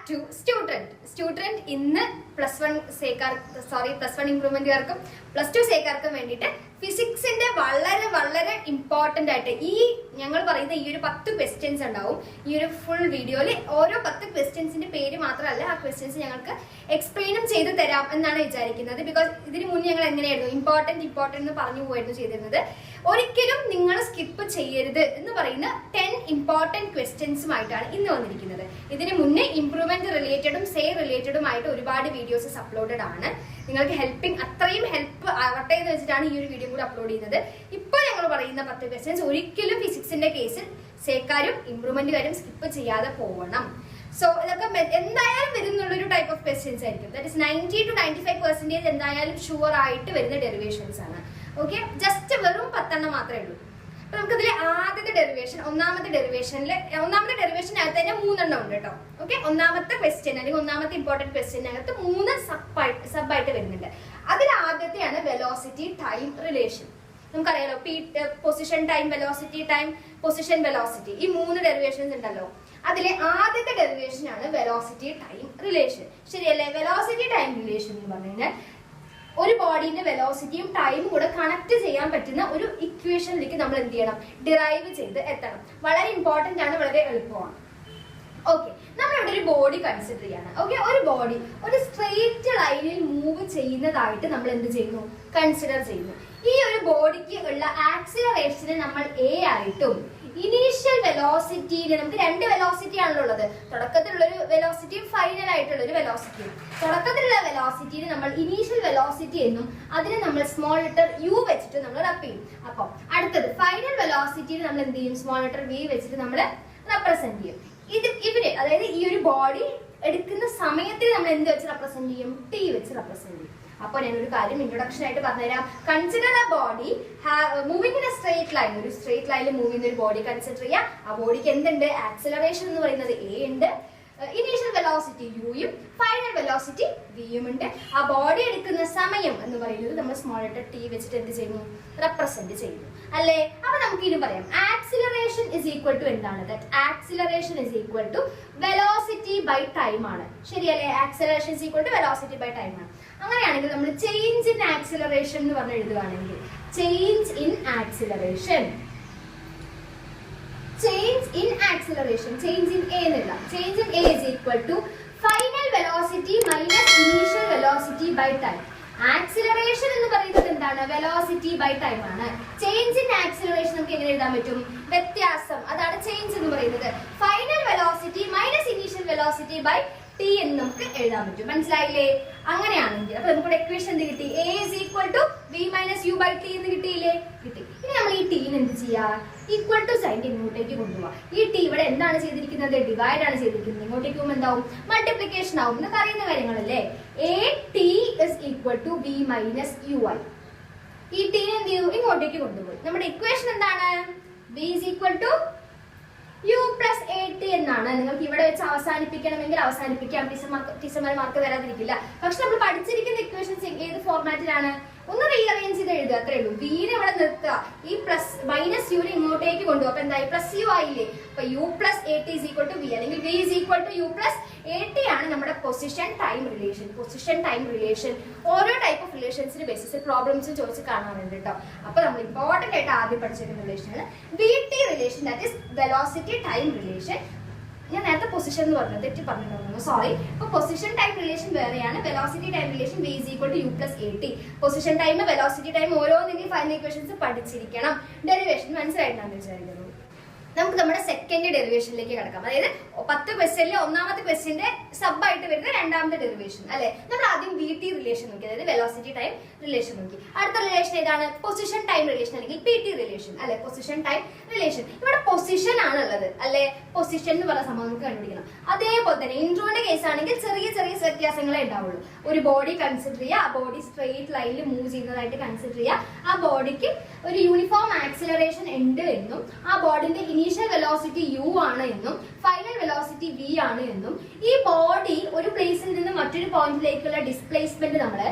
To student ഇന്ന് plus one ഇംപ്രൂവ്മെന്റുകാർക്കും +2 സേക്കാർക്കും വേണ്ടിയിട്ട് ഫിസിക്സിന്റെ വളരെ വളരെ ഇമ്പോർട്ടന്റ് ആയിട്ട് ഈ ഞങ്ങൾ പറയുന്ന ഈ ഒരു 10 ക്വസ്റ്റ്യൻസ് ഉണ്ടാവും. ഈ ഒരു ഫുൾ വീഡിയോയിൽ ഓരോ 10 ക്വസ്റ്റ്യൻസിന്റെ പേര് മാത്രമല്ല, ആ ക്വസ്റ്റ്യൻസ് ഞങ്ങൾക്ക് എക്സ്പ്ലെയിനും ചെയ്ത് തരാം എന്നാണ് വിചാരിക്കുന്നത്. ബിക്കോസ് ഇതിന് മുന്നേ ഞങ്ങൾ എങ്ങനെയായിരുന്നു ഇമ്പോർട്ടന്റ് എന്ന് പറഞ്ഞു പോയിരുന്നു ചെയ്തിരുന്നത്. ഒരിക്കലും നിങ്ങൾ സ്കിപ്പ് ചെയ്യരുത് എന്ന് പറയുന്ന 10 ഇമ്പോർട്ടന്റ് ക്വസ്റ്റ്യൻസുമായിട്ടാണ് ഇന്ന് വന്നിരിക്കുന്നത്. ഇതിന് മുന്നേ ഇംപ്രൂവ്മെന്റ് റിലേറ്റഡും റിലേറ്റഡുമായിട്ട് ഒരുപാട് വീഡിയോസ് അപ്ലോഡഡ് ആണ്. നിങ്ങൾക്ക് അത്രയും ഹെൽപ്പ് ആവട്ടെ എന്ന് വെച്ചിട്ടാണ് ഈ ഒരു വീഡിയോ കൂടി അപ്ലോഡ് ചെയ്യുന്നത്. ഇപ്പോൾ ഞങ്ങൾ പറയുന്ന 10 ക്വസ്റ്റ്യൻസ് ഒരിക്കലും ഫിസിക്സിന്റെ കേസിൽ സേക്കാരും ഇംപ്രൂവ്മെന്റുകാരും സ്കിപ്പ് ചെയ്യാതെ പോകണം. സോ ഇതൊക്കെ എന്തായാലും വരുന്നുള്ളൊരു ടൈപ്പ് ഓഫ് ക്വസ്റ്റ്യൻസ് ആയിരിക്കും. ദാറ്റ് ഇസ് 90 to 95% എന്തായാലും ഷുവർ ആയിട്ട് വരുന്ന ഡെറിവേഷൻസ് ആണ്. ഓക്കെ, ജസ്റ്റ് വെറും 10 മാത്രമേ ഉള്ളൂ. അപ്പൊ നമുക്കിതിലെ ആദ്യത്തെ ഡെറിവേഷൻ, ഒന്നാമത്തെ ഡെറിവേഷനകത്ത് തന്നെ 3 ഉണ്ട് കേട്ടോ. ഓക്കെ, ഒന്നാമത്തെ ക്വസ്റ്റ്യൻ അല്ലെങ്കിൽ ഒന്നാമത്തെ ഇമ്പോർട്ടന്റ് ക്വസ്റ്റ്യനകത്ത് 3 സബായിട്ട് വരുന്നുണ്ട്. അതിൽ ആദ്യത്തെയാണ് വെലോസിറ്റി ടൈം റിലേഷൻ. നമുക്കറിയാലോ, position time, velocity time, position velocity, ഈ 3 ഡെറിവേഷൻസ് ഉണ്ടല്ലോ. അതിലെ ആദ്യത്തെ ഡെറിവേഷൻ ആണ് വെലോസിറ്റി ടൈം റിലേഷൻ. ശരിയല്ലേ? വെലോസിറ്റി ടൈം റിലേഷൻ എന്ന് പറഞ്ഞു കഴിഞ്ഞാൽ ഒരു ബോഡീന്റെ വെലോസിറ്റിയും ടൈമും കൂടെ കണക്ട് ചെയ്യാൻ പറ്റുന്ന ഒരു ഇക്വേഷനിലേക്ക് നമ്മൾ എന്ത് ചെയ്യണം? ഡിറൈവ് ചെയ്ത് എത്തണം. വളരെ ഇമ്പോർട്ടന്റ് ആണ്, വളരെ എളുപ്പമാണ്. ഓക്കെ, നമ്മളിവിടെ ഒരു ബോഡി കൺസിഡർ ചെയ്യാണ്. ഓക്കെ, ഒരു ബോഡി ഒരു സ്ട്രെയിറ്റ് ലൈനിൽ മൂവ് ചെയ്യുന്നതായിട്ട് നമ്മൾ എന്ത് ചെയ്യുന്നു? കൺസിഡർ ചെയ്യുന്നു. ഈ ഒരു ബോഡിക്ക് ഉള്ള ആക്സിലറേഷനെ നമ്മൾ എ ആയിട്ടും ഇനീഷ്യൽ വെലോസിറ്റിയിൽ നമുക്ക് 2 വെലോസിറ്റി ആണല്ലോ ഉള്ളത്. തുടക്കത്തിലുള്ള ഒരു വെലോസിറ്റിയും ഫൈനൽ ആയിട്ടുള്ള ഒരു വെലോസിറ്റിയും. തുടക്കത്തിലുള്ള വെലോസിറ്റിയിൽ നമ്മൾ ഇനീഷ്യൽ വെലോസിറ്റി എന്നും അതിനെ നമ്മൾ സ്മോൾ ലെറ്റർ യു വെച്ചിട്ട് നമ്മൾ റെപ്പ് ചെയ്യും. അപ്പൊ അടുത്തത് ഫൈനൽ വെലോസിറ്റിയിൽ നമ്മൾ എന്ത് ചെയ്യും? സ്മോൾ ലെറ്റർ വി വെച്ചിട്ട് നമ്മൾ റെപ്രസെന്റ് ചെയ്യും. ഇവര് അതായത് ഈ ഒരു ബോഡി എടുക്കുന്ന സമയത്തിൽ നമ്മൾ എന്ത് വെച്ച് റെപ്രസെന്റ് ചെയ്യും? ടി വെച്ച് റെപ്രസെന്റ് ചെയ്യും. അപ്പോൾ ഞാനൊരു കാര്യം ഇൻട്രൊഡക്ഷൻ ആയിട്ട് പറഞ്ഞുതരാം. Consider A body moving in A straight line. ഒരു സ്ട്രേറ്റ് ലൈനിൽ മൂവ് ചെയ്യുന്ന ഒരു ബോഡി കൺസിഡർ ചെയ്യാം. ആ ബോഡിക്ക് എന്തുണ്ട്? ആക്സിലറേഷൻ എന്ന് പറയുന്നത് എ ഉണ്ട്, ഇനീഷ്യൽ വെലോസിറ്റി യുയും ഫൈനൽ വെലോസിറ്റി വിയും ഉണ്ട്. ആ ബോഡി എടുക്കുന്ന സമയം എന്ന് പറയുന്നത് നമ്മൾ സ്മോൾ ലെറ്റർ ടി വെച്ചിട്ട് എന്ത് ചെയ്യുന്നു? റെപ്രസെന്റ് ചെയ്യുന്നു, അല്ലേ? അപ്പൊ നമുക്ക് ഇനി പറയാം, ആക്സിലറേഷൻ ഇസ് ഈക്വൽ ടു എന്താണ്? That acceleration is equal to velocity by time ആണ്. ശരിയല്ലേ? Acceleration is equal to velocity by time ആണ്. അങ്ങനെയാണെങ്കിൽ നമ്മൾ ചേഞ്ച് ഇൻ ആക്സിലറേഷൻ എന്ന് പറഞ്ഞ് എഴുതുകയാണെങ്കിൽ change in acceleration change in A എന്നല്ല, change in A is equal to final velocity minus initial velocity by time. Acceleration എന്ന് പറയുന്നത് എന്താണ്? വെലോസിറ്റി ബൈ ടൈം ആണ്. ചേഞ്ച് ഇൻ ആക്സിലറേഷൻ നമുക്ക് എങ്ങനെ എഴുതാൻ പറ്റും? വ്യത്യാസം, അതാണ് ചേഞ്ച് എന്ന് പറയുന്നത്. Final velocity minus initial velocity by T എന്ന് നമുക്ക് എഴുതാൻ പറ്റും. മനസ്സിലായില്ലേ? അങ്ങനെയാണെങ്കിൽ അപ്പൊ നമുക്ക് ഇക്വേഷൻ എന്ത് കിട്ടി? A is equal to v minus u by t എന്ന് കിട്ടിയില്ലേ? കിട്ടി. ഇനി നമ്മൾ ഈ ടീന് എന്ത് ചെയ്യാ? ഈക്വൽ ടു സൈൻ ഇങ്ങോട്ടേക്ക് കൊണ്ടുപോവാ. ഈ ടി ഇവിടെ എന്താണ് ചെയ്തിരിക്കുന്നത്? ഡിവൈഡ് ആണ് ചെയ്തിരിക്കുന്നത്. ഇങ്ങോട്ടേക്ക് പോകുമ്പോൾ എന്താവും? മൾട്ടിപ്ലിക്കേഷൻ ആവും. എന്നൊക്കെ അറിയുന്ന കാര്യങ്ങളല്ലേ? A T is equal to V minus U I. ഈ ടീനെ എന്ത് ചെയ്തു? ഇങ്ങോട്ടേക്ക് കൊണ്ടുപോയി. നമ്മുടെ ഇക്വേഷൻ എന്താണ്? v is equal to u plus at എന്നാണ്. നിങ്ങൾക്ക് ഇവിടെ വെച്ച് അവസാനിപ്പിക്കണമെങ്കിൽ അവസാനിപ്പിക്കാം. ടീച്ചർമാർ മാർക്ക് തരാതിരിക്കില്ല. പക്ഷെ നമ്മൾ പഠിച്ചിരിക്കുന്ന ഇക്വേഷൻസ് ഏത് ഫോർമാറ്റിലാണ്? ഒന്ന് റീഅറേഞ്ച് ചെയ്ത് എഴുതുക, അത്രേ ഉള്ളൂ. വീനെ ഇവിടെ നിർത്തുക, ഈ പ്ലസ് മൈനസ് യുനെ ഇങ്ങോട്ടേക്ക് കൊണ്ടുപോകും. അപ്പൊ എന്തായി? പ്ലസ് യു ആയില്ലേ? അപ്പൊ U plus A T is equal to V, അല്ലെങ്കിൽ V is equal to U plus A T ആണ് നമ്മുടെ position time relation. Position time relation ഓരോ ടൈപ്പ് ഓഫ് റിലേഷൻസിന് ബേസിസ് പ്രോബ്ലംസ് ചോദിച്ച് കാണാറുണ്ട് കേട്ടോ. അപ്പൊ നമ്മൾ ഇമ്പോർട്ടന്റ് ആയിട്ട് ആദ്യം പഠിച്ചിരുന്ന റിലേഷൻ ആണ് v t relation, that is velocity time relation. ഞാൻ നേരത്തെ പൊസിഷൻ എന്ന് പറഞ്ഞത് തെറ്റി പറഞ്ഞിട്ടുണ്ടോ? സോറി. അപ്പൊ പൊസിഷൻ ടൈം റിലേഷൻ വേറെയാണ്. Velocity time relation v is equal to u plus at. Position time, velocity time ഓരോന്നിന്റെയും ഫൈനൽ ഇക്വേഷൻസ് പഠിച്ചിരിക്കണം. ഡെറിവേഷൻ മനസ്സിലായിട്ടാണ് വിചാരിക്കുന്നത്. നമുക്ക് നമ്മുടെ സെക്കൻഡ് ഡെറിവേഷനിലേക്ക് കിടക്കാം. അതായത് 10 ക്വസ്റ്റ്യനിലെ ഒന്നാമത്തെ ക്വസ്റ്റ്യന്റെ സബ് ആയിട്ട് വരുന്ന രണ്ടാമത്തെ ഡെറിവേഷൻ, അല്ലെ? നമ്മൾ ആദ്യം വി ടി റിലേഷൻ നോക്കി, അതായത് വെലോസിറ്റി ടൈം റിലേഷൻ നോക്കി. അടുത്ത റിലേഷൻ ഏതാണ്? പൊസിഷൻ ടൈം റിലേഷൻ അല്ലെങ്കിൽ പി ടി റിലേഷൻ, അല്ലെ? Position time relation. ഇവിടെ പൊസിഷൻ ആണുള്ളത്, അല്ലെ? പൊസിഷൻ എന്ന് പറഞ്ഞ സംഭവം നമുക്ക് കണ്ടുപിടിക്കണം. അതേപോലെ തന്നെ ഇൻട്രോന്റെ കേസ് ആണെങ്കിൽ ചെറിയ ചെറിയ വ്യത്യാസങ്ങളെ ഉണ്ടാവുള്ളൂ. ഒരു ബോഡി കൺസിഡർ ചെയ്യുക, ആ ബോഡി സ്ട്രെയിറ്റ് ലൈനിൽ മൂവ് ചെയ്യുന്നതായിട്ട് കൺസിഡർ ചെയ്യുക. ആ ബോഡിക്ക് ഒരു യൂണിഫോം ആക്സിലറേഷൻ ഉണ്ട് എന്നും ആ ബോഡിന്റെ ഇനീഷ്യൽ വെലോസിറ്റി യു ആണ് എന്നും ഫൈനൽ വെലോസിറ്റി വി ആണ് എന്നും ഈ ബോഡി ഒരു പ്ലേസിൽ നിന്ന് മറ്റൊരു പോയിന്റിലേക്കുള്ള ഡിസ്പ്ലേസ്മെന്റ് നമ്മള്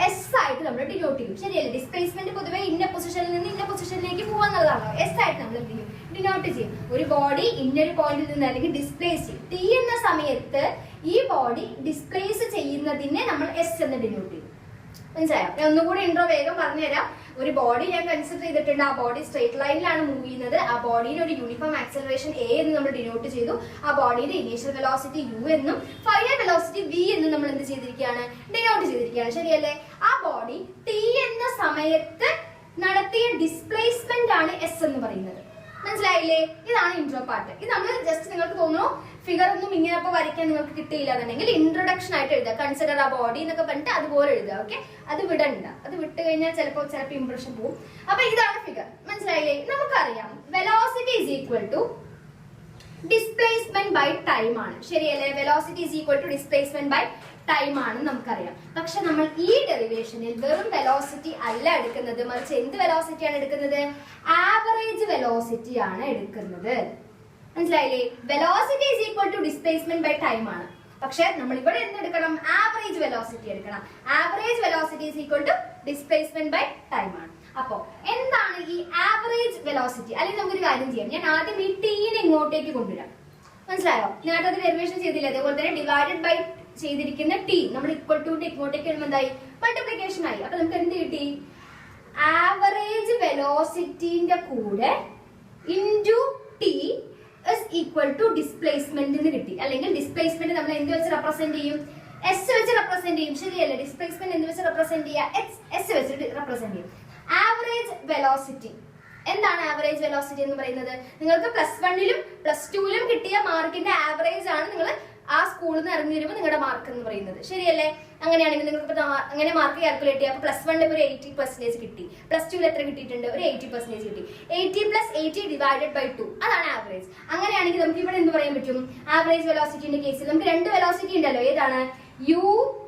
എസ് ആയിട്ട് നമ്മൾ ഡിനോട്ട് ചെയ്യും. ശരിയല്ലേ? ഡിസ്പ്ലേസ്മെന്റ് പൊതുവെ ഇന്ന പൊസിഷനിൽ നിന്ന് ഇന്ന പൊസിഷനിലേക്ക് പോകുന്നതാണ്. എസ് ആയിട്ട് നമ്മൾ എന്ത് ചെയ്യും? ഡിനോട്ട് ചെയ്യും. ഒരു ബോഡി ഇന്നൊരു പോയിന്റിൽ നിന്ന് അല്ലെങ്കിൽ ഡിസ്പ്ലേസ് ചെയ്യും. ടി എന്ന സമയത്ത് ഈ ബോഡി ഡിസ്പ്ലേസ് ചെയ്യുന്നതിനെ നമ്മൾ എസ് എന്ന് ഡിനോട്ട് ചെയ്യും. മനസ്സിലായോ? ഞാൻ ഒന്നുകൂടി ഇൻട്രോ വേഗം പറഞ്ഞുതരാം. ഒരു ബോഡി ഞാൻ കൺസിഡർ ചെയ്തിട്ടുണ്ട്. ആ ബോഡി സ്ട്രേറ്റ് ലൈനിലാണ് മൂവ് ചെയ്യുന്നത്. ആ ബോഡിയുടെ ഒരു യൂണിഫോം ആക്സലറേഷൻ എ എന്ന് നമ്മൾ ഡിനോട്ട് ചെയ്തു. ആ ബോഡിയുടെ ഇനീഷ്യൽ വെലോസിറ്റി യു എന്നും ഫൈനൽ വെലോസിറ്റി വി എന്നും നമ്മൾ എന്ത് ചെയ്തിരിക്കുകയാണ്? ഡിനോട്ട് ചെയ്തിരിക്കുകയാണ്. ശരിയല്ലേ? ആ ബോഡി ടി എന്ന സമയത്ത് നടത്തിയ ഡിസ്പ്ലേസ്മെന്റ് ആണ് എസ് എന്ന് പറയുന്നത്. മനസ്സിലായില്ലേ? ഇതാണ് ഇൻട്രോ പാർട്ട്. ഇത് നമ്മൾ ജസ്റ്റ് നിങ്ങൾക്ക് തോന്നുന്നു ഫിഗർ ഒന്നും ഇങ്ങനെ അപ്പൊ വരയ്ക്കാൻ നിങ്ങൾക്ക് കിട്ടിയില്ല എന്നുണ്ടെങ്കിൽ ഇൻട്രൊഡക്ഷൻ ആയിട്ട് എഴുതുക. കൺസിഡർ ആ ബോഡി എന്നൊക്കെ പറഞ്ഞിട്ട് അതുപോലെ എഴുതുക. ഓക്കെ, അത് വിടണ്ട. അത് വിട്ട് കഴിഞ്ഞാൽ ചിലപ്പോൾ ഇംപ്രഷൻ പോകും. അപ്പൊ ഇതാണ് ഫിഗർ. മനസ്സിലായില്ലേ? നമുക്കറിയാം velocity is equal to displacement by time ആണ്. ശരിയല്ലേ? Velocity is equal to displacement by time ആണെന്ന് നമുക്കറിയാം. പക്ഷെ നമ്മൾ ഈ ഡെറിവേഷനിൽ വെറും വെലോസിറ്റി അല്ല എടുക്കുന്നത്, മറിച്ച് എന്ത് വെലോസിറ്റിയാണ് എടുക്കുന്നത്? ആവറേജ് വെലോസിറ്റി ആണ് എടുക്കുന്നത്. മനസ്സിലായില്ലേ? Velocity is equal to displacement by time ആണ്. പക്ഷെ നമ്മൾ ഇവിടെ എന്തെടുക്കണം? ആവറേജ് വെലോസിറ്റി എടുക്കണം. Average velocity is equal to displacement by time ആണ്. അപ്പോ എന്താണ് ഈ ആവറേജ് വെലോസിറ്റി? അല്ലെങ്കിൽ നമുക്കൊരു കാര്യം ചെയ്യാം. ഞാൻ ആദ്യം ഈ ടീനെ ഇങ്ങോട്ടേക്ക് കൊണ്ടുവരാം. മനസ്സിലായോ? ഞാൻ അത് ഡെറിവേഷൻ ചെയ്തില്ല. അതേപോലെ തന്നെ ഡിവൈഡഡ് ബൈ ചെയ്തിരിക്കുന്ന ടി നമ്മൾ ഈക്വൽ ടു ഇങ്ങോട്ടേക്ക് വരുമ്പോൾ എന്തായി? മൾട്ടിപ്ലിക്കേഷൻ ആയി. അപ്പൊ നമുക്ക് എന്ത് കിട്ടി? ആവറേജ് വെലോസിറ്റിന്റെ കൂടെ into T is equal to displacement എന്ന് കിട്ടി. അല്ലെങ്കിൽ ഡിസ്പ്ലേസ്മെന്റ് നമ്മൾ എന്ത് വെച്ച് റെപ്രസെന്റ് ചെയ്യും? എസ് വെച്ച് റെപ്രസെന്റ് ചെയ്യും. ശരിയല്ലേ? ഡിസ്പ്ലേസ്മെന്റ് എന്ത് വെച്ച് റെപ്രസെന്റ് ചെയ്യുക? എസ് വെച്ച് റെപ്രസെന്റ് ചെയ്യും. ആവറേജ് വെലോസിറ്റി എന്താണ്? ആവറേജ് വെലോസിറ്റി എന്ന് പറയുന്നത് നിങ്ങൾക്ക് +1ലും +2ലും കിട്ടിയ മാർക്കിന്റെ ആവറേജ് ആണ് നിങ്ങൾ ആ സ്കൂളിൽ നിന്ന് ഇറങ്ങി വരുമ്പോൾ നിങ്ങളുടെ മാർക്ക് എന്ന് പറയുന്നത്. ശരിയല്ലേ? അങ്ങനെയാണെങ്കിൽ നിങ്ങൾക്ക് അങ്ങനെ മാർക്ക് കാൽക്കുലേറ്റ് ചെയ്യാം. +1ൽ ഒരു 80% കിട്ടി, +2ൽ എത്ര കിട്ടിയിട്ടുണ്ട്? ഒരു 80% കിട്ടി. 80 + 80 ഡിവൈഡഡ് ബൈ 2 അതാണ് ആവറേജ്. അങ്ങനെയാണെങ്കിൽ നമുക്ക് ഇവിടെ എന്ത് പറയാൻ പറ്റും? ആവറേജ് വെലോസിറ്റിന്റെ കേസിൽ നമുക്ക് രണ്ട് വെലോസിറ്റി ഉണ്ടല്ലോ. ഏതാണ്? u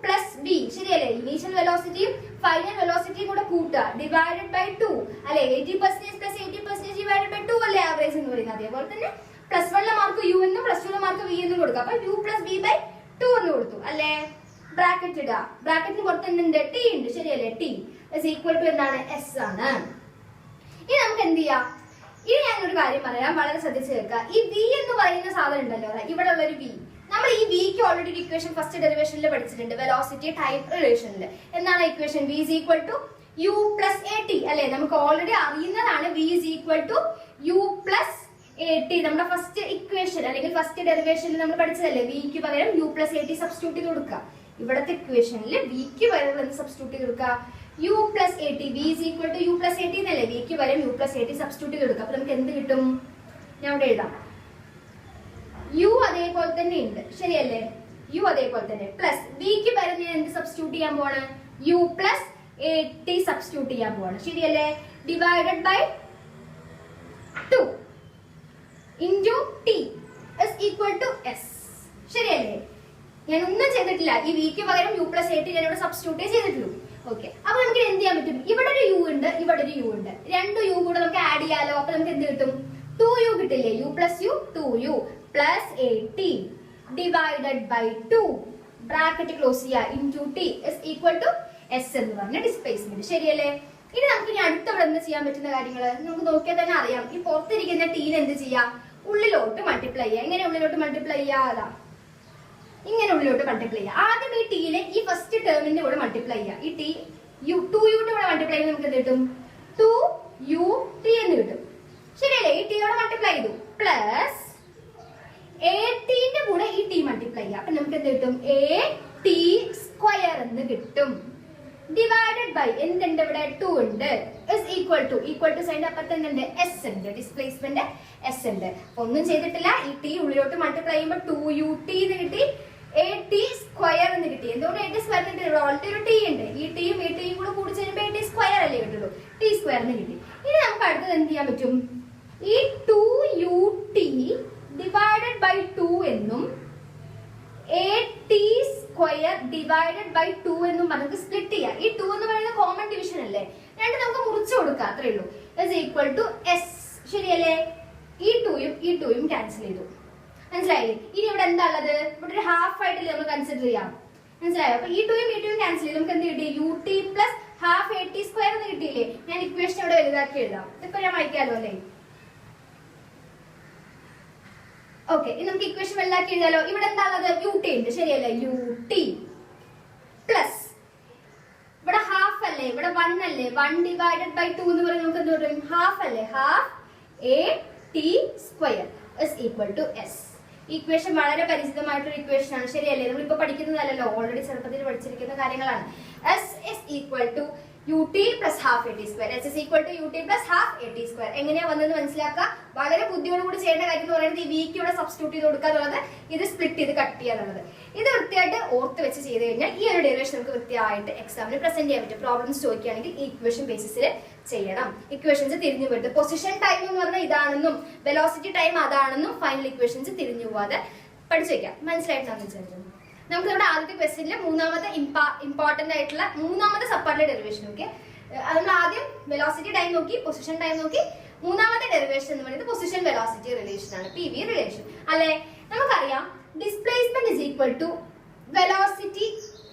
+ v. ശരിയല്ലേ? ഇനീഷ്യൽ വെലോസിറ്റിയും ഫൈനൽ വെലോസിറ്റിയും കൂടെ കൂട്ടുക, ഡിവൈഡഡ് ബൈ 2 അല്ലെ? 80% + 80% ഡിവൈഡഡ് ബൈ 2 അല്ലേ ആവറേജ് എന്ന് പറയുന്നത്. അതേപോലെ തന്നെ +1ലെ മാർക്ക് u എന്നും +2ലെ മാർക്ക് v എന്നും കൊടുക്കുക. അപ്പൊ u + v / 2 എന്ന് കൊടുത്തു അല്ലേ? ബ്രാക്കറ്റ് ഇടുക. ബ്രാക്കറ്റിന് പുറത്ത് എന്തുണ്ട്? ടി ഉണ്ട്. ശരിയല്ലേ? ടി ഇസ് ഈക്വൽ ടു എന്താണ്? എസ് ആണ്. ഇനി നമുക്ക് എന്ത് ചെയ്യാം? ഇനി ഞാനൊരു കാര്യം പറയാം, വളരെ ശ്രദ്ധിച്ച് കേൾക്കുക. ഈ v എന്ന് പറയുന്ന സാധനം ഉണ്ടല്ലോ, ഇവിടെ ഉള്ള ഒരു v, നമ്മൾ ഈ വിക്ക് ഓൾറെഡി ഒരു ഇക്വേഷൻ ഫസ്റ്റ് ഡെറിവേഷനിൽ പഠിച്ചിട്ടുണ്ട്. വെലോസിറ്റി ടൈം റിലേഷനിൽ എന്താണ് equation? v is equal to u + at അല്ലെ? നമുക്ക് ഓൾറെഡി അറിയുന്നതാണ് v is equal to u + at. നമ്മുടെ ഫസ്റ്റ് ഇക്വേഷൻ അല്ലെങ്കിൽ ഫസ്റ്റ് ഡെറിവേഷനിൽ നമ്മൾ പഠിച്ചതല്ലേ? വിക്ക് പകരം u + at സബ്സ്റ്റിറ്റ്യൂട്ട് ചെയ്ത് കൊടുക്കുക. ഇവിടത്തെ ഇക്വേഷനിൽ വിക്ക് പകരം എന്ത് സബ്സ്റ്റിറ്റ്യൂട്ട് ചെയ്ത് കൊടുക്കുക? u + at. v is equal to u + at എന്നല്ലേ? വിക്ക് പകരം u + at സബ്സ്റ്റിറ്റ്യൂട്ട് ചെയ്ത് കൊടുക്കുക. അപ്പൊ നമുക്ക് എന്ത് കിട്ടും? ഞാൻ ഇവിടെ എഴുതാം. യു അതേപോലെ തന്നെ ഉണ്ട്. ശരിയല്ലേ? യു അതേപോലെ തന്നെ പ്ലസ് വിക്ക് പകരം ഞാൻ എന്ത് സബ്സ്റ്റിറ്റ്യൂട്ട് ചെയ്യാൻ പോവാണ്? u + at സബ്സ്റ്റിറ്റ്യൂട്ട് ചെയ്യാൻ പോവാണ്. ശരിയല്ലേ? Divided by 2 into T is equal to s. ശരിയല്ലേ? ഞാൻ ഒന്നും ചെയ്തിട്ടില്ല. ഈ വിക്ക് പകരം u + at ഞാൻ ഇവിടെ സബ്സ്റ്റിറ്റ്യൂട്ട് ചെയ്തിട്ടുള്ളൂ. ഓക്കെ, അപ്പൊ നമുക്ക് എന്ത് ചെയ്യാൻ പറ്റും? ഇവിടെ ഒരു യു ഉണ്ട്, ഇവിടെ ഒരു യു ഉണ്ട്. രണ്ട് യു കൂടെ നമുക്ക് ആഡ് ചെയ്യാലോ. അപ്പൊ നമുക്ക് എന്ത് കിട്ടും? 2u കിട്ടില്ലേ? u + u 2u + 80 divided by 2 bracket close ചെയ്യുക into T is equal to S എന്ന് പറഞ്ഞ ഡിസ്പ്ലേസ്മെന്റ്. ശരിയല്ലേ? ഇനി നമുക്ക് ഇനി അടുത്തവിടെ എന്ത് ചെയ്യാൻ പറ്റുന്ന കാര്യങ്ങൾ നമുക്ക് നോക്കിയാൽ തന്നെ അറിയാം. ഈ പുറത്തിരിക്കുന്ന ടീനെ എന്ത് ചെയ്യാം? ഉള്ളിലോട്ട് മൾട്ടിപ്ലൈ ചെയ്യുക. എങ്ങനെ ഉള്ളിലോട്ട് മൾട്ടിപ്ലൈ ചെയ്യാതാ? ഇങ്ങനെ ഉള്ളിലോട്ട് മൾട്ടിപ്ലൈ ചെയ്യുക. ആദ്യം ഈ ടീനെ ഈ ഫസ്റ്റ് ടേമിന്റെ കൂടെ മൾട്ടിപ്ലൈ ചെയ്യുക. ഈ ടി 2u കൂടെ മൾട്ടിപ്ലൈ ചെയ്യുമ്പോൾ നമുക്ക് എന്ത് കിട്ടും? 2ut എന്ന് കിട്ടും. ശരിയല്ലേ? ഈ ടിയോടെ മൾട്ടിപ്ലൈ ചെയ്തു പ്ലസ് 80ന്റെ കൂടെ ഈ ടി മൾട്ടിപ്ലൈ ചെയ്യുക. അപ്പൊ നമുക്ക് എന്ത് കിട്ടും? at² എന്ന് കിട്ടും. ഡിവൈഡഡ് ബൈ എന്തുണ്ട്? ഇവിടെ 2 ഉണ്ട്. ഇസ് ഈക്വൽ ടു സൈഡ് അപ്പുറത്ത് എന്തുണ്ട്? എസ് ഉണ്ട്. ഡിസ്പ്ലേസ്മെന്റ് എസ് ഉണ്ട്. ഒന്നും ചെയ്തിട്ടില്ല. ഈ ടി ഉള്ളിലോട്ട് മൾട്ടിപ്ലൈ ചെയ്യുമ്പോൾ 2ut എന്ന് കിട്ടി, at² എന്ന് കിട്ടി. എന്തുകൊണ്ട് at² കിട്ടി? ഓൾറെഡി ഒരു ടി ഉണ്ട്. ഈ ടിയും ഈ ടിയും കൂടെ കൂടി ചേരുമ്പോൾ at² അല്ലേ കിട്ടുള്ളൂ? t² എന്ന് കിട്ടി. ഇനി നമുക്ക് അടുത്തത് എന്ത് ചെയ്യാൻ പറ്റും? ഈ 2ut ഡിവൈഡഡ് ബൈ 2 എന്നും at² ഡിവൈഡഡ് ബൈ 2 എന്നും നമുക്ക് സ്പ്ലിറ്റ് ചെയ്യാം. ഈ 2 എന്ന് പറയുന്നത് കോമൺ ഡിവിഷൻ അല്ലേ? രണ്ട് നമുക്ക് മുറിച്ചു കൊടുക്കാം, അത്രേ ഉള്ളൂ. Is equal to s. ശരിയല്ലേ? ഈ 2യും ക്യാൻസൽ ചെയ്തു. മനസ്സിലായില്ലേ? ഇനി ഇവിടെ എന്താ ഉള്ളത്? ഇവിടെ ഒരു ഹാഫ് ആയിട്ടല്ലേ നമ്മൾ കൺസിഡർ ചെയ്യാം. മനസ്സിലായോ? അപ്പൊ ഈ 2യും ക്യാൻസൽ ചെയ്ത് നമുക്ക് എന്ത് കിട്ടി? ut + ½ at² എന്ന് കിട്ടിയില്ലേ? ഞാൻ ഇക്വേഷൻ ഇവിടെ വലുതാക്കി എഴുതാം. ഇപ്പൊ ഞാൻ വായിക്കാലോ അല്ലേ? ഓക്കെ, ഇനി നമുക്ക് ഇക്വേഷൻ വെള്ളാക്കി എഴുതാലോ. ഇവിടെ എന്താണത്? യു ടി ഉണ്ട്, ശരിയല്ലേ? യു ടി പ്ലസ് ഇവിടെ ഹാഫ് അല്ലേ, ഇവിടെ 1 അല്ലേ, 1 ഡിവൈഡഡ് ബൈ 2 എന്ന് പറയുന്നത് നമുക്ക് എന്ത് പറയും? ഹാഫ് അല്ലേ, half a t square is equal to s. Equation വളരെ പരിചിതമായിട്ടൊരു ഇക്വേഷൻ ആണ്, ശരിയല്ലേ? നമ്മളിപ്പോ പഠിക്കുന്നതല്ലോ, ഓൾറെഡി ചെറുപ്പത്തിൽ പഠിച്ചിരിക്കുന്ന കാര്യങ്ങളാണ്. S is equal to u t plus half a t square. S is equal to u t plus half a t square. എങ്ങനെയാ വന്നതെന്ന് മനസ്സിലാക്കുക. വളരെ ബുദ്ധിയോടുകൂടി ചെയ്യേണ്ട കാര്യം എന്ന് പറയുന്നത് ഈ വിക്ക് ഇവിടെ സബ്സ്റ്റിറ്റ്യൂട്ട് ചെയ്ത് കൊടുക്കുക എന്നുള്ളത്, ഇത് സ്പ്ലിറ്റ് ചെയ്ത് കട്ട് ചെയ്യുക എന്നുള്ളത്. ഇത് വൃത്തിയായിട്ട് ഓർത്ത് വെച്ച് ചെയ്ത് കഴിഞ്ഞാൽ ഈ ഒരു ഡെറിവേഷൻ നമുക്ക് വൃത്തിയായിട്ട് എക്സാമിന് പ്രസന്റ് ചെയ്യാൻ പറ്റും. പ്രോബ്ലംസ് ചോദിക്കുകയാണെങ്കിൽ ഈ ഇക്വേഷൻ ബേസിസിൽ ചെയ്യണം. ഇക്വേഷൻസ് തിരിഞ്ഞു വരുന്നത് പൊസിഷൻ ടൈം എന്ന് പറഞ്ഞാൽ ഇതാണെന്നും വെലോസിറ്റി ടൈം അതാണെന്നും ഫൈനൽ ഇക്വേഷൻസ് തിരിഞ്ഞു പോവാതെ പഠിച്ചു വെക്കാം. മനസ്സിലായിട്ടാണെന്ന് വിചാരിക്കുന്നു. നമുക്ക് ഇവിടെ ആദ്യത്തെ ക്വസ്റ്റ്യനിൽ മൂന്നാമത്തെ ഇമ്പോർട്ടന്റ് ആയിട്ടുള്ള മൂന്നാമത്തെ സബ്പാർട്ടിലെ ഡെറിവേഷൻ. ഓക്കെ, നമ്മൾ ആദ്യം വെലോസിറ്റി ടൈം നോക്കി, പൊസിഷൻ ടൈം നോക്കി. മൂന്നാമത്തെ ഡെറിവേഷൻ എന്ന് പറയുന്നത് പൊസിഷൻ വെലോസിറ്റി റിലേഷൻ ആണ്, പി വി റിലേഷൻ അല്ലെ. നമുക്കറിയാം displacement is equal to velocity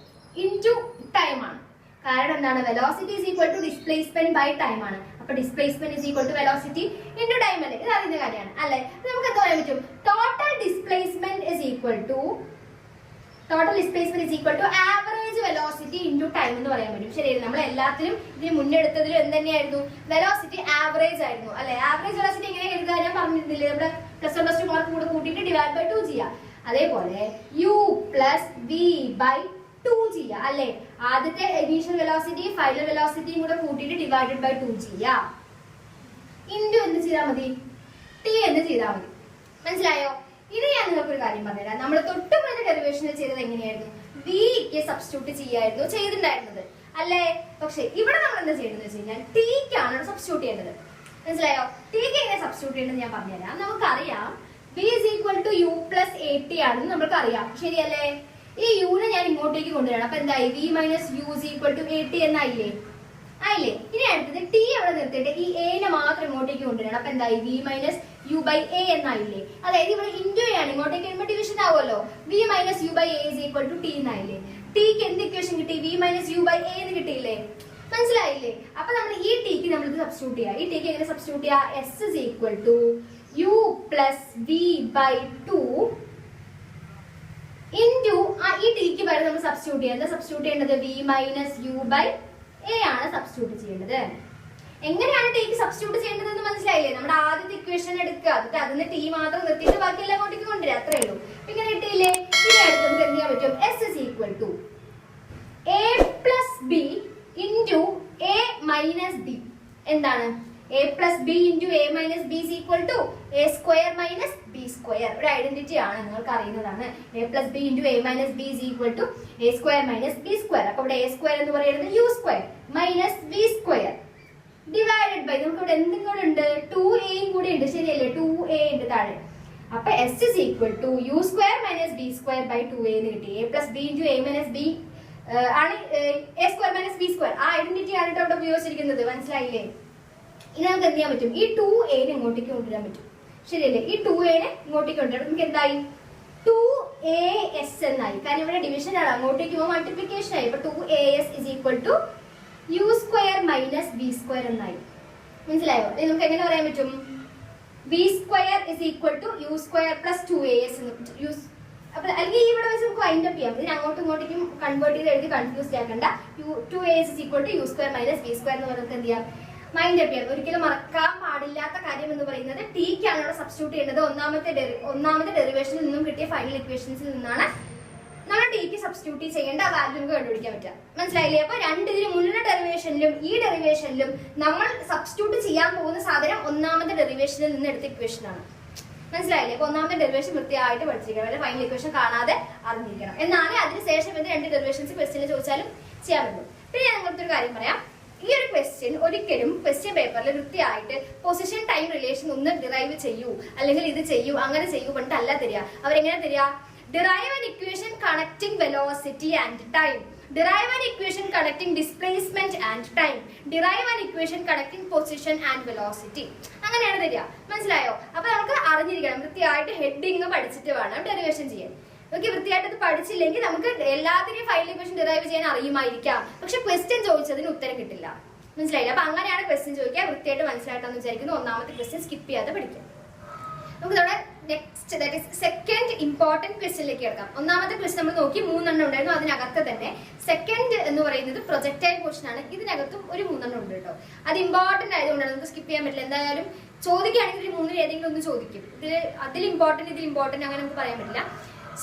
into time ആണ്. കാരണം എന്താണ്? Velocity is equal to displacement by time ആണ്. അപ്പൊ displacement is equal to velocity into time അല്ലേ? ഇത് അതിന്റെ കാര്യമാണ് അല്ലെ. നമുക്ക് എന്താ പറയാൻ പറ്റും? Total displacement is equal to average velocity into time എന്ന് പറയാൻ പറ്റും. ശരിയല്ലേ? നമ്മൾ എല്ലാത്തിലും ഇതിന് മുന്നെടുത്തതിലും എന്ത് തന്നെയായിരുന്നു? വെലോസിറ്റി ആവറേജ് ആയിരുന്നു അല്ലെ. ആവറേജ് വെലോസിറ്റി എങ്ങനെ എഴുതുക ഞാൻ പറഞ്ഞിരുന്നില്ലേ? നമ്മുടെ പ്ലസ് 1 പ്ലസ് 2 മാർക്ക് കൂടെ കൂട്ടിയിട്ട് ഡിവൈഡ് ബൈ 2 ചെയ്യാം. അതേപോലെ യു പ്ലസ് വി ബൈ 2 ചെയ്യാം അല്ലെ. ആദ്യത്തെ ഇനീഷ്യൽ വെലോസിറ്റി ഫൈനൽ വെലോസിറ്റിയും കൂടെ കൂട്ടിയിട്ട് ഡിവൈഡഡ് ബൈ 2 ചെയ്യാം. ഇൻടു എന്ത് ചെയ്താൽ മതി? ടി എന്ന് ചെയ്താൽ മതി. മനസ്സിലായോ? ഇത് ഞാൻ നിങ്ങൾക്ക് ഒരു കാര്യം പറഞ്ഞുതരാം. നമ്മൾ തൊട്ട് മുന്നേ ഡെറിവേഷനിൽ ചെയ്തത് എങ്ങനെയായിരുന്നു? വിക്ക് സബ്സ്റ്റിറ്റ്യൂട്ട് ചെയ്യായിരുന്നു ചെയ്തിട്ടുണ്ടായിരുന്നത് അല്ലേ. പക്ഷെ ഇവിടെ നമ്മൾ എന്താ ചെയ്യേണ്ടത് വെച്ച് കഴിഞ്ഞാൽ ടിക്കാണ് സബ്സ്റ്റിറ്റ്യൂട്ട് ചെയ്യേണ്ടത്. മനസ്സിലായോ? ടിക്ക് എങ്ങനെ സബ്സ്റ്റിറ്റ്യൂട്ട് ചെയ്യേണ്ടത് ഞാൻ പറഞ്ഞുതരാം. നമുക്കറിയാം v is equal to U plus A t ആണെന്ന് നമുക്കറിയാം, ശരിയല്ലേ? ഈ യുനെ ഞാൻ ഇങ്ങോട്ടേക്ക് കൊണ്ടുവരണം. അപ്പൊ എന്തായി? V minus U is equal to A T എന്നായില്ലേ? ആയില്ലേ? ഇനി അടുത്തത് ടി അവിടെ നിർത്തിയിട്ട് ഈ എനെ മാത്രം ഇങ്ങോട്ടേക്ക് കൊണ്ടുവരണം. അപ്പൊ എന്തായി? V minus U by A എന്നായില്ലേ? അതായത് ഇവിടെ ഇൻറ്റു ആണ്, ഇങ്ങോട്ടേക്ക് വരുമ്പോൾ ഡിവിഷൻ ആവുമല്ലോ. V minus U by A is equal to T എന്നായില്ലേ? ടിക്ക് എന്ത് ഇക്വേഷൻ കിട്ടി? V minus U by A എന്ന് കിട്ടിയില്ലേ? മനസ്സിലായില്ലേ? അപ്പൊ നമ്മൾ ഈ ടിക്ക് നമ്മൾ സബ്സ്റ്റിറ്റ്യൂട്ട് ചെയ്യാം. ഈ ടിക്ക് എങ്ങനെ സബ്സ്റ്റിറ്റ്യൂട്ട് ചെയ്യാം? S is equal to U plus v by 2 into ഈ ടിക്ക് പകരം നമ്മൾ സബ്സ്റ്റിറ്റ്യൂട്ട് ചെയ്യാം. എന്താ സബ്സ്റ്റിറ്റ്യൂട്ട് ചെയ്യേണ്ടത്? V minus U by a ആണ് സബ്സ്റ്റിറ്റ്യൂട്ട് ചെയ്യേണ്ടത്. എങ്ങനെയാണ് ടിക്ക് സബ്സ്റ്റിറ്റ്യൂട്ട് ചെയ്യേണ്ടത് എന്ന് മനസ്സിലായില്ലേ? നമ്മുടെ ആദ്യത്തെ ഇക്വേഷൻ എടുക്കുക, എന്നിട്ട് അതിന് ടി മാത്രം നിർത്തിയിട്ട് ബാക്കിയെല്ലാം അങ്ങോട്ടേക്ക് കൊണ്ടുവരിക, അത്രേ ഉള്ളൂ. ഇങ്ങനെ കിട്ടിയില്ലേ? ഇനി അടുത്ത് നമുക്ക് എന്ത് ചെയ്യാൻ പറ്റും? S is equal to A plus B into A minus B. എന്താണ്? A plus B into A minus B is equal to A square minus B square. ഒരു ഐഡന്റിറ്റി ആണ്, നിങ്ങൾക്ക് അറിയുന്നതാണ്. A plus B into A minus B is equal to A square minus B square. അപ്പൊ ഇവിടെ A square എന്ന് പറയുന്നത് U square minus B square divided by നമുക്ക് ഇവിടെ എന്തും കൂടെ ഉണ്ട്? 2a കൂടെ ഉണ്ട്, ശരിയല്ലേ? 2a ഉണ്ട് താഴെ. അപ്പൊ S is equal to U square minus B square by 2a എന്ന് കിട്ടി. A plus B into A minus B ആണ് A square minus B square. ആ ഐഡന്റിറ്റി ആണ് അവിടെ ഉപയോഗിച്ചിരിക്കുന്നത്. മനസ്സിലായില്ലേ? ഇനി നമുക്ക് എന്ത് ചെയ്യാൻ പറ്റും? ഈ 2a ഇങ്ങോട്ടേക്ക് കൊണ്ടുവരാൻ പറ്റും, ശരിയല്ലേ? ഈ 2a ഇങ്ങോട്ടേക്ക് കൊണ്ടുവരാൻ നമുക്ക് എന്തായി? 2as എന്നായി. കാരണം ഇവിടെ ഡിവിഷൻ ആണ്, അങ്ങോട്ടേക്ക് പോകുമ്പോൾ മൾട്ടിപ്ലിക്കേഷൻ ആയി. അപ്പൊ 2as is equal to U square minus B square എന്നായി. മനസ്സിലായോ? നമുക്ക് എങ്ങനെ പറയാൻ പറ്റും? B square is equal to U square plus 2as. അപ്പൊ അല്ലെങ്കിൽ ഇവിടെ വെച്ച് നമുക്ക് വൈൻഡ് അപ്പ് ചെയ്യാം. ഇതിന് അങ്ങോട്ടും ഇങ്ങോട്ടേക്കും കൺവേർട്ട് ചെയ്ത് എഴുതി കൺഫ്യൂസ് ആക്കണ്ട. 2as is equal to U square minus B square എന്ന് പറഞ്ഞാൽ എന്ത് ചെയ്യാം? മൈൻഡ് അപ്പ് ചെയ്യാം. ഒരിക്കലും മറക്കാൻ പാടില്ലാത്ത കാര്യം എന്ന് പറയുന്നത് ടിക്കാണ് ഇവിടെ സബ്സ്റ്റിറ്റ്യൂട്ട് ചെയ്യുന്നത്. ഒന്നാമത്തെ ഡെറിവേഷനിൽ നിന്നും കിട്ടിയ ഫൈനൽ ഇക്വേഷൻസിൽ നിന്നാണ് നമ്മൾ ടിക്ക് സബ്സ്റ്റിറ്റ്യൂട്ട് ചെയ്യേണ്ട വാല്യൂ നമുക്ക് കണ്ടുപിടിക്കാൻ പറ്റുക. മനസ്സിലായില്ലേ? അപ്പൊ ഇതിന് മുന്നേ ഡെറിവേഷനിലും ഈ ഡെറിവേഷനിലും നമ്മൾ സബ്സ്റ്റിറ്റ്യൂട്ട് ചെയ്യാൻ പോകുന്ന സാധനം ഒന്നാമത്തെ ഡെറിവേഷനിൽ നിന്ന് എടുത്ത ഇക്വേഷൻ ആണ്. മനസ്സിലായില്ലേ? അപ്പൊ ഒന്നാമത്തെ ഡെറിവേഷൻ വൃത്തിയായിട്ട് പഠിച്ചിരിക്കണം, അല്ലെ ഫൈനൽ ഇക്വേഷൻ കാണാതെ അറിഞ്ഞിരിക്കണം. എന്നാലേ അതിനുശേഷം ഇത് 2 ഡെറിവേഷൻസ് ക്വസ്റ്റ്യനിൽ ചോദിച്ചാലും ചെയ്യാൻ പറ്റും. പിന്നെ ഞാൻ നിങ്ങൾക്ക് ഒരു കാര്യം പറയാം. ഈ ഒരു ക്വസ്റ്റ്യൻ ഒരിക്കലും ക്വസ്റ്റ്യൻ പേപ്പറിൽ വൃത്തിയായിട്ട് പൊസിഷൻ ടൈം റിലേഷൻ ഒന്ന് ഡിറൈവ് ചെയ്യൂ, അല്ലെങ്കിൽ ഇത് ചെയ്യൂ, അങ്ങനെ ചെയ്യൂ പറഞ്ഞിട്ടല്ല തരിക. അവരെങ്ങനെ തരിക? derive an equation connecting velocity and time, derive an equation connecting displacement and time, derive an equation connecting position and velocity. അങ്ങനെയാണ് തരിക. മനസ്സിലായോ? അപ്പൊ നമുക്ക് അറിഞ്ഞിരിക്കണം, വൃത്തിയായിട്ട് ഹെഡിങ് പഠിച്ചിട്ട് വേണം ഡെറിവേഷൻ ചെയ്യാൻ. ഓക്കെ, വൃത്തിയായിട്ട് ഇത് പഠിച്ചില്ലെങ്കിൽ നമുക്ക് എല്ലാത്തിനെയും ഫൈനൽ ഇക്വേഷൻ ഡിറൈവ് ചെയ്യാൻ അറിയുമായിരിക്കാം, പക്ഷെ ക്വസ്റ്റ്യൻ ചോദിച്ചതിന് ഉത്തരം കിട്ടില്ല. മനസ്സിലായില്ല? അപ്പൊ അങ്ങനെയാണ് ക്വസ്റ്റ്യൻ ചോദിക്കുക. വൃത്തിയായിട്ട് മനസ്സിലായിട്ടെന്ന് വിചാരിക്കുന്നു. ഒന്നാമത്തെ ക്വസ്റ്റ്യൻ സ്കിപ്പ് ചെയ്യാതെ പഠിക്കാം. നമുക്ക് ഇവിടെ next that is second important ക്വസ്റ്റ്യനിലേക്ക് കിടക്കാം. ഒന്നാമത്തെ ക്വസ്റ്റ്യൻ നമ്മൾ നോക്കി 3 ഉണ്ടായിരുന്നു. അതിനകത്ത് തന്നെ സെക്കൻഡ് എന്ന് പറയുന്നത് പ്രൊജക്ടൈൽ പോർഷൻ ആണ്. ഇതിനകത്തും ഒരു 3 ഉണ്ട് കേട്ടോ. അത് ഇമ്പോർട്ടന്റ് ആയതുകൊണ്ടാണ്, നമുക്ക് സ്കിപ്പ് ചെയ്യാൻ പറ്റില്ല. എന്തായാലും ചോദിക്കുകയാണെങ്കിൽ ഒരു 3 ഏതെങ്കിലും ഒന്ന് ചോദിക്കും. അതിൽ ഇമ്പോർട്ടന്റ് അങ്ങനെ നമുക്ക് പറയാൻ പറ്റില്ല.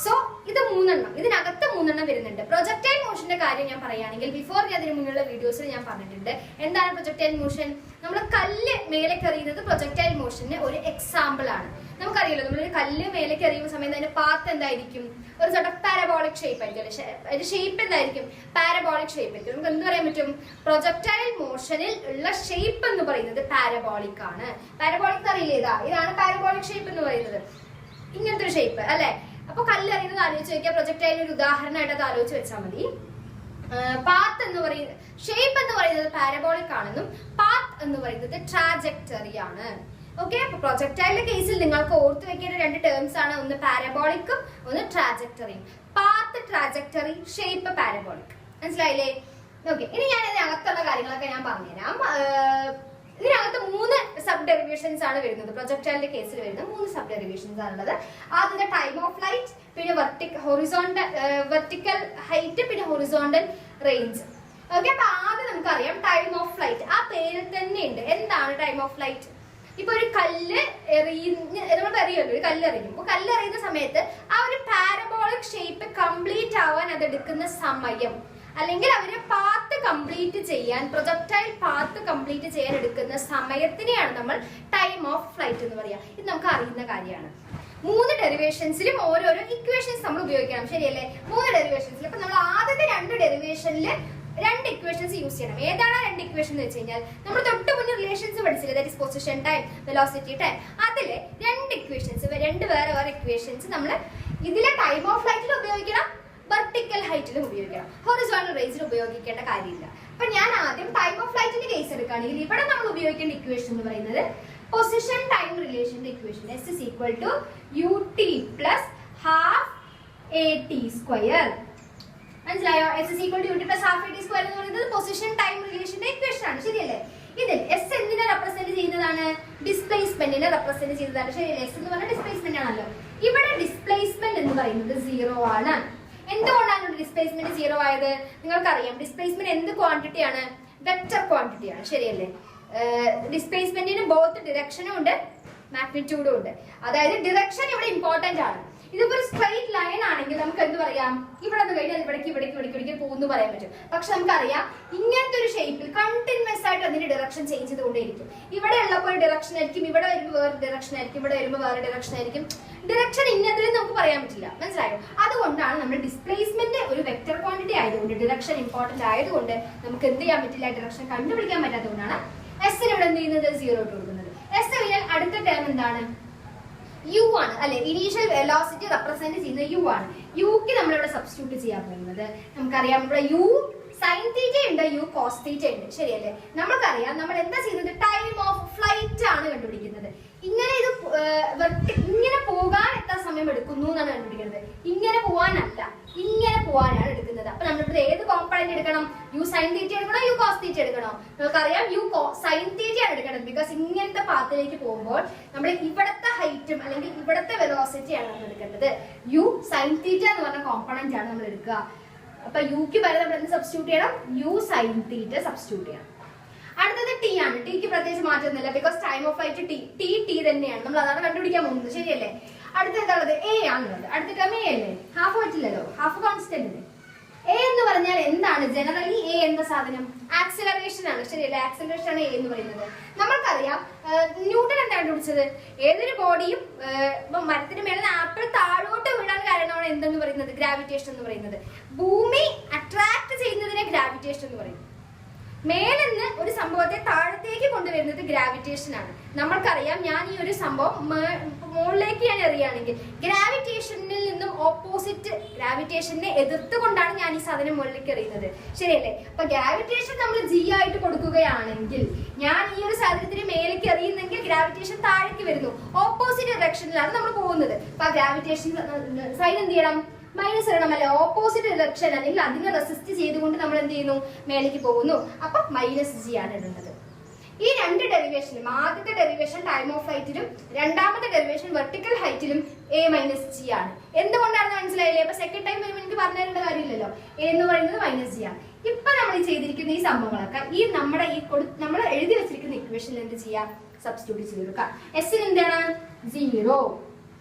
സോ ഇത് 3 ഇതിനകത്ത് 3 വരുന്നുണ്ട്. പ്രൊജക്ടൈൽ മോഷന്റെ കാര്യം ഞാൻ പറയുകയാണെങ്കിൽ ബിഫോർ അതിന് മുന്നുള്ള വീഡിയോസിൽ ഞാൻ പറഞ്ഞിട്ടുണ്ട്. എന്താണ് പ്രൊജക്ടൈൽ മോഷൻ? നമ്മൾ കല്ല് മേലേക്ക് എറിയുന്നത് പ്രൊജക്ടൈൽ മോഷന് ഒരു എക്സാമ്പിൾ ആണ്. നമുക്കറിയാലോ, നമ്മളൊരു കല്ല് മേലേക്ക് എറിയുന്ന സമയത്ത് അതിന്റെ പാത്ത് എന്തായിരിക്കും? ഒരു സോർട്ട് ഓഫ് പാരബോളിക് ഷേപ്പ് ആയിരിക്കും. അതിന്റെ ഷേപ്പ് എന്തായിരിക്കും? പാരബോളിക് ഷേപ്പ് ആയിരിക്കും. നമുക്ക് എന്ത് പറയാൻ പറ്റും? പ്രൊജക്ടൈൽ മോഷനിൽ ഉള്ള ഷേപ്പ് എന്ന് പറയുന്നത് പാരബോളിക് ആണ്. പാരബോളിക് അറിയില്ലേ? ഇതാണ് പാരബോളിക് ഷേപ്പ് എന്ന് പറയുന്നത്. ഇങ്ങനത്തെ ഒരു ഷേപ്പ് അല്ലെ? അപ്പൊ കല്ലെറിയുന്നത് ആലോചിച്ച് വെക്കുക. പ്രൊജക്ടൈൽ ഒരു ഉദാഹരണമായിട്ട് അത് ആലോചിച്ച് വെച്ചാൽ മതി. പാത്ത് എന്ന് പറയുന്നത്, ഷേപ്പ് എന്ന് പറയുന്നത് പാരബോളിക് ആണെന്നും പാത്ത് എന്ന് പറയുന്നത് ട്രാജക്ടറി ആണ്. ഓക്കെ, അപ്പൊ പ്രൊജക്ടൈലിന്റെ കേസിൽ നിങ്ങൾക്ക് ഓർത്ത് വെക്കേണ്ട 2 ടേംസ് ആണ്. ഒന്ന് പാരബോളിക്കും ഒന്ന് ട്രാജക്ടറിയും. Path trajectory, shape parabolic. മനസ്സിലായില്ലേ? ഓക്കെ, ഇനി ഞാൻ ഇതിനകത്തുള്ള കാര്യങ്ങളൊക്കെ ഞാൻ പറഞ്ഞുതരാം. ഇതിനകത്ത് 3 സബ് ഡെറിവേഷൻസ് ആണ് വരുന്നത്. പ്രൊജക്ടൈലിന്റെ കേസിൽ വരുന്ന 3 സബ് ഡെറിവേഷൻസ് ആണുള്ളത്. ആദ്യത്തെ ടൈം ഓഫ് ഫ്ലൈറ്റ്, പിന്നെ വെർട്ടിക്കൽ ഹൈറ്റ്, പിന്നെ ഹൊറിസോണ്ടൽ റേഞ്ച്. ഓക്കെ, അപ്പൊ ആദ്യം നമുക്കറിയാം ടൈം ഓഫ് ഫ്ലൈറ്റ്. ആ പേരിൽ തന്നെ ഉണ്ട്. എന്താണ് ടൈം ഓഫ് ഫ്ലൈറ്റ്? ഇപ്പൊ ഒരു കല്ല് നമ്മൾ അറിയുമല്ലോ, ഒരു കല്ല് എറിയുമ്പോൾ കല്ലെറിയുന്ന സമയത്ത് ആ ഒരു പാരബോളിക് ഷേപ്പ് കംപ്ലീറ്റ് ആവാൻ അത് എടുക്കുന്ന സമയം, അല്ലെങ്കിൽ അവര് പാത്ത് കംപ്ലീറ്റ് ചെയ്യാൻ, പ്രൊജക്ടൈൽ പാത്ത് കംപ്ലീറ്റ് ചെയ്യാൻ എടുക്കുന്ന സമയത്തിനെയാണ് നമ്മൾ ടൈം ഓഫ് ഫ്ലൈറ്റ് എന്ന് പറയാ. ഇത് നമുക്ക് അറിയുന്ന കാര്യമാണ്. 3 ഡെറിവേഷൻസിലും ഓരോരോ ഇക്വേഷൻസ് നമ്മൾ ഉപയോഗിക്കണം. ശരിയല്ലേ? 3 ഡെറിവേഷൻസിൽ ഇപ്പൊ നമ്മൾ ആദ്യത്തെ 2 ഡെറിവേഷനിൽ 2 ഇക്വേഷൻസ് യൂസ് ചെയ്യണം. ഏതാണ് 2 ഇക്വേഷൻ എന്ന് വെച്ച് കഴിഞ്ഞാൽ, നമ്മൾ തൊട്ട് മുന്നേ റിലേഷൻസ് പഠിച്ചില്ലേ? That is position time, velocity time. അതിലെ 2 ഇക്വേഷൻസ്, 2 വേറെ ഇക്വേഷൻസ് നമ്മൾ ഇതിലെ ടൈം ഓഫ് ഫ്ലൈറ്റിൽ ഉപയോഗിക്കണം, വെർട്ടിക്കൽ ഹൈറ്റിലും ഉപയോഗിക്കണം. ഹൊറിസോണ്ടൽ റേഞ്ചിൽ ഉപയോഗിക്കേണ്ട കാര്യമില്ല. അപ്പൊ ഞാൻ ആദ്യം ടൈം ഓഫ് ഫ്ലൈറ്റിന്റെ കേസ് എടുക്കുകയാണെങ്കിൽ ഇവിടെ നമ്മൾ ഉപയോഗിക്കേണ്ട ഇക്വേഷൻ എന്ന് പറയുന്നത് പൊസിഷൻ ടൈം റിലേഷന്റെ equation. S is equal to ut plus half at square. മനസ്സിലായോ? S is equal to ut plus half at square എന്ന് പറയുന്നത് പൊസിഷൻ ടൈം റിലേഷന്റെ ഇക്വേഷൻ ആണ്. ശരിയല്ലേ? ഇതിൽ S എന്തിനെ റെപ്രസെന്റ് ചെയ്യുന്നതാണ്? ഡിസ്പ്ലേസ്മെന്റിനെ റെപ്രസെന്റ് ചെയ്യുന്നതാണ്. ശരിയല്ലേ? S എന്ന് പറഞ്ഞാൽ ഡിസ്പ്ലേസ്മെന്റ് ആണല്ലോ. ഇവിടെ ഡിസ്പ്ലേസ്മെന്റ് എന്ന് പറയുന്നത് 0 ആണ്. എന്തുകൊണ്ടാണ് ഡിസ്പ്ലേസ്മെന്റ് 0 ആയത്? നിങ്ങൾക്കറിയാം, ഡിസ്പ്ലേസ്മെന്റ് എന്ത് ക്വാണ്ടിറ്റി ആണ്? വെക്റ്റർ ക്വാണ്ടിറ്റി ആണ്. ശരിയല്ലേ? ഡിസ്പ്ലേസ്മെന്റിന് ബോത്ത് ഡിറക്ഷനും ഉണ്ട്, മാഗ്നിറ്റ്യൂഡും ഉണ്ട്. അതായത് ഡിറക്ഷൻ ഇവിടെ ഇമ്പോർട്ടന്റ് ആണ്. ഇതിപ്പോ ഒരു സ്ട്രെയിറ്റ് ലൈൻ ആണെങ്കിൽ നമുക്ക് എന്ത് പറയാം? ഇവിടെ നിന്ന് കഴിഞ്ഞാൽ ഇവിടേക്ക് പോകുന്നു പറയാൻ പറ്റും. പക്ഷെ നമുക്കറിയാം, ഇങ്ങനത്തെ ഒരു ഷേപ്പിൽ കണ്ടിന്യൂസ് ആയിട്ട് അതിന്റെ ഡിറക്ഷൻ ചേഞ്ച് ചെയ്തുകൊണ്ടേയിരിക്കും. ഇവിടെ ഉള്ളപ്പോൾ ഒരു ഡിറക്ഷൻ ആയിരിക്കും, ഇവിടെ വരുമ്പോൾ വേറെ ഡിറക്ഷൻ ആയിരിക്കും, ഇവിടെ വരുമ്പോൾ വേറെ ഡിറക്ഷൻ ആയിരിക്കും. ഡിറക്ഷൻ ഇന്നതിൽ നമുക്ക് പറയാൻ പറ്റില്ല. മനസ്സിലായോ? അതുകൊണ്ടാണ് നമ്മൾ ഡിസ്പ്ലേസ്മെന്റ് ഒരു വെക്റ്റർ ക്വാണ്ടിറ്റി ആയതുകൊണ്ട്, ഡിറക്ഷൻ ഇമ്പോർട്ടന്റ് ആയതുകൊണ്ട് നമുക്ക് എന്ത് ചെയ്യാൻ പറ്റില്ല? ഡിറക്ഷൻ കണ്ടുപിടിക്കാൻ പറ്റാത്തതുകൊണ്ടാണ് S ഇവിടെ എന്ത് ചെയ്യുന്നത്? 0 ഇട്ട് കൊടുക്കുന്നത്. S കഴിഞ്ഞാൽ അടുത്ത ടേം എന്താണ്? U ആണ് അല്ലെ? ഇനീഷ്യൽ വെലോസിറ്റി റെപ്രസെന്റ് ചെയ്യുന്ന U ആണ്. Uക്ക് നമ്മളിവിടെ സബ്സ്റ്റിറ്റ്യൂട്ട് ചെയ്യാൻ പോകുന്നത്, നമുക്കറിയാം ഇവിടെ U സൈൻ തീറ്റ ഉണ്ട്, U കോസ് തീറ്റ ഉണ്ട്. ശരിയല്ലേ? നമുക്കറിയാം നമ്മൾ എന്താ ചെയ്യുന്നത്? ടൈം ഓഫ് ഫ്ലൈറ്റ് ആണ് കണ്ടുപിടിക്കുന്നത്. ഇങ്ങനെ ഇത് ഇങ്ങനെ പോകാൻ എത്ര സമയം എടുക്കുന്നു എന്നാണ് കണ്ടുപിടിക്കുന്നത്. ഇങ്ങനെ പോവാനല്ല, ഇങ്ങനെ പോവാനാണ് എടുക്കുന്നത്. അപ്പൊ നമ്മളിവിടെ ഏത് കോമ്പണന്റ് എടുക്കണം? U സൈൻ തീറ്റ എടുക്കണോ, U കോസ് തീറ്റ എടുക്കണോ? നമുക്കറിയാം U സൈൻ തീറ്റ ആണ് എടുക്കണം. ബിക്കോസ് ഇങ്ങനത്തെ പാത്തിലേക്ക് പോകുമ്പോൾ നമ്മൾ ഇവിടത്തെ ഹൈറ്റും അല്ലെങ്കിൽ ഇവിടത്തെ വെലോസിറ്റിയാണ് നമ്മൾ എടുക്കേണ്ടത്. U സൈൻ തീറ്റ എന്ന് പറഞ്ഞ കോമ്പണന്റ് ആണ് നമ്മൾ എടുക്കുക. അപ്പൊ യുക്ക് വരെ നമ്മൾ എന്ത് സബ്സ്റ്റിറ്റ്യൂട്ട് ചെയ്യണം? U സൈൻ തീറ്റ സബ്സ്റ്റിറ്റ്യൂട്ട് ചെയ്യണം. അടുത്തത് ടി ആണ്. ടിക്ക് പ്രത്യേകിച്ച് മാറ്റമൊന്നുമില്ല, because time of flight T തന്നെയാണ്. നമ്മൾ അതാണ് കണ്ടുപിടിക്കാൻ പോകുന്നത്. ശരിയല്ലേ? അടുത്ത എന്താണുള്ളത്? എ ആണുള്ളത്. അടുത്ത ടേം എ അല്ലേ? ഹാഫ് പറ്റില്ലല്ലോ, ഹാഫ് കോൺസ്റ്റന്റ് അല്ലേ? എ എന്ന് പറഞ്ഞാൽ എന്താണ്? ജനറലി എ എന്ന സാധനം ആക്സിലറേഷൻ ആണ്. ശരിയല്ലേ? ആക്സിലറേഷൻ ആണ് എ എന്ന് പറയുന്നത്. നമ്മൾക്കറിയാം, ന്യൂട്ടൺ എന്താ കണ്ടുപിടിച്ചത്? ഏതൊരു ബോഡിയും മരത്തിന് മേലെ ആപ്പിൾ താഴോട്ട് വീഴാൻ കാരണമാണ് എന്തെന്ന് പറയുന്നത്? ഗ്രാവിറ്റേഷൻ എന്ന് പറയുന്നത്. ഭൂമി അട്രാക്ട് ചെയ്യുന്നതിനെ ഗ്രാവിറ്റേഷൻ എന്ന് പറയും. മേലെന്ന് ഒരു സംഭവത്തെ താഴത്തേക്ക് കൊണ്ടുവരുന്നത് ഗ്രാവിറ്റേഷൻ ആണ്. നമ്മൾക്കറിയാം, ഞാൻ ഈ ഒരു സംഭവം മുകളിലേക്ക് ഞാൻ എറിയുകയാണെങ്കിൽ ഗ്രാവിറ്റേഷനിൽ നിന്നും ഓപ്പോസിറ്റ് ഗ്രാവിറ്റേഷനെ എതിർത്തുകൊണ്ടാണ് ഞാൻ ഈ സാധനം മുകളിലേക്ക് എറിയുന്നത്. ശരിയല്ലേ? അപ്പൊ ഗ്രാവിറ്റേഷൻ നമ്മൾ G ആയിട്ട് കൊടുക്കുകയാണെങ്കിൽ, ഞാൻ ഈ ഒരു സാധനത്തിന് മേലേക്ക് എറിയുന്നെങ്കിൽ ഗ്രാവിറ്റേഷൻ താഴേക്ക് വരുന്നു, ഓപ്പോസിറ്റ് ഡയറക്ഷനിലാണ് നമ്മൾ പോകുന്നത്. അപ്പൊ ഗ്രാവിറ്റേഷൻ സൈൻ എന്ത് ചെയ്യണം? മൈനസ് ഇടണം അല്ലെ? ഓപ്പോസിറ്റ് ഡയറക്ഷൻ അല്ലെങ്കിൽ അതിനെ റെസിസ്റ്റ് ചെയ്തുകൊണ്ട് നമ്മൾ എന്ത് ചെയ്യുന്നു? മേലേക്ക് പോകുന്നു. അപ്പൊ -G ആണ് ഇടുന്നത്. ഈ രണ്ട് ഡെറിവേഷനും ആദ്യത്തെ ഡെറിവേഷൻ ടൈം ഓഫ് ഫ്ലൈറ്റിലും രണ്ടാമത്തെ ഡെറിവേഷൻ വെർട്ടിക്കൽ ഹൈറ്റിലും a മൈനസ് ജി ആണ്. എന്തുകൊണ്ടാണെന്ന് മനസ്സിലായില്ലേ? അപ്പൊ സെക്കൻഡ് ടൈം വരുമ്പോൾ എനിക്ക് പറഞ്ഞു തരേണ്ട കാര്യമില്ലല്ലോ. a എന്ന് പറയുന്നത് മൈനസ് ജി ആണ്. ഇപ്പൊ നമ്മൾ ചെയ്തിരിക്കുന്ന ഈ സംഭവങ്ങളൊക്കെ ഈ നമ്മൾ എഴുതി വെച്ചിരിക്കുന്ന ഇക്വേഷനിൽ എന്ത് ചെയ്യാം? സബ്സ്റ്റിറ്റ്യൂട്ട് ചെയ്ത് കൊടുക്കാം. s ന് എന്താണ്? 0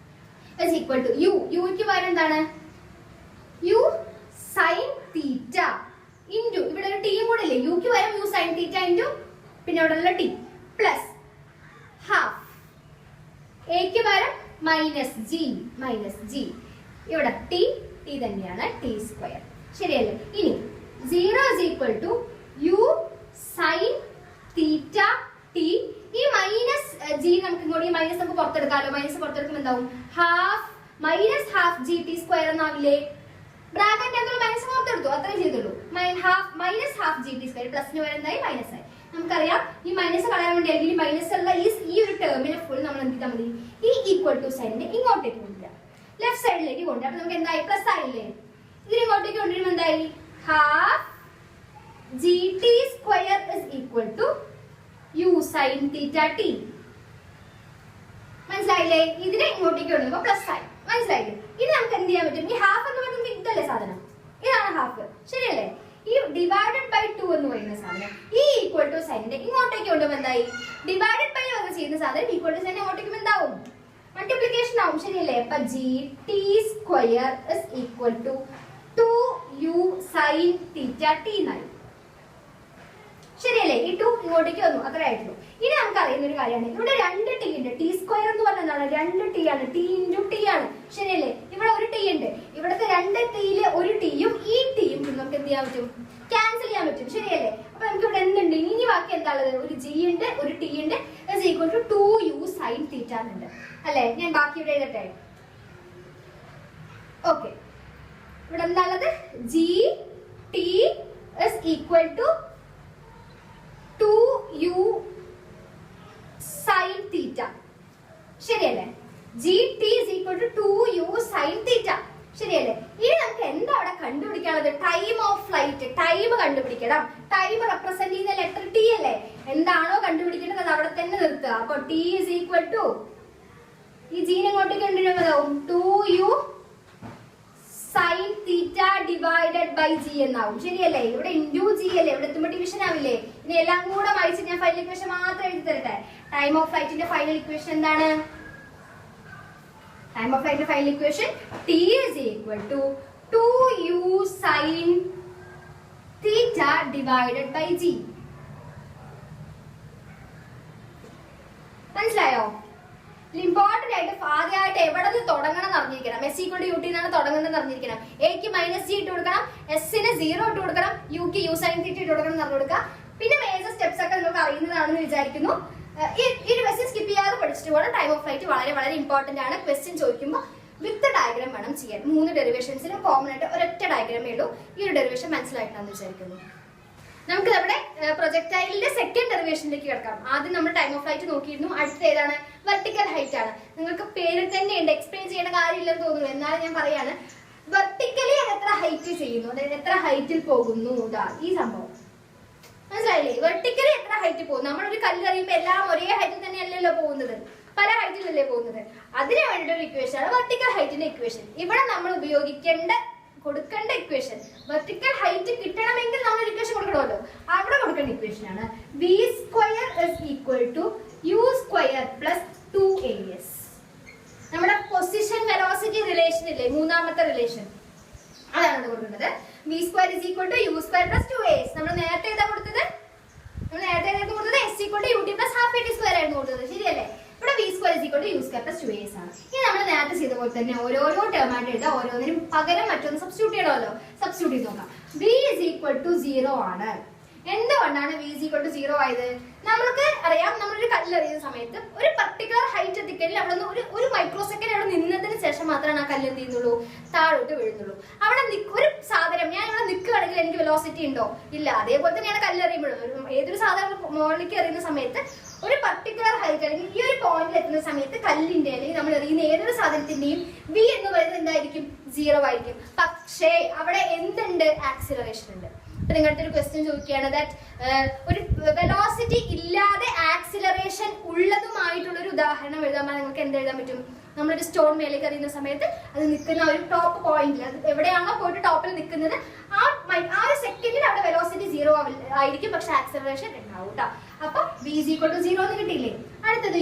is equal to യുക്ക് പകരം എന്താണ്? u sin തീറ്റ ഇൻറ്റു ഇവിടെ ഒരു ടിയും കൂടെ ഇല്ലേ? യുക്ക് പകരം u sin തീറ്റ ഇൻറ്റു പിന്നെ ഇവിടെ ഉള്ള ടി പ്ലസ് ഹാഫ് എക്ക് പകരം മൈനസ് ജി ഇവിടെ ടി തന്നെയാണ് ടി സ്ക്വയർ. ശരിയല്ലേ? ഇനി 0 is equal to u sin theta t. ഈ മൈനസ് ജി നമുക്ക് ഇങ്ങോട്ട് ഈ മൈനസ് നമുക്ക് പുറത്തെടുക്കാമല്ലോ. മൈനസ് പുറത്തെടുക്കുമ്പോൾ എന്താവും? Minus half g t square എന്നാവില്ലേ? ബ്രാക്കറ്റ് എന്നുള്ള മൈനസ് പുറത്തെടുത്തു, അത്രയും ചെയ്തുള്ളൂ. Minus half g t square പ്ലസിന് വരെ എന്തായി? മൈനസ് ആയി. നമുക്കറിയാം ഈ മൈനസ് കളയാൻ വേണ്ടി അല്ലെങ്കിൽ മൈനസ് ഉള്ള ഈ ഒരു ടേമിനെ ഫുൾ നമ്മൾ എന്ത് ചെയ്താൽ മതി? ഈ ഈക്വൽ ടു സൈനിനെ ഇങ്ങോട്ടേക്ക് കൊണ്ടുവരാം, ലെഫ്റ്റ് സൈഡിലേക്ക് കൊണ്ടുവരാം. അപ്പൊ നമുക്ക് എന്തായി? പ്ലസ് ആയില്ലേ? ഇതിന് ഇങ്ങോട്ടേക്ക് കൊണ്ടുവരുമ്പോൾ എന്തായി? Half g t square is equal to u sine theta t. മനസ്സിലായില്ലേ? ഇതിനെ ഇങ്ങോട്ടേക്ക് കൊണ്ടുവരുമ്പോൾ പ്ലസ് ആയി. മനസ്സിലായില്ലേ? ഇനി നമുക്ക് എന്ത് ചെയ്യാൻ പറ്റും? ഈ ഹാഫ് എന്ന് പറയുന്നത് ഇതല്ലേ സാധനം? ഇതാണ് ഹാഫ്. ശരിയല്ലേ? ഈ ഡിവൈഡഡ് ബൈ 2 എന്ന് പറയുന്ന സാധനം ഈ ഈക്വൽ ടു സൈനിന്റെ ഇങ്ങോട്ടേക്ക് കൊണ്ടുവരുമ്പോൾ എന്തായി? ഡിവൈഡഡ് ബൈ വന്ന് ചെയ്യുന്ന സാധനം ഈക്വൽ ടു സൈൻ ഇങ്ങോട്ടേക്ക് എന്താവും? മൾട്ടിപ്ലിക്കേഷൻ ആവും. ശരിയല്ലേ? അപ്പൊ g t square is equal to 2u sine theta t എന്നായി. ശരിയല്ലേ? ഈ 2 ഇങ്ങോട്ടേക്ക് വന്നു, അത്ര ആയിട്ടുള്ളൂ. ഇനി നമുക്ക് അറിയുന്ന ഒരു കാര്യമാണ്, ഇവിടെ 2 ടി ഉണ്ട്. ടി സ്ക്വയർ എന്ന് പറഞ്ഞാൽ എന്താണ്? 2 ടി ആണ്. ടി ഇൻറ്റു ടി ആണ്. ശരിയല്ലേ? ഇവിടെ ഒരു ടി ഉണ്ട്. ഇവിടുത്തെ 2 ടിയിലെ ഒരു ടിയും ഈ ടിയും നമുക്ക് എന്ത് ചെയ്യാൻ പറ്റും? ക്യാൻസൽ ചെയ്യാൻ പറ്റും. ശരിയല്ലേ? അപ്പൊ നമുക്ക് ഇവിടെ എന്തുണ്ട്? ഇനി ബാക്കി എന്താ ഉള്ളത്? ഒരു ജി ഉണ്ട്, ഒരു ടി ഉണ്ട്, ഈക്വൽ ടു 2u സൈൻ തീറ്റ എന്നുണ്ട് അല്ലെ? ഞാൻ ബാക്കി ഇവിടെ എഴുതട്ടെ. ഓക്കെ, ഇവിടെ എന്താ ഉള്ളത്? G t is equal to 2u sin theta. ശരിയല്ലേ? G t is equal to 2u sin theta. ശരിയല്ലേ? ഇനി നമുക്ക് എന്താ അവിടെ കണ്ടുപിടിക്കാനുള്ളത്? Time of flight. ടൈം കണ്ടുപിടിക്കണം. ടൈം റെപ്രസെന്റ് ചെയ്യുന്ന ലെറ്റർ ടി അല്ലേ? എന്താണോ കണ്ടുപിടിക്കേണ്ടത് അത് അവിടെ തന്നെ നിർത്തുക. അപ്പൊ ടി ഇസ് ഈക്വൽ ടു ഈ ജീനെ ഇങ്ങോട്ടേക്ക് കൊണ്ടുവരുന്നതാവും 2u sin theta divided by g എന്നാവും. ശരിയല്ലേ? ഇവിടെ ഇൻറ്റു ജി അല്ലേ? ഇവിടെ എത്തുമ്പോൾ ഡിവിഷൻ ആവില്ലേ? ഇനി എല്ലാം കൂടെ വായിച്ച് ഞാൻ ഫൈനൽ ഇക്വേഷൻ മാത്രം എഴുതി തരട്ടെ. ടൈം ഓഫ് ഫ്ലൈറ്റിന്റെ ഫൈനൽ ഇക്വേഷൻ എന്താണ്? ടൈം ഓഫ് ഫ്ലൈറ്റിന്റെ final equation t is equal to 2u sin theta divided by g. മനസ്സിലായോ? ഇമ്പോർട്ടന്റ് ആയിട്ട് ആദ്യമായിട്ട് എവിടെ നിന്ന് തുടങ്ങണം എന്ന് അറിഞ്ഞിരിക്കണം. S equal to u t എന്നാണ് തുടങ്ങുന്നത് അറിഞ്ഞിരിക്കണം. എക്ക് മൈനസ് ജി ഇട്ട് കൊടുക്കണം, എസിന് 0 ഇട്ട് കൊടുക്കണം, യുക്ക് യു സൈൻ തീറ്റ ഇട്ട് കൊടുക്കണം എന്ന് പറഞ്ഞു കൊടുക്കുക. പിന്നെ മേജർ സ്റ്റെപ്സ് ഒക്കെ നിങ്ങൾക്ക് അറിയുന്നതാണെന്ന് വിചാരിക്കുന്നു. ഈ ക്വസ്റ്റ്യൻ സ്കിപ്പ് ചെയ്യാതെ പഠിച്ചിട്ട് പോകണം. ടൈം ഓഫ് ഫ്ലൈറ്റ് വളരെ വളരെ ഇമ്പോർട്ടന്റ് ആണ്. ക്വസ്റ്റ്യൻ ചോദിക്കുമ്പോൾ വിത്ത് ഡയഗ്രാം വേണം ചെയ്യാൻ. 3 ഡെറിവേഷൻസിലും കോമൺ ആയിട്ട് ഒരൊറ്റ ഡയഗ്രാമേ ഉള്ളൂ. ഈ ഒരു ഡെറിവേഷൻ മനസ്സിലായിട്ടാണെന്ന് വിചാരിക്കുന്നു. നമുക്ക് നമ്മുടെ പ്രൊജക്ടൈലിന്റെ സെക്കൻഡ് ഡെറിവേഷനിലേക്ക് കിടക്കാം. ആദ്യം നമ്മൾ ടൈം ഓഫ് ഫ്ലൈറ്റ് നോക്കിയിരുന്നു. അടുത്ത ഏതാണ്? വെർട്ടിക്കൽ ഹൈറ്റ് ആണ്. നിങ്ങൾക്ക് പേര് തന്നെ ഉണ്ട്, എക്സ്പ്ലെയിൻ ചെയ്യേണ്ട കാര്യമില്ലെന്ന് തോന്നുന്നു. എന്നാലും ഞാൻ പറയാണ്, വെർട്ടിക്കലി അത് എത്ര ഹൈറ്റ് ചെയ്യുന്നു, അതായത് എത്ര ഹൈറ്റിൽ പോകുന്നു. ഈ സംഭവം മനസ്സിലായില്ലേ? വെർട്ടിക്കലി എത്ര ഹൈറ്റ് പോകും. നമ്മളൊരു കല്ല് എറിയുമ്പോൾ എല്ലാം ഒരേ ഹൈറ്റിൽ തന്നെയല്ലല്ലോ പോകുന്നത്, പല ഹൈറ്റിലല്ലേ പോകുന്നത്. അതിന് വേണ്ടിയിട്ട് ഒരു ഇക്വേഷൻ ആണ് വെർട്ടിക്കൽ ഹൈറ്റിന്റെ ഇക്വേഷൻ. ഇവിടെ നമ്മൾ കൊടുക്കേണ്ട ഇക്വേഷൻ, വെർട്ടിക്കൽ ഹൈറ്റ് കിട്ടണമെങ്കിൽ നമ്മൾ ഇക്വേഷൻ കൊടുക്കണമല്ലോ. അവിടെ കൊടുക്കേണ്ട ഇക്വേഷൻ ആണ് v square is equal to u square plus 2as. നമ്മുടെ പൊസിഷൻ വെലോസിറ്റി റിലേഷൻ ഇല്ലേ, മൂന്നാമത്തെ റിലേഷൻ, അതാണ് കൊടുക്കുന്നത്. v square is equal to u square plus 2as. നമ്മൾ നേരത്തെ ഏതാ കൊടുത്തത്? s equal to ut plus half at square ആയിരുന്നു കൊടുത്തത്. ശരിയല്ലേ? ഇവിടെ v square is equal to u square plus 2as ആണ്. ഇനി നമ്മൾ നേരത്തെ ചെയ്ത പോലെ തന്നെ ഓരോരോ ടേം ആയിട്ട് എഴുതാം. ഓരോന്നിനും പകരം മറ്റൊന്ന് സബ്സ്റ്റിറ്റ്യൂട്ട് ചെയ്യണമല്ലോ. സബ്സ്റ്റിറ്റ്യൂട്ട് ചെയ്ത് നോക്കാം. v ഇസ് ഈക്വൽ ടു 0 ആണ്. എന്തുകൊണ്ടാണ് v ഇസ് ഈക്വൽ ടു 0 ആയത്? നമ്മൾക്ക് അറിയാം, നമ്മളൊരു കല്ലെറിയുന്ന സമയത്ത് ഒരു പർട്ടിക്കുലർ ഹൈറ്റ് എത്തിക്കഴിഞ്ഞാൽ അവിടെ നിന്ന് ഒരു മൈക്രോ സെക്കൻഡ് അവിടെ നിന്നതിന് ശേഷം മാത്രമാണ് ആ കല്ല് എന്ത് ചെയ്യുന്നുള്ളൂ, താഴോട്ട് വീഴുന്നുള്ളൂ. അവിടെ ഒരു സാധനം ഞാൻ ഇവിടെ നിൽക്കുകയാണെങ്കിൽ എനിക്ക് വെലോസിറ്റി ഉണ്ടോ? ഇല്ല. അതേപോലെ തന്നെയാണ് കല്ലെറിയുമ്പോഴും. ഏതൊരു സാധനം മുകളിലേക്ക് എറിയുന്ന സമയത്ത് ഒരു പർട്ടിക്കുലർ ഹൈറ്റ് അല്ലെങ്കിൽ ഈ ഒരു പോയിന്റിൽ എത്തുന്ന സമയത്ത് കല്ലിന്റെ അല്ലെങ്കിൽ നമ്മൾ എറിയുന്ന ഏതൊരു സാധനത്തിന്റെയും v എന്ന് പറയുന്നത് എന്തായിരിക്കും? 0 ആയിരിക്കും. പക്ഷേ അവിടെ എന്തുണ്ട്? ആക്സിലറേഷൻ ഉണ്ട്. ഇപ്പൊ നിങ്ങളുടെ ഒരു ക്വസ്റ്റ്യൻ ചോദിക്കുകയാണ് ദാറ്റ് ഒരു വെലോസിറ്റി ഇല്ലാതെ ആക്സിലറേഷൻ ഉള്ളതുമായിട്ടുള്ള ഒരു ഉദാഹരണം എഴുതാൻ നിങ്ങൾക്ക് എന്ത് എഴുതാൻ പറ്റും? നമ്മളൊരു സ്റ്റോൺ മേലേക്ക് എറിയുന്ന സമയത്ത് അത് നിൽക്കുന്ന ഒരു ടോപ്പ് പോയിന്റിൽ, അത് എവിടെയാണോ പോയിട്ട് ടോപ്പിൽ നിൽക്കുന്നത് ആ ഒരു സെക്കൻഡിൽ അവിടെ വെലോസിറ്റി 0 ആയിരിക്കും, പക്ഷെ ആക്സിലറേഷൻ ഉണ്ടാവും കേട്ടോ. അപ്പൊ v=0 എന്ന് കിട്ടിയില്ലേ? അടുത്തത്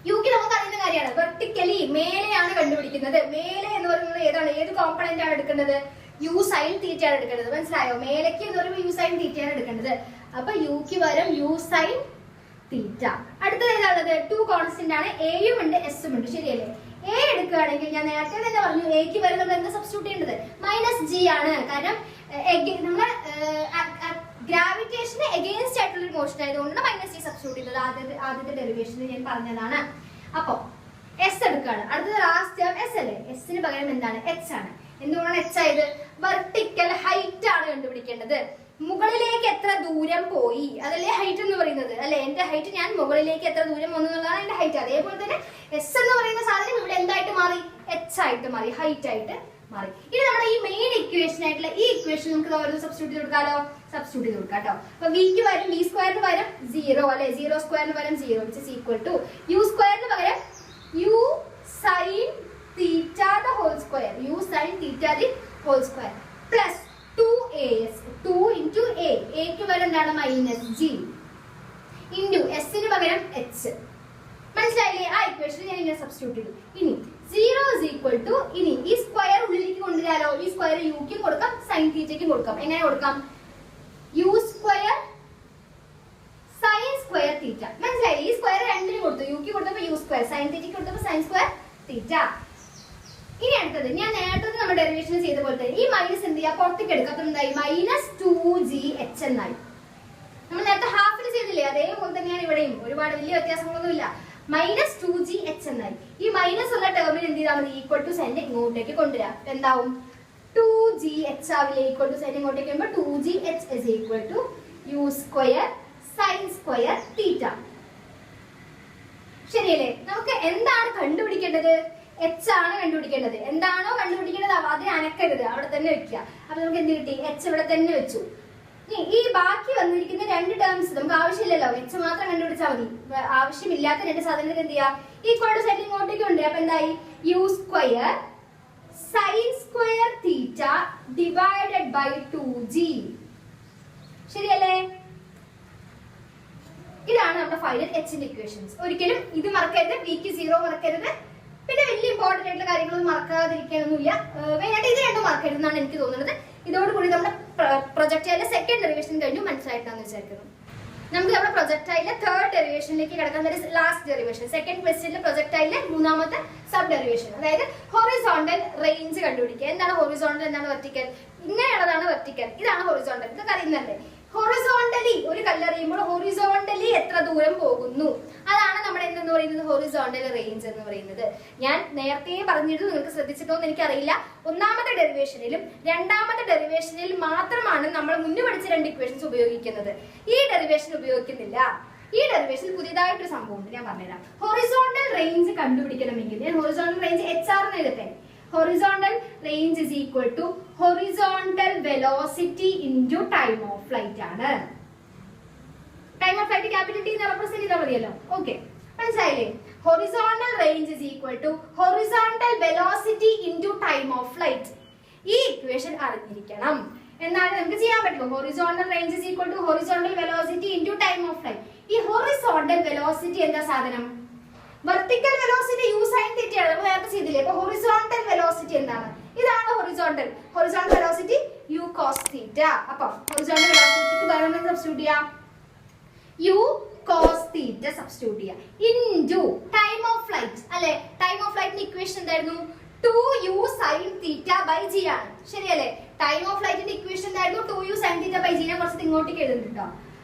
യുക്ക് നമുക്ക് അറിയുന്ന കാര്യമാണ്. വെർട്ടിക്കലി മേലെയാണ് കണ്ടുപിടിക്കുന്നത്. മേലെ എന്ന് പറയുന്നത് ഏതാണ്? ഏത് കോമ്പണന്റ് ആണ് എടുക്കേണ്ടത്? യു സൈൻ തീറ്റ ആണ് എടുക്കേണ്ടത്. മനസ്സിലായോ? മേലേക്ക് എന്ന് പറയുമ്പോൾ യു സൈൻ തീറ്റ ആണ് എടുക്കേണ്ടത്. അപ്പൊ യുക്ക് വരും യു സൈൻ തീറ്റ. അടുത്തത് ഏതാണത്? 2 കോൺസ്റ്റന്റ് ആണ്, എയും ഉണ്ട് എസും ഉണ്ട്. ശരിയല്ലേ? എ എടുക്കുകയാണെങ്കിൽ ഞാൻ നേരത്തെ തന്നെ പറഞ്ഞു എക്ക് വരെ നമ്മൾ എന്താ സബ്സ്റ്റിറ്റ്യൂട്ട് ചെയ്യേണ്ടത്? -g ആണ്. കാരണം നമ്മള് ഗ്രാവിറ്റേഷന് എഗെയിൻസ്റ്റ് ആയിട്ടുള്ള ഒരു മോഷൻ ആയതുകൊണ്ട് -g സബ്സ്റ്റിറ്റ്യൂട്ട് ചെയ്തത് ആദ്യത്തെ ഡെറിവേഷനിൽ ഞാൻ പറഞ്ഞതാണ്. അപ്പൊ എസ് എടുക്കുകയാണ്. അടുത്തത് ലാസ്റ്റ് ടേം എസ് അല്ലേ? എസിന് പകരം എന്താണ്? എച്ച് ആണ്. എന്തുകൊണ്ടാണ് എച്ച് ആയത്? വെർട്ടിക്കൽ ഹൈറ്റ് ആണ് കണ്ടുപിടിക്കേണ്ടത്. മുകളിലേക്ക് എത്ര ദൂരം പോയി അതല്ലേ ഹൈറ്റ് എന്ന് പറയുന്നത് അല്ലെ? എന്റെ ഹൈറ്റ്, ഞാൻ മുകളിലേക്ക് എത്ര ദൂരം വന്നു എന്നുള്ളതാണ് എന്റെ ഹൈറ്റ്. അതേപോലെ തന്നെ എസ് എന്ന് പറയുന്ന സാധനം ഇവിടെ എന്തായിട്ട് മാറി? എച്ച് ആയിട്ട് മാറി, ഹൈറ്റ് ആയിട്ട് മാറി. ഇനി നമ്മുടെ ഈ മെയിൻ ഇക്വേഷൻ ആയിട്ടുള്ള ഈ ഇക്വേഷൻ നമുക്ക് ഓരോ സബ്സ്റ്റിറ്റ്യൂട്ട് ചെയ്ത് കൊടുക്കാലോ? സബ്സ്റ്റിറ്റ്യൂട്ട് ചെയ്ത് കൊടുക്കാം കേട്ടോ. അപ്പൊ വിക്ക് വരും v സ്ക്വയറിന് പകരം 0 അല്ലെ? 0 സ്ക്വയറിന് പകരം 0 which is equal to u സ്ക്വയറിന് പകരം u sin theta the whole square, u sin theta the whole square plus 2as, 2 into a, a ക്ക് പകരം എന്താണ്? -g into s ന് പകരം h. മനസ്സിലായില്ലേ? ആ ഇക്വേഷൻ ഞാൻ ഇങ്ങനെ സബ്സ്റ്റിറ്റ്യൂട്ട് ചെയ്തു. ഇനി 0 is equal to, ഇനി ഈ സ്ക്വയർ ഉള്ളിലേക്ക് കൊണ്ടുവരാലോ? ഈ സ്ക്വയർ യുക്കും കൊടുക്കാം സൈൻ തീറ്റയ്ക്കും കൊടുക്കാം. എങ്ങനെ കൊടുക്കാം? U square sine square theta. മനസ്സിലായി? ഈ സ്ക്വയർ രണ്ടിനും കൊടുത്തു. യുക്ക് കൊടുത്തപ്പോ യു സ്ക്വയർ, സൈൻ തീറ്റയ്ക്ക് കൊടുത്തപ്പോ സൈൻ സ്ക്വയർ തീറ്റ. ഇനി അടുത്തത് ഞാൻ നേരത്തെ നമ്മൾ ഡെറിവേഷൻ ചെയ്ത പോലെ തന്നെ ഈ മൈനസ് എന്ത് ചെയ്യാ? പുറത്തേക്ക് എടുക്കാം. അപ്പൊ എന്തായി? -2gh എന്നായി. നമ്മൾ നേരത്തെ ഹാഫിൽ ചെയ്തില്ലേ? അതേപോലെ തന്നെയാണ് ഇവിടെയും. ഒരുപാട് വലിയ വ്യത്യാസങ്ങളൊന്നുമില്ല. -2gh എന്നായി. ഈ മൈനസ് ഉള്ള ടേമിൽ എന്ത് ചെയ്താൽ മതി? ഈക്വൽ ടു സൈൻ ഇങ്ങോട്ടേക്ക് കൊണ്ടുവരാം. എന്താവും? 2gh ആവില്ലേ? ഈക്വൽ ടു സൈൻ ഇങ്ങോട്ടേക്ക് വരുമ്പോൾ 2gh is equal to u square sin square theta. ശരിയല്ലേ? നമുക്ക് എന്താണ് കണ്ടുപിടിക്കേണ്ടത്? എച്ച് ആണ് കണ്ടുപിടിക്കേണ്ടത്. എന്താണോ കണ്ടുപിടിക്കേണ്ടത് അതിനെ അനക്കരുത്, അവിടെ തന്നെ വെക്കുക. അപ്പൊ നമുക്ക് എന്ത് കിട്ടി? എച്ച് ഇവിടെ തന്നെ വെച്ചു. ഈ ബാക്കി വന്നിരിക്കുന്ന 2 ടേംസ് നമുക്ക് ആവശ്യമില്ലല്ലോ, എച്ച് മാത്രം കണ്ടുപിടിച്ചാൽ മതി. ആവശ്യമില്ലാത്ത 2 സാധനങ്ങൾ എന്ത് ചെയ്യാ? ഈക്വൽ ടു സൈൻ ഇങ്ങോട്ടേക്ക് ഉണ്ട്. അപ്പൊ എന്തായി? U square sine square theta divided by 2g. ശരിയല്ലേ? ഇതാണ് നമ്മുടെ ഫൈനൽ എച്ചിന്റെ ഇക്വേഷൻസ്. ഒരിക്കലും ഇത് മറക്കരുത്, വിക്ക് 0 മറക്കരുത്. പിന്നെ വലിയ ഇമ്പോർട്ടന്റ് ആയിട്ടുള്ള കാര്യങ്ങളൊന്നും മറക്കാതിരിക്കാനൊന്നുമില്ല. മെയിനായിട്ട് ഇത് രണ്ടും മറക്കരുത് എന്നാണ് എനിക്ക് തോന്നുന്നത്. ഇതോടുകൂടി നമ്മുടെ പ്രൊജക്ടൈലിലെ സെക്കൻഡ് ഡെറിവേഷൻ കഴിഞ്ഞു മനസ്സിലായിട്ടാണെന്ന് വിചാരിക്കുന്നു. നമുക്ക് നമ്മുടെ പ്രൊജക്ടൈലിലെ തേർഡ് ഡെറിവേഷനിലേക്ക് കിടക്കാൻ, ലാസ്റ്റ് ഡെറിവേഷൻ സെക്കൻഡ് ക്വസ്റ്റ്യനിലെ പ്രൊജക്ടൈലിലെ മൂന്നാമത്തെ സബ് ഡെറിവേഷൻ, അതായത് ഹൊറിസോണ്ടൽ റേഞ്ച് കണ്ടുപിടിക്കുക. എന്താണ് ഹൊറിസോണ്ടൽ, എന്താണ് വെർട്ടിക്കൽ? ഇങ്ങനെയുള്ളതാണ് വെർട്ടിക്കൽ, ഇതാണ് ഹൊറിസോണ്ടൽ. ഇതൊക്കെ അറിയുന്നല്ലേ? ഹൊറിസോണ്ടലി ഒരു കല്ലെറിയുമ്പോൾ ഹൊറിസോണ്ടലി എത്ര ദൂരം പോകുന്നു, അതാണ് നമ്മുടെ എന്തെന്ന് പറയുന്നത്? ഹൊറിസോണ്ടൽ റേഞ്ച് എന്ന് പറയുന്നത്. ഞാൻ നേരത്തെ പറഞ്ഞിരുന്നു, നിങ്ങൾക്ക് ശ്രദ്ധിച്ചിട്ടോ എന്ന് എനിക്കറിയില്ല. ഒന്നാമത്തെ ഡെറിവേഷനിലും രണ്ടാമത്തെ ഡെറിവേഷനിൽ മാത്രമാണ് നമ്മൾ മുന്നേ പഠിച്ച 2 ഇക്വേഷൻസ് ഉപയോഗിക്കുന്നത്. ഈ ഡെറിവേഷൻ ഉപയോഗിക്കുന്നില്ല. ഈ ഡെറിവേഷൻ പുതിയതായിട്ടൊരു സംഭവം ഉണ്ട്, ഞാൻ പറഞ്ഞുതരാം. ഹൊറിസോണ്ടൽ റേഞ്ച് കണ്ടുപിടിക്കണമെങ്കിൽ ഞാൻ ഹൊറിസോണ്ടൽ റേഞ്ച് HR എന്ന് എഴുതട്ടെ. Horizontal range is equal to horizontal velocity into time of flight ആണ്. Time of flight capital T എന്ന് റെപ്രസെന്റ് ചെയ്താൽ മതിയല്ലോ. ഓക്കെ, മനസ്സിലായില്ലേ? Horizontal range is equal to horizontal velocity into time of flight. ഈ equation അറിഞ്ഞിരിക്കണം. എന്നാലും നമുക്ക് ചെയ്യാൻ പറ്റുമോ? Horizontal range is equal to horizontal velocity into time of flight. ഈ horizontal velocity എന്താ സാധനം? Vertical velocity u sine theta ആണ്. നമ്മൾ നേരത്തെ ചെയ്തില്ലേ? അപ്പൊ ഹൊറിസോണ്ടൽ വെലോസിറ്റി എന്താണ്? ഇതാണ് horizontal. Horizontal velocity u cos theta. അപ്പൊ ഹൊറിസോണ്ടൽ വെലോസിറ്റിക്ക് പകരം സബ്സ്റ്റിറ്റ്യൂട്ട് ചെയ്യാം, യു കോസ് തീറ്റ സബ്സ്റ്റിറ്റ്യൂട്ട് ചെയ്യാം ഇൻടു ടൈം ഓഫ് ഫ്ലൈറ്റ് അല്ലെ? ടൈം ഓഫ് ഫ്ലൈറ്റിന്റെ ഇക്വേഷൻ എന്തായിരുന്നു? 2u sin theta by g ആണ്. ശരിയല്ലേ? ടൈം ഓഫ് ഫ്ലൈറ്റിന്റെ ഇക്വേഷൻ എന്തായിരുന്നു? 2u sin theta by g. നെ കുറച്ച് ഇങ്ങോട്ടേക്ക് എഴുതുന്നുണ്ടോ?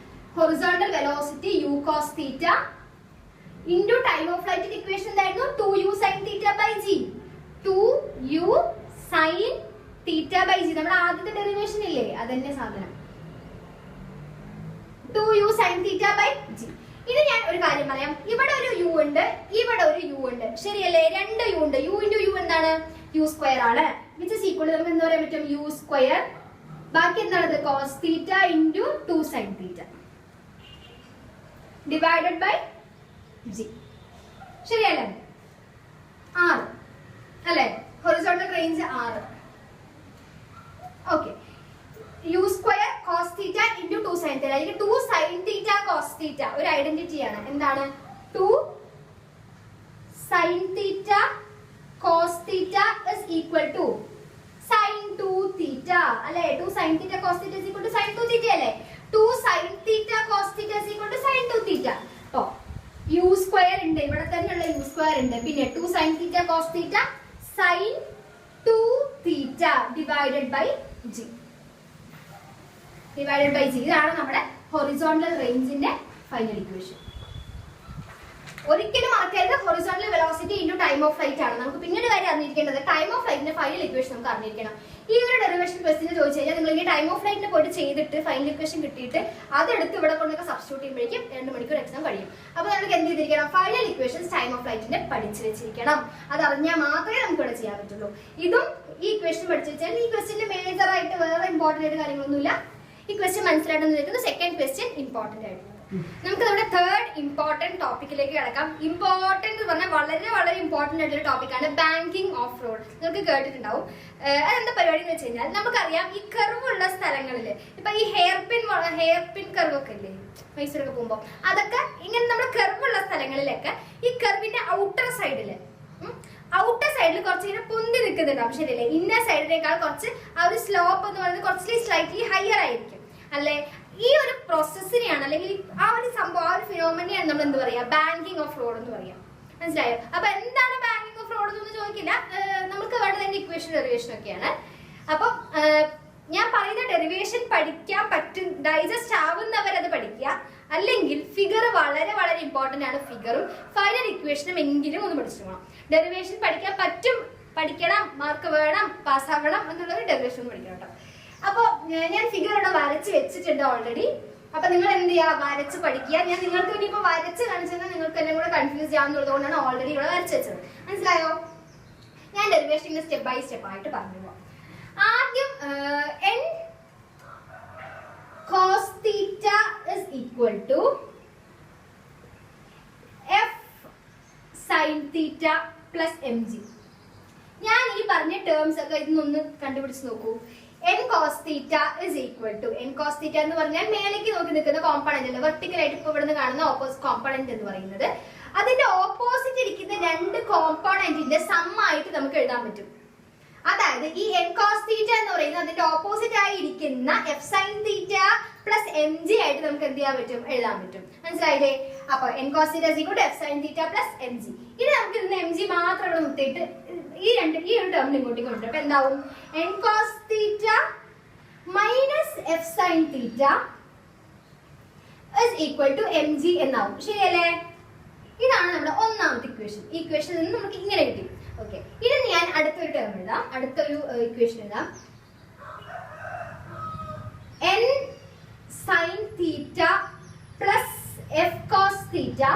Horizontal velocity u cos theta into time of flight equation എന്തായിരുന്നു? 2u sin theta by g. 2u sin theta by g നമ്മുടെ ആദ്യത്തെ ഡെറിവേഷൻ ഇല്ലേ? അതന്നെ സാധനം. 2u sin theta by g. ഇനി ഞാൻ ഒരു കാര്യം പറയാം. ഇവിടെ ഒരു u ഉണ്ട്, ഇവിടെ ഒരു u ഉണ്ട്. ശരിയല്ലേ? 2 u ഉണ്ട്. u into u എന്താണ്? u സ്ക്വയർ ആണ്. which is equal to നമുക്ക് എന്താ പറയാൻ പറ്റും? u സ്ക്വയർ ബാക്കി എന്താണത്? Cos theta into 2 sine theta divided by g. ശരിയല്ലേ? 6 അല്ലെ? Horizontal range 6. Okay. U square cos theta into 2 sine theta, അല്ലെങ്കിൽ 2 സൈൻ തീറ്റ കോസ് തീറ്റ ഒരു ഐഡന്റിറ്റിയാണ്. എന്താണ്? 2 sine theta cos theta is equal to sine 2 theta അല്ലെ? 2 sine theta cos theta is equal to sine 2 theta അല്ലേ? 2 sine theta cos theta is equal to sine 2 theta. ഓ, u square ഉണ്ട്, ഇവിടെ തന്നെയുള്ള u square ഉണ്ട്. പിന്നെ 2 sine theta cos theta sine 2 theta divided by g. Divided by g. ഇതാണ് നമ്മുടെ horizontal റേഞ്ചിന്റെ ഫൈനൽ ഇക്വേഷൻ. ഒരിക്കലും മറക്കരുത്, horizontal velocity into time of flight ആണ്. നമുക്ക് പിന്നീട് കാര്യം അറിഞ്ഞിരിക്കേണ്ടത് ടൈം ഓഫ് ഫ്ലൈറ്റിന്റെ ഫൈനൽ ഇക്വേഷൻ നമുക്ക് അറിഞ്ഞിരിക്കണം. ഈ ഒരു ഡെറിവേഷൻ ക്വസ്റ്റിന് ചോദിച്ചു കഴിഞ്ഞാൽ നിങ്ങൾ ഈ ടൈം ഓഫ് ഫ്ലൈറ്റിന് പോയിട്ട് ചെയ്തിട്ട് ഫൈനൽ ഇക്വേഷൻ കിട്ടിയിട്ട് അതെടുത്ത് ഇവിടെ കൊണ്ടൊക്കെ സബ്സ്റ്റിറ്റ്യൂട്ട് ചെയ്യുമ്പോഴേക്കും 2 മണിക്കൂർ എക്സാം കഴിയും. അപ്പോൾ നമുക്ക് എന്ത് ചെയ്തിരിക്കണം? ഫൈനൽ ഇക്വേഷൻസ് ടൈം ഓഫ് ഫ്ലൈറ്റിന്റെ പഠിച്ചു വെച്ചിരിക്കണം. അത് അറിഞ്ഞാൽ മാത്രമേ നമുക്ക് ഇവിടെ ചെയ്യാൻ പറ്റുള്ളൂ. ഇതും ഈ ഇക്വേഷൻ പഠിച്ചു വെച്ചാൽ ഈ ക്വസ്റ്റിന്റെ മേജർ ആയിട്ട് വേറെ ഇമ്പോർട്ടന്റ് ആയിട്ട് കാര്യങ്ങളൊന്നുമില്ല. ഈ ക്വസ്റ്റ്യൻ മനസ്സിലായിട്ടെന്ന് ചോദിക്കുന്നത് സെക്കൻഡ് ക്വസ്റ്റ്യൻ ഇമ്പോർട്ടന്റ് ആയിട്ട്. നമുക്ക് നമ്മുടെ തേർഡ് ഇമ്പോർട്ടന്റ് ടോപ്പിക്കിലേക്ക് കിടക്കാം. ഇമ്പോർട്ടന്റ് എന്ന് പറഞ്ഞാൽ വളരെ വളരെ ഇമ്പോർട്ടന്റ് ആയിട്ടുള്ള ടോപ്പിക്കാണ് ബാങ്കിങ് ഓഫ് റോഡ്. നിങ്ങൾക്ക് കേട്ടിട്ടുണ്ടാവും. അതെന്താ പരിപാടി എന്ന് വെച്ച് കഴിഞ്ഞാൽ നമുക്കറിയാം ഈ കർവ് ഉള്ള സ്ഥലങ്ങളിൽ ഇപ്പൊ ഈ ഹെയർ പിൻ കർവ് ഒക്കെ ഇല്ലേ മൈസൂരൊക്കെ പോകുമ്പോൾ, അതൊക്കെ ഇങ്ങനെ നമ്മുടെ കർവ് ഉള്ള സ്ഥലങ്ങളിലൊക്കെ ഈ കർവിന്റെ ഔട്ടർ സൈഡില് കുറച്ച് ഇങ്ങനെ പൊന്തി നിൽക്കുന്നുണ്ടാവും. ശരിയല്ലേ? ഇന്നർ സൈഡിനേക്കാൾ കുറച്ച് ആ ഒരു സ്ലോപ്പ് എന്ന് പറയുന്നത് കുറച്ച് സ്ലൈറ്റ്ലി ഹയർ ആയിരിക്കും അല്ലെ? ഈ ഒരു പ്രോസസ്സിനെയാണ് അല്ലെങ്കിൽ ആ ഒരു സംഭവം, ആ ഒരു ഫിനോമിനെയാണ് നമ്മൾ എന്ത് പറയാ? ബാങ്കിങ് ഓഫ് റോഡ് എന്ന് പറയാം. മനസ്സിലായോ? അപ്പൊ എന്താണ് ബാങ്കിങ് ഓഫ് റോഡ് എന്നൊന്നും ചോദിക്കില്ല. നമുക്ക് വേണ്ടത് ഇക്വേഷൻ ഡെറിവേഷൻ ഒക്കെയാണ്. അപ്പൊ ഞാൻ പറയുന്ന ഡെറിവേഷൻ പഠിക്കാൻ പറ്റും, ഡൈജസ്റ്റ് ആവുന്നവരത് പഠിക്കുക. അല്ലെങ്കിൽ ഫിഗർ വളരെ വളരെ ഇമ്പോർട്ടന്റ് ആണ്. ഫിഗറും ഫൈനൽ ഇക്വേഷനും എങ്കിലും ഒന്ന് പഠിച്ചു പോകണം. ഡെറിവേഷൻ പഠിക്കാൻ പറ്റും, പഠിക്കണം, മാർക്ക് വേണം, പാസ്സാവണം എന്നുള്ളത് ഡെറിവേഷൻ പഠിക്കണം കേട്ടോ. അപ്പൊ ഞാൻ ഫിഗർ ഇവിടെ വരച്ച് വെച്ചിട്ടുണ്ട് ഓൾറെഡി. അപ്പൊ നിങ്ങൾ എന്ത് ചെയ്യുക? വരച്ച് പഠിക്കുക. ഞാൻ നിങ്ങൾക്ക് ഇനിയിപ്പോ വരച്ച് കാണിച്ചാൽ നിങ്ങൾക്ക് എല്ലാം കൂടെ കൺഫ്യൂസ് ചെയ്യാവുന്നത് കൊണ്ടാണ് ഓൾറെഡി ഇവിടെ വരച്ച് വെച്ചത്. മനസ്സിലായോ? ഞാൻ ഡെറിവേഷൻ സ്റ്റെപ്പ് ബൈ സ്റ്റെപ്പ് ആയിട്ട് പറഞ്ഞു പോവാം. ആദ്യം n cos theta is equal to f sin theta plus mg. ഞാൻ ഈ പറഞ്ഞ ടേംസ് ഒക്കെ ഇതൊന്ന് കണ്ടുപിടിച്ച് നോക്കൂ. n cos theta is equal to n cos theta എന്ന് പറഞ്ഞാൽ മേലേക്ക് നോക്കി നിൽക്കുന്ന കോമ്പണന്റ് അല്ലേ, വെർട്ടിക്കൽ ആയിട്ട് ഇപ്പൊ ഇവിടുന്ന് കാണുന്ന ഓപ്പോസിറ്റ് കോമ്പണന്റ് എന്ന് പറയുന്നത്. അതിന്റെ ഓപ്പോസിറ്റ് ഇരിക്കുന്ന 2 കോമ്പണന്റിന്റെ സം ആയിട്ട് നമുക്ക് എഴുതാൻ പറ്റും. അതായത് ഈ n cos theta എന്ന് പറയുന്നത് അതിന്റെ ഓപ്പോസിറ്റ് ആയി ഇരിക്കുന്ന f sin theta plus mg ആയിട്ട് നമുക്ക് എന്ത് ചെയ്യാൻ പറ്റും? എഴുതാൻ പറ്റും. മനസ്സിലായില്ലേ? അപ്പൊ n cos theta is equal to f sin theta plus mg. ഇനി നമുക്ക് ഇതിന് mg മാത്രം ഇവിടെ നിർത്തിയിട്ട് ഈ ഒരു ടേമിന് ഇങ്ങോട്ടേക്ക് കൊണ്ടുവരും. അപ്പൊ എന്താവും? n cos theta minus f sin theta is equal to mg എന്നാവും. ശരിയല്ലേ? ഇതാണ് നമ്മുടെ ഒന്നാമത്തെ ഇക്വേഷൻ. ഈ ഇക്വേഷനിൽ നിന്ന് നമുക്ക് ഇങ്ങനെ കിട്ടി. ഓക്കെ, ഇനി ഞാൻ അടുത്തൊരു ടേം എഴുതാം, അടുത്തൊരു ഇക്വേഷൻ എഴുതാം. n sin theta plus f cos theta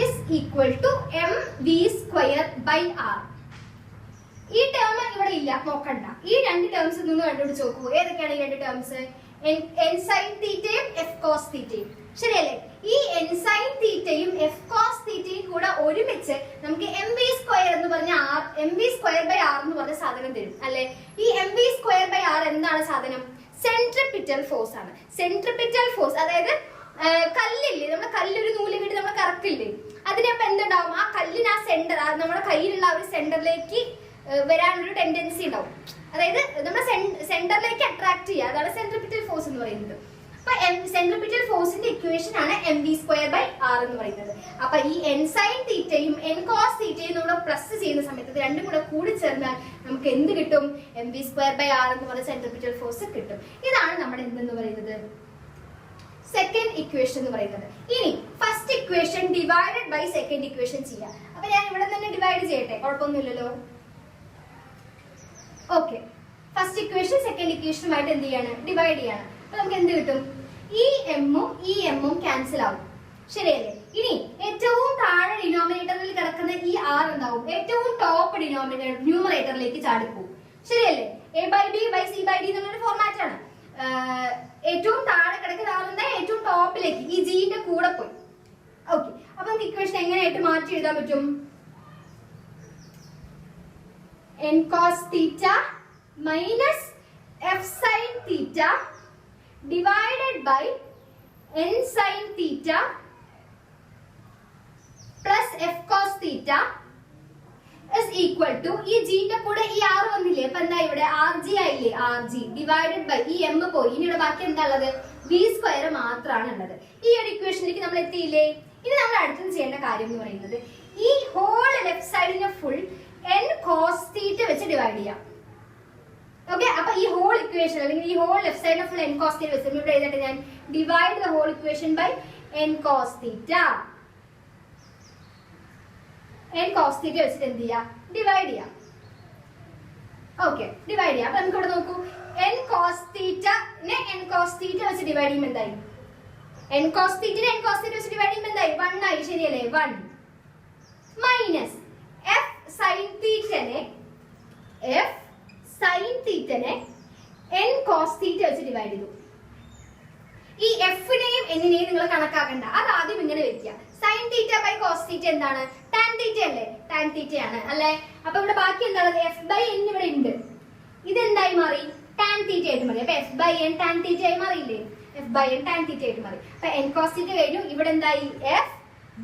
is equal to mv square by r. ഈ ടേം ഇവിടെ ഇല്ല, നോക്കണ്ട. ഈ 2 ടേംസ് നിങ്ങൾ കണ്ടുപിടിച്ച് നോക്കൂ. ഏതൊക്കെയാണ് ഈ 2 terms? n sin theta f cos theta. ശരിയല്ലേ? ഈ n sin തീറ്റയും f cos തീറ്റയും കൂടെ ഒരുമിച്ച് നമുക്ക് mv സ്ക്വയർ എന്ന് പറഞ്ഞ mv സ്ക്വയർ ബൈ r എന്ന് പറഞ്ഞ സാധനം തരും അല്ലെ? ഈ mv സ്ക്വയർ ബൈ r എന്താണ് സാധനം? സെൻട്രിപിറ്റൽ ഫോഴ്സ് ആണ്. സെൻട്രിപിറ്റൽ ഫോഴ്സ് അതായത് കല്ലില്ലേ, നമ്മുടെ കല്ലൊരു നൂല് കിട്ടി നമ്മൾ കറക്കില്ലേ, അതിനപ്പം എന്തുണ്ടാവും? ആ കല്ലിന് ആ സെന്റർ, നമ്മുടെ കയ്യിലുള്ള ആ ഒരു സെന്ററിലേക്ക് വരാനൊരു ടെൻഡൻസി ഉണ്ടാവും. അതായത് നമ്മുടെ സെന്ററിലേക്ക് അട്രാക്ട് ചെയ്യുക, അതാണ് സെൻട്രിപിറ്റൽ ഫോഴ്സ് എന്ന് പറയുന്നത്. അപ്പൊ സെൻട്രിപിറ്റൽ ഫോഴ്സിന്റെ ഇക്വേഷൻ ആണ് mv സ്ക്വയർ ബൈ r എന്ന് പറയുന്നത്. അപ്പൊ ഈ n sin തീറ്റയും n cos തീറ്റയും നമ്മൾ പ്ലസ് ചെയ്യുന്ന സമയത്ത് രണ്ടും കൂടെ കൂടി ചേർന്നാൽ നമുക്ക് എന്ത് കിട്ടും? mv സ്ക്വയർ ബൈ r എന്ന് പറയുന്ന സെൻട്രിപിറ്റൽ ഫോഴ്സ് കിട്ടും. ഇതാണ് നമ്മുടെ എന്തെന്ന് പറയുന്നത്? സെക്കൻഡ് ഇക്വേഷൻ എന്ന് പറയുന്നത്. ഇനി first equation divided by second equation ചെയ്യാം. അപ്പൊ ഞാൻ ഇവിടെ തന്നെ ഡിവൈഡ് ചെയ്യട്ടെ, കുഴപ്പമൊന്നുമില്ലല്ലോ. ഓക്കെ, ഫസ്റ്റ് ഇക്വേഷൻ സെക്കൻഡ് ഇക്വേഷനുമായിട്ട് എന്ത് ചെയ്യാണ്? ഡിവൈഡ് ചെയ്യാണ്. അപ്പൊ നമുക്ക് എന്ത് കിട്ടും? ഈ എമ്മും ഈ എമ്മും ക്യാൻസൽ ആവും. ശരിയല്ലേ? ഇനി ഏറ്റവും താഴെ ഡിനോമിനേറ്ററിൽ കിടക്കുന്ന ഈ r എന്താവും? ഏറ്റവും ടോപ്പ് ന്യൂമറേറ്ററിലേക്ക് ചാടിപ്പോവും. ശരിയല്ലേ? A/B/C/D എന്നുള്ളൊരു ഫോർമാറ്റ് ആണ്. ഏറ്റവും താഴെ കിടക്കുന്ന ആളെന്താ ഏറ്റവും ടോപ്പിലേക്ക് ഈ ജിന്റെ കൂടെ പോയി. ഓക്കെ, അപ്പൊ നമുക്ക് ഇക്വേഷൻ എങ്ങനെയായിട്ട് മാറ്റി എഴുതാൻ പറ്റും? n cos theta minus f sin theta divided by n sin theta plus f cos theta is equal to ഈ ജിന്റെ കൂടെ ഈ r വന്നില്ലേ, അപ്പൊ എന്താ ഇവിടെ rg ആയില്ലേ, rg ഡിവൈഡഡ് ബൈ ഈ m പോയി, ഇനി ഇവിടെ ബാക്കി എന്താ ഉള്ളത്, v² മാത്രമാണ് ഉള്ളത്. ഈ ഒരു ഇക്വേഷനിലേക്ക് നമ്മൾ എത്തിയില്ലേ. ഇനി നമ്മൾ അടുത്തത് ചെയ്യേണ്ട കാര്യം എന്ന് പറയുന്നത് ഈ ഹോൾ ലെഫ്റ്റ് സൈഡിനെ ഫുൾ n cos theta വെച്ച് ഡിവൈഡ് ചെയ്യാം. ഓക്കെ, അപ്പൊ ഈ ഹോൾ ഇക്വേഷൻ അല്ലെങ്കിൽ ഈ ഹോൾ ലെഫ്റ്റ് സൈഡിനെ ഫുൾ n cos theta വെച്ച് ഇവിടെ എഴുതട്ടെ ഞാൻ, divide the whole equation by n cos theta. n cos theta വെച്ചിട്ട് എന്ത് ചെയ്യാം, ഡിവൈഡ് ചെയ്യാം. ഓക്കെ, ഡിവൈഡ് ചെയ്യാം. അപ്പൊ നമുക്ക് ഇവിടെ നോക്കൂ, n cos theta നെ n cos theta വെച്ച് ഡിവൈഡ് ചെയ്യുമ്പോൾ എന്തായി, n cos theta നെ n cos theta വെച്ച് ഡിവൈഡ് ചെയ്യുമ്പോൾ എന്തായി, 1 ആയി, ശരിയല്ലേ, 1 മൈനസ് f sin theta നെ n cos theta വെച്ച് ഡിവൈഡ് ചെയ്തു. ഈ എഫിനെയും എന്നിനെയും നിങ്ങൾ കണക്കാക്കണ്ട, അത് ആദ്യം ഇങ്ങനെ വെക്കുക. sin theta by cos theta എന്താണ്, tan theta അല്ലേ, tan theta ആണ് അല്ലേ. അപ്പൊ ഇവിടെ ബാക്കി എന്താണ്, f by n ഇവിടെ ഉണ്ട്, ഇതെന്തായി മാറി, tan theta ആയിട്ട് മാറി. അപ്പൊ f by n tan theta ആയി മാറിയില്ലേ, f by n tan theta ആയിട്ട് മാറി. അപ്പൊ n cos theta കഴിഞ്ഞു, ഇവിടെ എന്തായി, f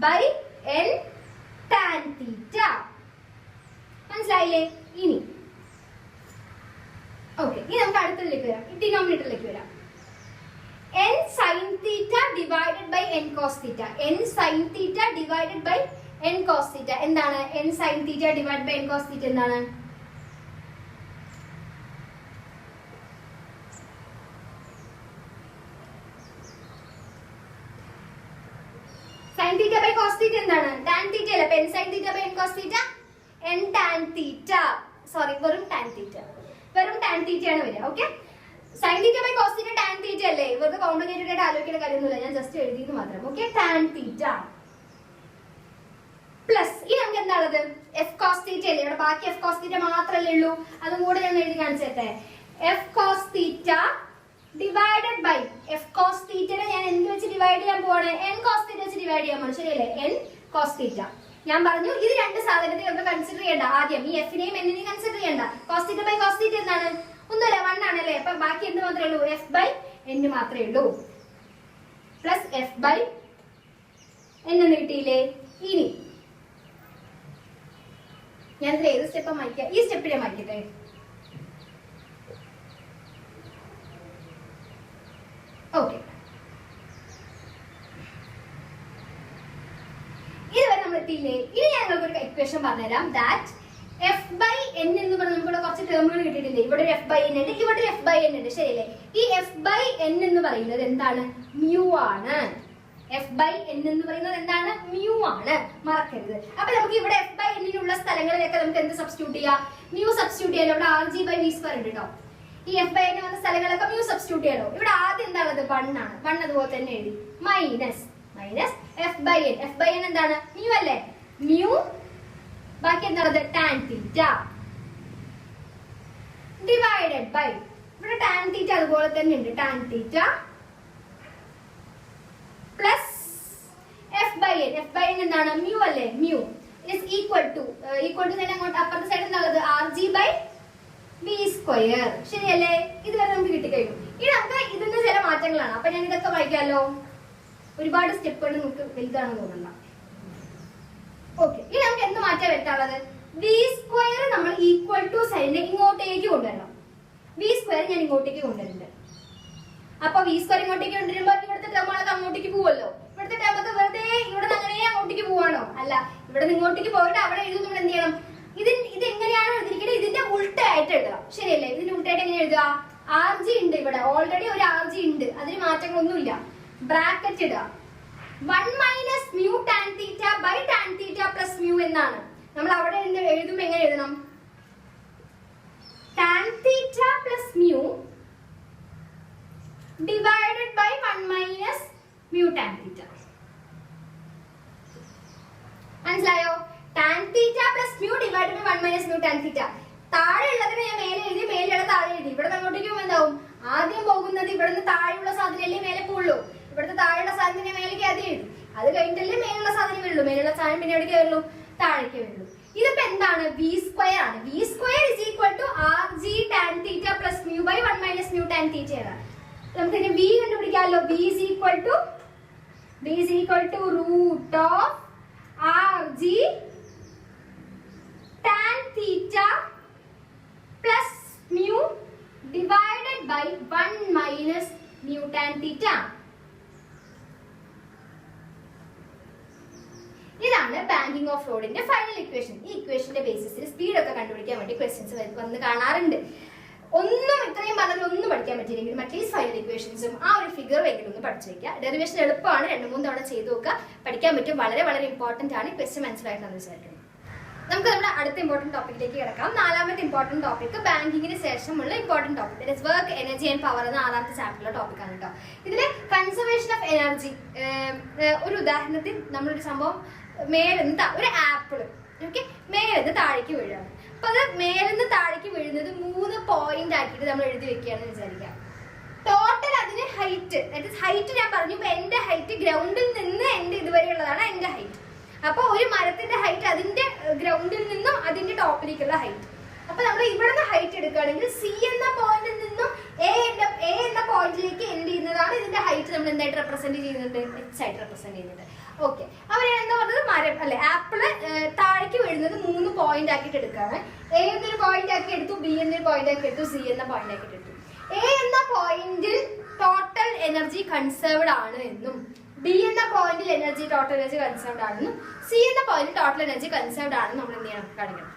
by n tan theta. മനസ്സിലായില്ലേ? ഇനി ഓക്കെ, ഇനി നമുക്ക് അടുത്തതിലേക്ക് വരാം, ഡിനോമിനേറ്ററിലേക്ക് വരാം. n sin theta divided by n cos theta. n sin theta divided by n cos theta എന്താണ്, n sin theta divided by n cos theta എന്താണ്, sin theta by cos theta എന്താണ്, tan theta അല്ലേ. അപ്പൊ n sin theta by n cos theta n tan theta, sorry വെറും tan theta, വെറും tan theta ആണ് വരിക. Okay, sin theta by cos theta tan theta അല്ലേ, വെറുതെ കോംപ്ലിക്കേറ്റഡ് ആയിട്ട് ആലോചിക്കേണ്ട കാര്യമൊന്നുമില്ല, ഞാൻ ജസ്റ്റ് എഴുതിയത് മാത്രം. ഓക്കെ, tan theta പ്ലസ് ഈ നമുക്ക് എന്താ ഉള്ളത്, f cos theta അല്ലേ, ഇവിടെ ബാക്കി f cos theta മാത്രമല്ലേ ഉള്ളൂ, അതും കൂടെ ഞാൻ എഴുതി കാണിച്ചേട്ടെ. f cos theta divided by f cos theta നെ ഞാൻ എന്ത് വെച്ച് ഡിവൈഡ് ചെയ്യാൻ പോവാണ്, n cos theta വെച്ച് ഡിവൈഡ് ചെയ്യാൻ പോവാണ്, ശരിയല്ലേ, n cos theta. ഞാൻ പറഞ്ഞു ഇത് രണ്ട് സാധനത്തെ നമുക്ക് കൺസിഡർ ചെയ്യണ്ട, ആദ്യം ഈ f നെയും n നെയും കൺസിഡർ ചെയ്യണ്ട. cos theta by cos theta എന്താണ്, ഒന്നുമില്ല, 1 ആണല്ലേ. അപ്പൊ ബാക്കി എന്ത് മാത്രമേ ഉള്ളൂ, f by n മാത്രമേ ഉള്ളൂ, പ്ലസ് f by n എന്ന് കിട്ടിയില്ലേ. ഇനി ഞാൻ ഇതിൽ ഏത് സ്റ്റെപ്പ് മാറ്റിക്കാം, ഈ സ്റ്റെപ്പിലെ മാറ്റിട്ടെ. ഓക്കെ, ഇതുവരെ നമ്മൾ എത്തിയില്ലേ. ഇനി ഞാൻ നിങ്ങൾക്ക് ഒരു ഇക്വേഷൻ പറഞ്ഞുതരാം. ദാറ്റ് f by n എന്ന് പറഞ്ഞ നമുക്കിവിടെ കുറച്ച് ടേമുകൾ കിട്ടിയിട്ടില്ലേ, ഇവിടെ ഒരു f by n ഉണ്ട്, ഇവിടെ ഒരു f by n ഉണ്ട്, ശരിയല്ലേ. ഈ f by n എന്ന് പറയുന്നത് എന്താണ്, mu ആണ്. f by n എന്ന് പറയുന്നത് എന്താണ്, mu ആണ്, മറക്കരുത്. അപ്പൊ നമുക്ക് ഇവിടെ f by n നുള്ള സ്ഥലങ്ങളിലൊക്കെ നമുക്ക് എന്ത് സബ്സ്റ്റിറ്റ്യൂട്ട് ചെയ്യാം, mu സബ്സ്റ്റിറ്റ്യൂട്ട് ചെയ്യാലോ. ഇവിടെ rg by v² ഉണ്ട് കേട്ടോ. ഈ f by n വന്ന സ്ഥലങ്ങളൊക്കെ mu സബ്സ്റ്റിറ്റ്യൂട്ട് ചെയ്യാലോ. ഇവിടെ ആദ്യം എന്താണത്, 1 ആണ്, 1 അതുപോലെ തന്നെ എഴുതി, minus f by n. f by n എന്താണ്, mu അല്ലേ, mu ബാക്കി എന്താണത്, tan theta ഡിവൈഡഡ് ബൈ, ഇവിടെ tan theta അതുപോലെ തന്നെ ഉണ്ട്, tan theta plus f by n. f by n എന്താണ്, mu അല്ലേ, mu is equal to തന്നെ അങ്ങോട്ട് അപ്പുറത്തെ സൈഡ് എന്താണത്, rg by v², ശരിയല്ലേ. ഇതുവരെ നമുക്ക് കിട്ടിക്കഴിഞ്ഞു. ഇനി നമുക്ക് ഇതിന്റെ ചില മാറ്റങ്ങളാണ്, അപ്പൊ ഞാൻ ഇതൊക്കെ വായിക്കാമല്ലോ. ഒരുപാട് സ്റ്റെപ്പുകൾ നമുക്ക് വലുതാണെന്ന് തോന്നണ്ട. ഓക്കെ, ഇനി നമുക്ക് എന്ത് മാറ്റാൻ വരുത്താനുള്ളത്, v² നമ്മൾ ഈക്വൽ ടു സൈഡിനെ ഇങ്ങോട്ടേക്ക് കൊണ്ടുവരണം. v² ഞാൻ ഇങ്ങോട്ടേക്ക് കൊണ്ടുവരുന്നുണ്ട്. അപ്പൊ v² ഇങ്ങോട്ടേക്ക് കൊണ്ടുവരുമ്പോ ഇവിടുത്തെ ടേമുകളൊക്കെ അങ്ങോട്ടേക്ക് പോവല്ലോ. ഇവിടുത്തെ ടേമൊക്കെ വെറുതെ ഇവിടെ നിന്ന് അങ്ങനെ അങ്ങോട്ടേക്ക് പോവാണോ, അല്ല, ഇവിടെ നിന്ന് ഇങ്ങോട്ടേക്ക് പോയിട്ട് അവിടെ എഴുതുമ്പോൾ എന്ത് ചെയ്യണം, ഇത് എങ്ങനെയാണോ എഴുതിയിരിക്കുന്നത് ഇതിന്റെ ഉൾട്ടയായിട്ട് എഴുതണം, ശരിയല്ലേ. ഇതിന്റെ ഉൾട്ടയായിട്ട് എങ്ങനെ എഴുതുക, rg ഉണ്ട്, ഇവിടെ ഓൾറെഡി ഒരു rg ഉണ്ട്, അതിന് മാറ്റങ്ങളൊന്നുമില്ല, ബ്രാക്കറ്റ് ഇടുക. 1 minus mu tan theta by tan theta plus mu എന്നാണ്. നമ്മൾ അവിടെ എഴുതുമ്പോൾ എങ്ങനെ എഴുതണം, tan theta plus mu divided by 1 minus mu tan theta. മനസ്സിലായോ, tan theta plus mu divided by 1 minus mu tan theta. താഴെ ഉള്ളതിനെ ഞാൻ മേലെ എഴുതി, മേലെയുള്ള താഴെ ഇവിടെ അങ്ങോട്ടേക്ക് പോകുമ്പോൾ എന്താവും? ആദ്യം പോകുന്നത് ഇവിടുന്ന് താഴെയുള്ള സാധനമല്ലേ മേലെ പോകുള്ളൂ. ഇവിടുത്തെ താഴെയുള്ള സാധനം മേലേക്ക് ആദ്യം എഴുതും. അത് കഴിഞ്ഞിട്ടല്ലേ മേലുള്ള സാധനം വരുള്ളൂ. മേലുള്ള സാധനം പിന്നെ എവിടേക്ക് വരുള്ളൂ? താഴേക്ക് വരുള്ളൂ. ഇതിപ്പോ എന്താണ്? വി സ്ക്വയർ ആണ്. V square is equal to r g tan theta plus mu by 1 minus mu tan theta ആണ്. നമുക്ക് ഇനി വി കണ്ടുപിടിക്കാമല്ലോ. V is equal to root of r g tan theta plus mu divided by 1 minus mu tan theta. ഇതാണ് banking of ഫ്ലൂയിഡിന്റെ final equation. ഈ ഇക്വേഷന്റെ ബേസിസിൽ speed ഒക്കെ കണ്ടുപിടിക്കാൻ വേണ്ടി ക്വസ്റ്റ്യൻസ് വന്ന് കാണാറുണ്ട്. ഒന്നും ഇത്രയും പറഞ്ഞാൽ ഒന്നും പഠിക്കാൻ പറ്റിയില്ലെങ്കിൽ അറ്റ്ലീസ്റ്റ് ഫൈനൽ ഇക്വേഷൻസും ആ ഒരു ഫിഗർ എങ്കിലും ഒന്ന് പഠിച്ചു വെക്കുക. ഡെറിവേഷൻ എളുപ്പമാണ്, 2-3 തവണ ചെയ്ത് നോക്കുക, പഠിക്കാൻ പറ്റും. വളരെ വളരെ ഇമ്പോർട്ടന്റ് ആണ്. ക്വസ്റ്റ്യൻ മനസ്സിലായിട്ടാണെന്ന് വിചാരിക്കുന്നത്. നമുക്ക് നമ്മുടെ അടുത്ത ഇമ്പോർട്ടന്റ് ടോപ്പിക്കിലേക്ക് കിടക്കാം. 4ാമത്തെ ഇമ്പോർട്ടന്റ് ടോപ്പിക് ബാങ്കിങ്ങിന് ശേഷമുള്ള important topic, that is work, energy and power എന്ന 6ാമത്തെ ചാപ്റ്ററിലെ ടോപ്പിക്കാണ് കേട്ടോ. ഇതില് കൺസർവേഷൻ ഓഫ് എനർജി. ഒരു ഉദാഹരണത്തിൽ നമ്മളൊരു സംഭവം മേലെന്ന് ഒരു ആപ്പിള് മേലെന്ന് താഴേക്ക് വീഴാണ്. അപ്പൊ അത് മേലെന്ന് താഴേക്ക് വീഴുന്നത് 3 പോയിന്റ് ആക്കിയിട്ട് നമ്മൾ എഴുതി വെക്കുകയാണെന്ന് വിചാരിക്കാം. ടോട്ടൽ അതിന് ഹൈറ്റ്, ഹൈറ്റ് ഞാൻ പറഞ്ഞു. ഇപ്പൊ എന്റെ ഹൈറ്റ് ഗ്രൗണ്ടിൽ നിന്ന് എന്റെ ഇതുവരെയുള്ളതാണ് എന്റെ ഹൈറ്റ്. അപ്പൊ ഒരു മരത്തിന്റെ ഹൈറ്റ് അതിന്റെ ഗ്രൗണ്ടിൽ നിന്നും അതിന്റെ ടോപ്പിലേക്കുള്ള ഹൈറ്റ്. അപ്പൊ നമ്മൾ ഇവിടുന്ന് ഹൈറ്റ് എടുക്കുകയാണെങ്കിൽ സി എന്ന പോയിന്റിൽ നിന്നും എ എന്ന പോയിന്റിലേക്ക് എൻഡ് ചെയ്യുന്നതാണ് ഇതിന്റെ ഹൈറ്റ്. നമ്മൾ എന്തായിട്ട് റെപ്രസെന്റ് ചെയ്യുന്നത്? എച്ച് ആയിട്ട് റെപ്രസെന്റ് ചെയ്യുന്നത്. ഓക്കെ, അവർ എന്താ പറഞ്ഞത്? മരം അല്ലെ, ആപ്പിള് താഴേക്ക് വീഴുന്നത് 3 പോയിന്റ് ആക്കിയിട്ട് എടുക്കുകയാണ്. എ എന്നൊരു പോയിന്റ് ആക്കി എടുത്തു, ബി എന്നൊരു പോയിന്റ് ആക്കി എടുത്തു, സി എന്ന പോയിന്റ് ആക്കിയിട്ട് എടുത്തു. എ എന്ന പോയിന്റിൽ ടോട്ടൽ എനർജി കൺസേർവ്ഡ് ആണ് എന്നും, ബി എന്ന പോയിന്റിൽ ടോട്ടൽ എനർജി കൺസേർവ്ഡ് ആണെന്നും, സി എന്ന പോയിന്റിൽ ടോട്ടൽ എനർജി കൺസേർവ്ഡ് ആണെന്നും നമ്മൾ എന്ത് ചെയ്യണം? കാണിക്കണം.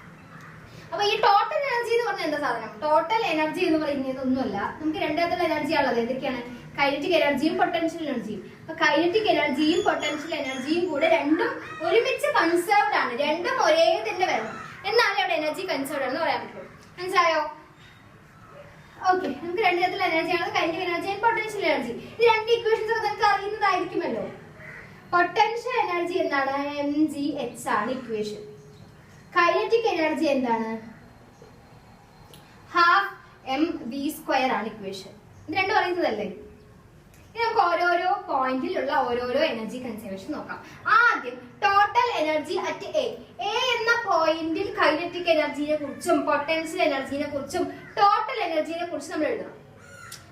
അപ്പൊ ഈ ടോട്ടൽ എനർജി എന്ന് പറഞ്ഞാൽ എന്താ സാധനം? ടോട്ടൽ എനർജി എന്ന് പറയുന്നത് ഒന്നുമല്ല. നമുക്ക് 2 തരത്തിലുള്ള എനർജി ഉള്ളത്. ഏതൊക്കെയാണ്? കൈനറ്റിക് എനർജിയും പൊട്ടൻഷ്യൽ എനർജിയും. അപ്പൊ കൈനറ്റിക് എനർജിയും പൊട്ടൻഷ്യൽ എനർജിയും കൂടെ രണ്ടും ഒരുമിച്ച് കൺസേർവ്ഡ് ആണ്. രണ്ടും ഒരേ തന്നെ വരണം, എന്നാലേ അവിടെ എനർജി കൺസേർവ്ഡ് ആണെന്ന് പറയാൻ പറ്റുള്ളൂ. മനസ്സിലായോ? ഓക്കെ, നമുക്ക് 2 തരത്തിലുള്ള എനർജിയാണ്, kinetic energy and potential energy. ഈ 2 ഇക്വേഷൻസ് ഒക്കെ നിങ്ങൾക്ക് അറിയുന്നതായിരിക്കുമല്ലോ. പൊട്ടൻഷ്യൽ എനർജി എന്താണ്? mgh ആണ് ഇക്വേഷൻ. കൈനറ്റിക് എനർജി എന്താണ്? ½ mv² ആണ് ഇക്വേഷൻ. ഇത് രണ്ടും അറിയുന്നതല്ലേ? ഇനി നമുക്ക് ഓരോരോ പോയിന്റിലുള്ള ഓരോരോ എനർജി കൺസർവേഷൻ നോക്കാം. ആദ്യം total energy at A. A എന്ന പോയിന്റിൽ കൈനറ്റിക് എനർജിനെ കുറിച്ചും പൊട്ടൻഷ്യൽ എനർജിനെ കുറിച്ചും ടോട്ടൽ എനർജിനെ കുറിച്ചും നമ്മൾ എഴുതണം.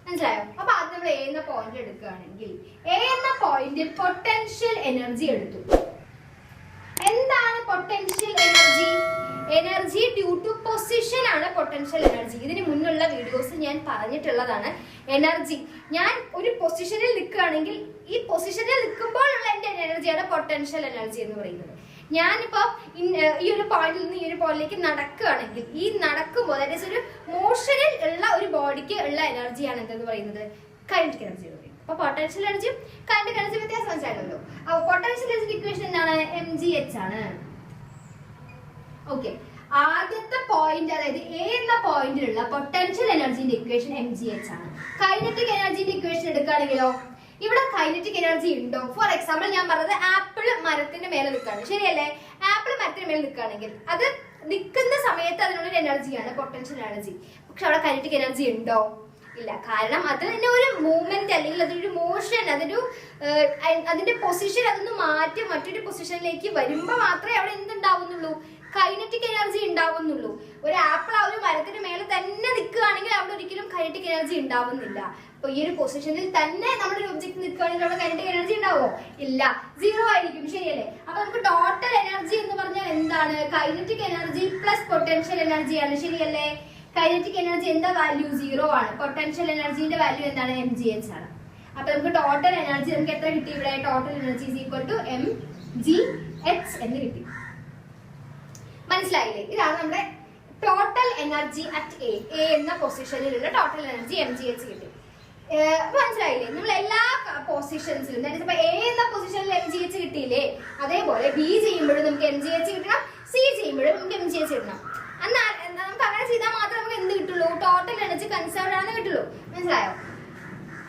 മനസ്സിലായോ? അപ്പൊ ആദ്യം നമ്മൾ എ എന്ന പോയിന്റ് എടുക്കുകയാണെങ്കിൽ എ എന്ന പോയിന്റിൽ പൊട്ടൻഷ്യൽ എനർജി എടുത്തു. എന്താണ് potential energy? Energy due to position ആണ് പൊട്ടൻഷ്യൽ എനർജി. ഇതിന് മുന്നുള്ള വീഡിയോസ് ഞാൻ പറഞ്ഞിട്ടുള്ളതാണ്. എനർജി, ഞാൻ ഒരു പൊസിഷനിൽ നിൽക്കുകയാണെങ്കിൽ ഈ പൊസിഷനിൽ നിൽക്കുമ്പോഴുള്ള എന്റെ എനർജിയാണ് പൊട്ടൻഷ്യൽ എനർജി എന്ന് പറയുന്നത്. ഞാനിപ്പോ ഈ ഒരു പോയിന്റിൽ നിന്ന് ഈ ഒരു പോയിന്റിലേക്ക് നടക്കുകയാണെങ്കിൽ ഈ നടക്കുമ്പോൾ അതായത് ഒരു മോഷനിൽ ഉള്ള ഒരു ബോഡിക്ക് ഉള്ള എനർജിയാണ് എന്തെന്ന് പറയുന്നത്? കൈനറ്റിക് എനർജി എന്ന് പറയുന്നത്. അപ്പൊ പൊട്ടൻഷ്യൽ എനർജിയും കൈനറ്റിക് എനർജി വ്യത്യാസം മനസ്സിലായല്ലോ. അപ്പൊ പൊട്ടൻഷ്യൽ എനർജി ഇക്വേഷൻ എന്താണ്? mgh ആണ്. ഓക്കെ, ആദ്യത്തെ പോയിന്റ് അതായത് എ എന്ന പോയിന്റിലുള്ള പൊട്ടൻഷ്യൽ എനർജിന്റെ ഇക്വേഷൻ mgh ആണ്. കൈനറ്റിക് എനർജിന്റെ ഇക്വേഷൻ എടുക്കുകയാണെങ്കിലോ ഇവിടെ കൈനറ്റിക് എനർജി ഉണ്ടോ? ഫോർ എക്സാമ്പിൾ ഞാൻ പറഞ്ഞത് ആപ്പിൾ മരത്തിന്റെ മേലെ നിൽക്കുകയാണ്, ശരിയല്ലേ? ആപ്പിൾ മരത്തിന് മേലെ നിൽക്കുകയാണെങ്കിൽ അത് നിൽക്കുന്ന സമയത്ത് അതിനുള്ളൊരു എനർജിയാണ് പൊട്ടൻഷ്യൽ എനർജി. പക്ഷെ അവിടെ കൈനറ്റിക് എനർജി ഉണ്ടോ? ഇല്ല. കാരണം അത് തന്നെ ഒരു മൂവ്മെന്റ് അല്ലെങ്കിൽ അതൊരു മോഷൻ, അതിന്റെ പൊസിഷൻ അതൊന്ന് മാറ്റി മറ്റൊരു പൊസിഷനിലേക്ക് വരുമ്പോ മാത്രമേ അവിടെ എന്തുണ്ടാവുന്നുള്ളൂ? Kinetic energy ഉണ്ടാവുന്നുള്ളൂ. ഒരു ആപ്പിൾ ആ ഒരു മരത്തിന് മേലെ തന്നെ നിൽക്കുകയാണെങ്കിൽ അവിടെ ഒരിക്കലും കൈനറ്റിക് എനർജി ഉണ്ടാവുന്നില്ല. അപ്പൊ ഈ ഒരു പൊസിഷനിൽ തന്നെ നമ്മുടെ ഒരു ഒബ്ജക്ട് നിൽക്കുകയാണെങ്കിൽ അവിടെ കൈനറ്റിക് എനർജി ഉണ്ടാവോ? ഇല്ല, 0 ആയിരിക്കും, ശരിയല്ലേ? അപ്പൊ നമുക്ക് ടോട്ടൽ എനർജി എന്ന് പറഞ്ഞാൽ എന്താണ്? കൈനറ്റിക് എനർജി പ്ലസ് പൊട്ടൻഷ്യൽ എനർജിയാണ്, ശരിയല്ലേ? കൈനറ്റിക് എനർജി എന്താ വാല്യൂ? 0 ആണ്. പൊട്ടൻഷ്യൽ എനർജിന്റെ വാല്യൂ എന്താണ്? mgh ആണ്. അപ്പൊ നമുക്ക് ടോട്ടൽ എനർജി നമുക്ക് എത്ര കിട്ടി? ഇവിടെ total energy is equal to mgh എന്ന് കിട്ടി. മനസ്സിലായില്ലേ? ഇതാണ് നമ്മുടെ total energy at A. A എന്ന പൊസിഷനിലുള്ള ടോട്ടൽ എനർജി mgh കിട്ടി. മനസ്സിലായില്ലേ? നമ്മൾ എല്ലാ പൊസിഷൻസിലും ഇപ്പൊ എ എന്ന പൊസിഷനിൽ mgh കിട്ടിയില്ലേ, അതേപോലെ ബി ചെയ്യുമ്പോഴും നമുക്ക് mgh കിട്ടണം, സി ചെയ്യുമ്പോഴും നമുക്ക് mgh കിട്ടണം. എന്നാൽ നമുക്ക് അങ്ങനെ ചെയ്താൽ മാത്രമേ നമുക്ക് എന്ത് കിട്ടുള്ളൂ? ടോട്ടൽ എനർജി കൺസേർവ്ഡ് ആണെന്ന് കിട്ടുള്ളൂ. മനസ്സിലായോ?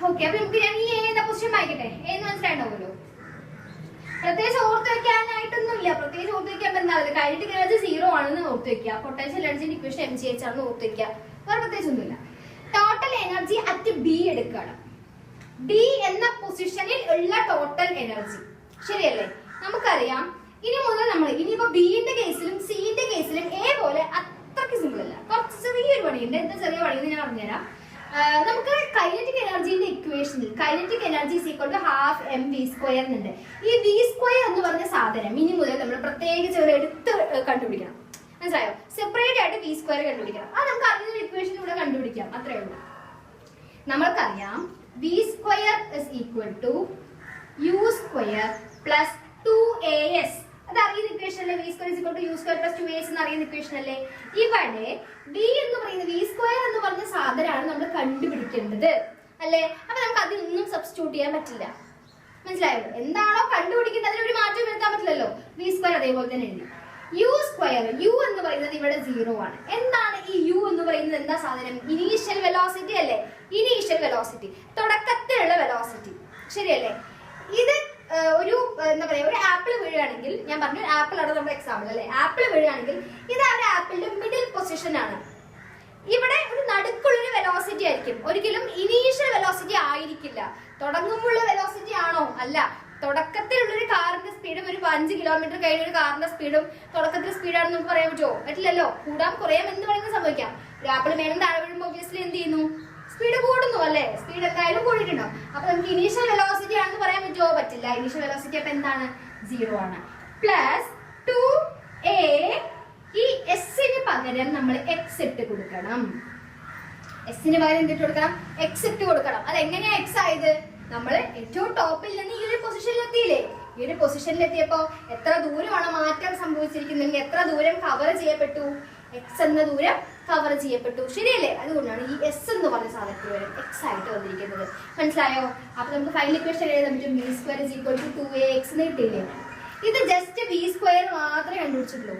ഓക്കെ, അപ്പൊ നമുക്ക് ഞാൻ ഈ എ എന്ന പൊസിഷൻ വായിക്കട്ടെ. എ എന്ന് മനസ്സിലായിട്ടുണ്ടാവുമല്ലോ. പ്രത്യേകിച്ച് ഓർത്ത് വെക്കാനായിട്ടൊന്നുമില്ല. പ്രത്യേകിച്ച് ഓർത്ത് വെക്കാൻ എന്താ? കൈനറ്റിക് എനർജി 0 ആണെന്ന് ഓർത്ത് വെക്കുക. പൊട്ടൻഷ്യൽ എനർജിന്റെ ഇക്വേഷൻ mgh ആണെന്ന് ഓർത്ത് വെക്കുക. വേറെ പ്രത്യേകിച്ച് ഒന്നുമില്ല. ടോട്ടൽ എനർജി അറ്റ് ബി എടുക്കണം. ഡി എന്ന പൊസിഷനിൽ ഉള്ള ടോട്ടൽ എനർജി, ശരിയല്ലേ? നമുക്കറിയാം ഇനി മുതൽ നമ്മൾ ഇനിയിപ്പോ ബിന്റെ കേസിലും സിന്റെ കേസിലും എ പോലെ അത്രയ്ക്ക് സിമ്പിൾ അല്ല, കുറച്ച് ചെറിയൊരു പണിയുണ്ട്. എന്താ ചെറിയ പണിയെന്ന് ഞാൻ പറഞ്ഞുതരാം. നമുക്ക് കൈനറ്റിക് എനർജിന്റെ ഇക്വേഷനിൽ kinetic energy half m v square എന്നുണ്ട്. ഈ വി സ്ക്വയർ എന്ന് പറഞ്ഞ സാധനം ഇനി മുതൽ നമ്മൾ പ്രത്യേകിച്ച് ഒരു എടുത്ത് കണ്ടുപിടിക്കണം. മനസ്സിലായോ? സെപ്പറേറ്റ് ആയിട്ട് വി സ്ക്വയർ കണ്ടുപിടിക്കണം. അത് നമുക്ക് അറിയുന്ന ഇക്വേഷൻ ഇവിടെ കണ്ടുപിടിക്കാം, അത്രേ ഉള്ളൂ. നമ്മൾക്കറിയാം v square is equal to U square plus 2as. അത് അറിയുന്ന ഇക്വേഷൻ അല്ലേ? V square is equal to U square plus 2as എന്ന് അറിയുന്ന ഇക്വേഷൻ അല്ലേ? ഇവിടെ വി എന്ന് പറയുന്നത് വി സ്ക്വയർ എന്ന് പറഞ്ഞ സാധനമാണ് നമ്മൾ കണ്ടുപിടിക്കേണ്ടത് അല്ലേ? അപ്പൊ നമുക്ക് അതിലൊന്നും സബ്സ്റ്റിറ്റ്യൂട്ട് ചെയ്യാൻ പറ്റില്ല. മനസ്സിലായോ? എന്താണോ കണ്ടുപിടിക്കേണ്ടത് അതിലൊരു മാറ്റം വരുത്താൻ പറ്റില്ലല്ലോ. വി സ്ക്വയർ അതേപോലെ തന്നെ എഴുതി. യു സ്ക്വയർ, യു എന്ന് പറയുന്നത് ഇവിടെ 0 ആണ്. എന്താണ് ഈ യു എന്ന് പറയുന്നത്? എന്താ സാധനം? ഇനീഷ്യൽ വെലോസിറ്റി അല്ലേ? ഇനീഷ്യൽ വെലോസിറ്റി, തുടക്കത്തിലുള്ള വെലോസിറ്റി, ശരിയല്ലേ? ഇത് ഒരു എന്താ പറയാ, ഒരു ആപ്പിൾ വീഴുകയാണെങ്കിൽ, ഞാൻ പറഞ്ഞു ആപ്പിൾ ആണ് നമ്മുടെ എക്സാമ്പിൾ അല്ലെ, ആപ്പിൾ വീഴുകയാണെങ്കിൽ ഇത് ആ ഒരു ആപ്പിളിന്റെ മിഡിൽ പൊസിഷൻ ആണ്. ഇവിടെ ഒരു നടുക്കുള്ളൊരു വെലോസിറ്റി ആയിരിക്കും, ഒരിക്കലും ഇനീഷ്യൽ വെലോസിറ്റി ആയിരിക്കില്ല. തുടങ്ങുമ്പോഴുള്ള വെലോസിറ്റി ആണോ? അല്ല. തുടക്കത്തിലുള്ളൊരു കാറിന്റെ സ്പീഡും ഒരു 5 കിലോമീറ്റർ കഴിഞ്ഞ ഒരു കാറിന്റെ സ്പീഡും തുടക്കത്തിൽ സ്പീഡാണെന്ന് നമുക്ക് പറയാൻ പറ്റുമോ? പറ്റില്ലല്ലോ. കൂടാം കുറയാം എന്ന് പറയുന്നത് സംഭവിക്കാം. ഒരു ആപ്പിൾ മേലും താഴെ വീഴുമ്പോൾ ഒബ്വിയസ്ലി എന്ത് ചെയ്യുന്നു? സ്പീഡ് കൂടുന്നു അല്ലെ? സ്പീഡ് എന്തായാലും കൂടിയിട്ടുണ്ടാവും. അപ്പൊ നമുക്ക് ഇനീഷ്യൽ വെലോസിറ്റി ആണെന്ന് പറയാൻ പറ്റുമോ? പറ്റില്ല. ഇനീഷ്യൽ വെലോസിറ്റി അപ്പൊ എന്താണ്? 0 ആണ്. പ്ലസ് 2a, ഈ എസിന് പകരം നമ്മൾ എക്സ് ഇട്ട് കൊടുക്കണം. എസിന് പകരം എന്തിട്ട് കൊടുക്കണം? എക്സ് ഇട്ട് കൊടുക്കണം. അത് എങ്ങനെയാ എക്സ് ആയത്? നമ്മൾ ഏറ്റവും ടോപ്പിൽ നിന്ന് ഈ ഒരു പൊസിഷനിൽ എത്തിയില്ലേ? ഈ ഒരു പൊസിഷനിൽ എത്തിയപ്പോ എത്ര ദൂരമാണ് മാറ്റം സംഭവിച്ചിരിക്കുന്നത്? എത്ര ദൂരം കവർ ചെയ്യപ്പെട്ടു? എക്സ് എന്ന ദൂരം കവർ ചെയ്യപ്പെട്ടു, ശരിയല്ലേ? അതുകൊണ്ടാണ് ഈ എസ് എന്ന് പറഞ്ഞ സാധനത്തിന് വരും എക്സ് ആയിട്ട് വന്നിരിക്കുന്നത്. മനസ്സിലായോ? അപ്പൊ നമുക്ക് ഫൈനൽ ഇക്വേഷൻ എഴുതാൻ പറ്റും. V square is equal to 2ax എന്ന് കിട്ടിയില്ലേ? ഇത് ജസ്റ്റ് വി സ്ക്വയർ മാത്രമേ കണ്ടുപിടിച്ചിട്ടുള്ളൂ.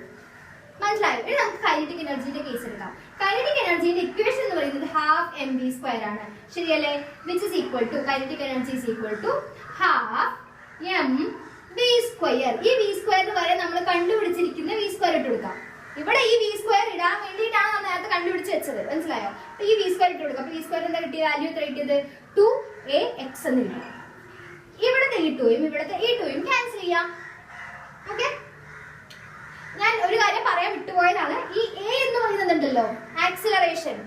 മനസ്സിലായോ? ഇനി നമുക്ക് കൈനറ്റിക് എനർജിന്റെ കേസ് എടുക്കാം. കൈനറ്റിക് എനർജിന്റെ ഇക്വേഷൻ എന്ന് പറയുന്നത് ഹാഫ് എം വി സ്ക്വയർ ആണ്, ശരിയല്ലേ? Which is equal to kinetic energy is equal to half m v square. ഈ വി സ്ക്വയറിന് വരെ നമ്മൾ കണ്ടുപിടിച്ചിരിക്കുന്ന വി സ്ക്വയർ ഇട്ട് കൊടുക്കാം. ഇവിടെ ഈ വി സ്ക്വയർ ഇടാൻ വേണ്ടിയിട്ടാണ് നമ്മൾ നേരത്തെ കണ്ടുപിടിച്ച് വെച്ചത്, മനസ്സിലായോ? അപ്പൊ ഈ വി സ്ക്വയർ ഇട്ട് കൊടുക്കാം. അപ്പൊ വി സ്ക്വയർ എന്താ കിട്ടിയ വാല്യൂ? എത്ര കിട്ടിയത്? 2ax എന്ന് കിട്ടി. ഇവിടത്തെ ഈ 2യും ഇവിടത്തെ ഈ 2യും ക്യാൻസൽ ചെയ്യാം. ഓക്കെ, ഞാൻ ഒരു കാര്യം പറയാൻ വിട്ടുപോയതാണ്. ഈ എ എന്ന് പറയുന്നുണ്ടല്ലോ, ആക്സിലറേഷൻ.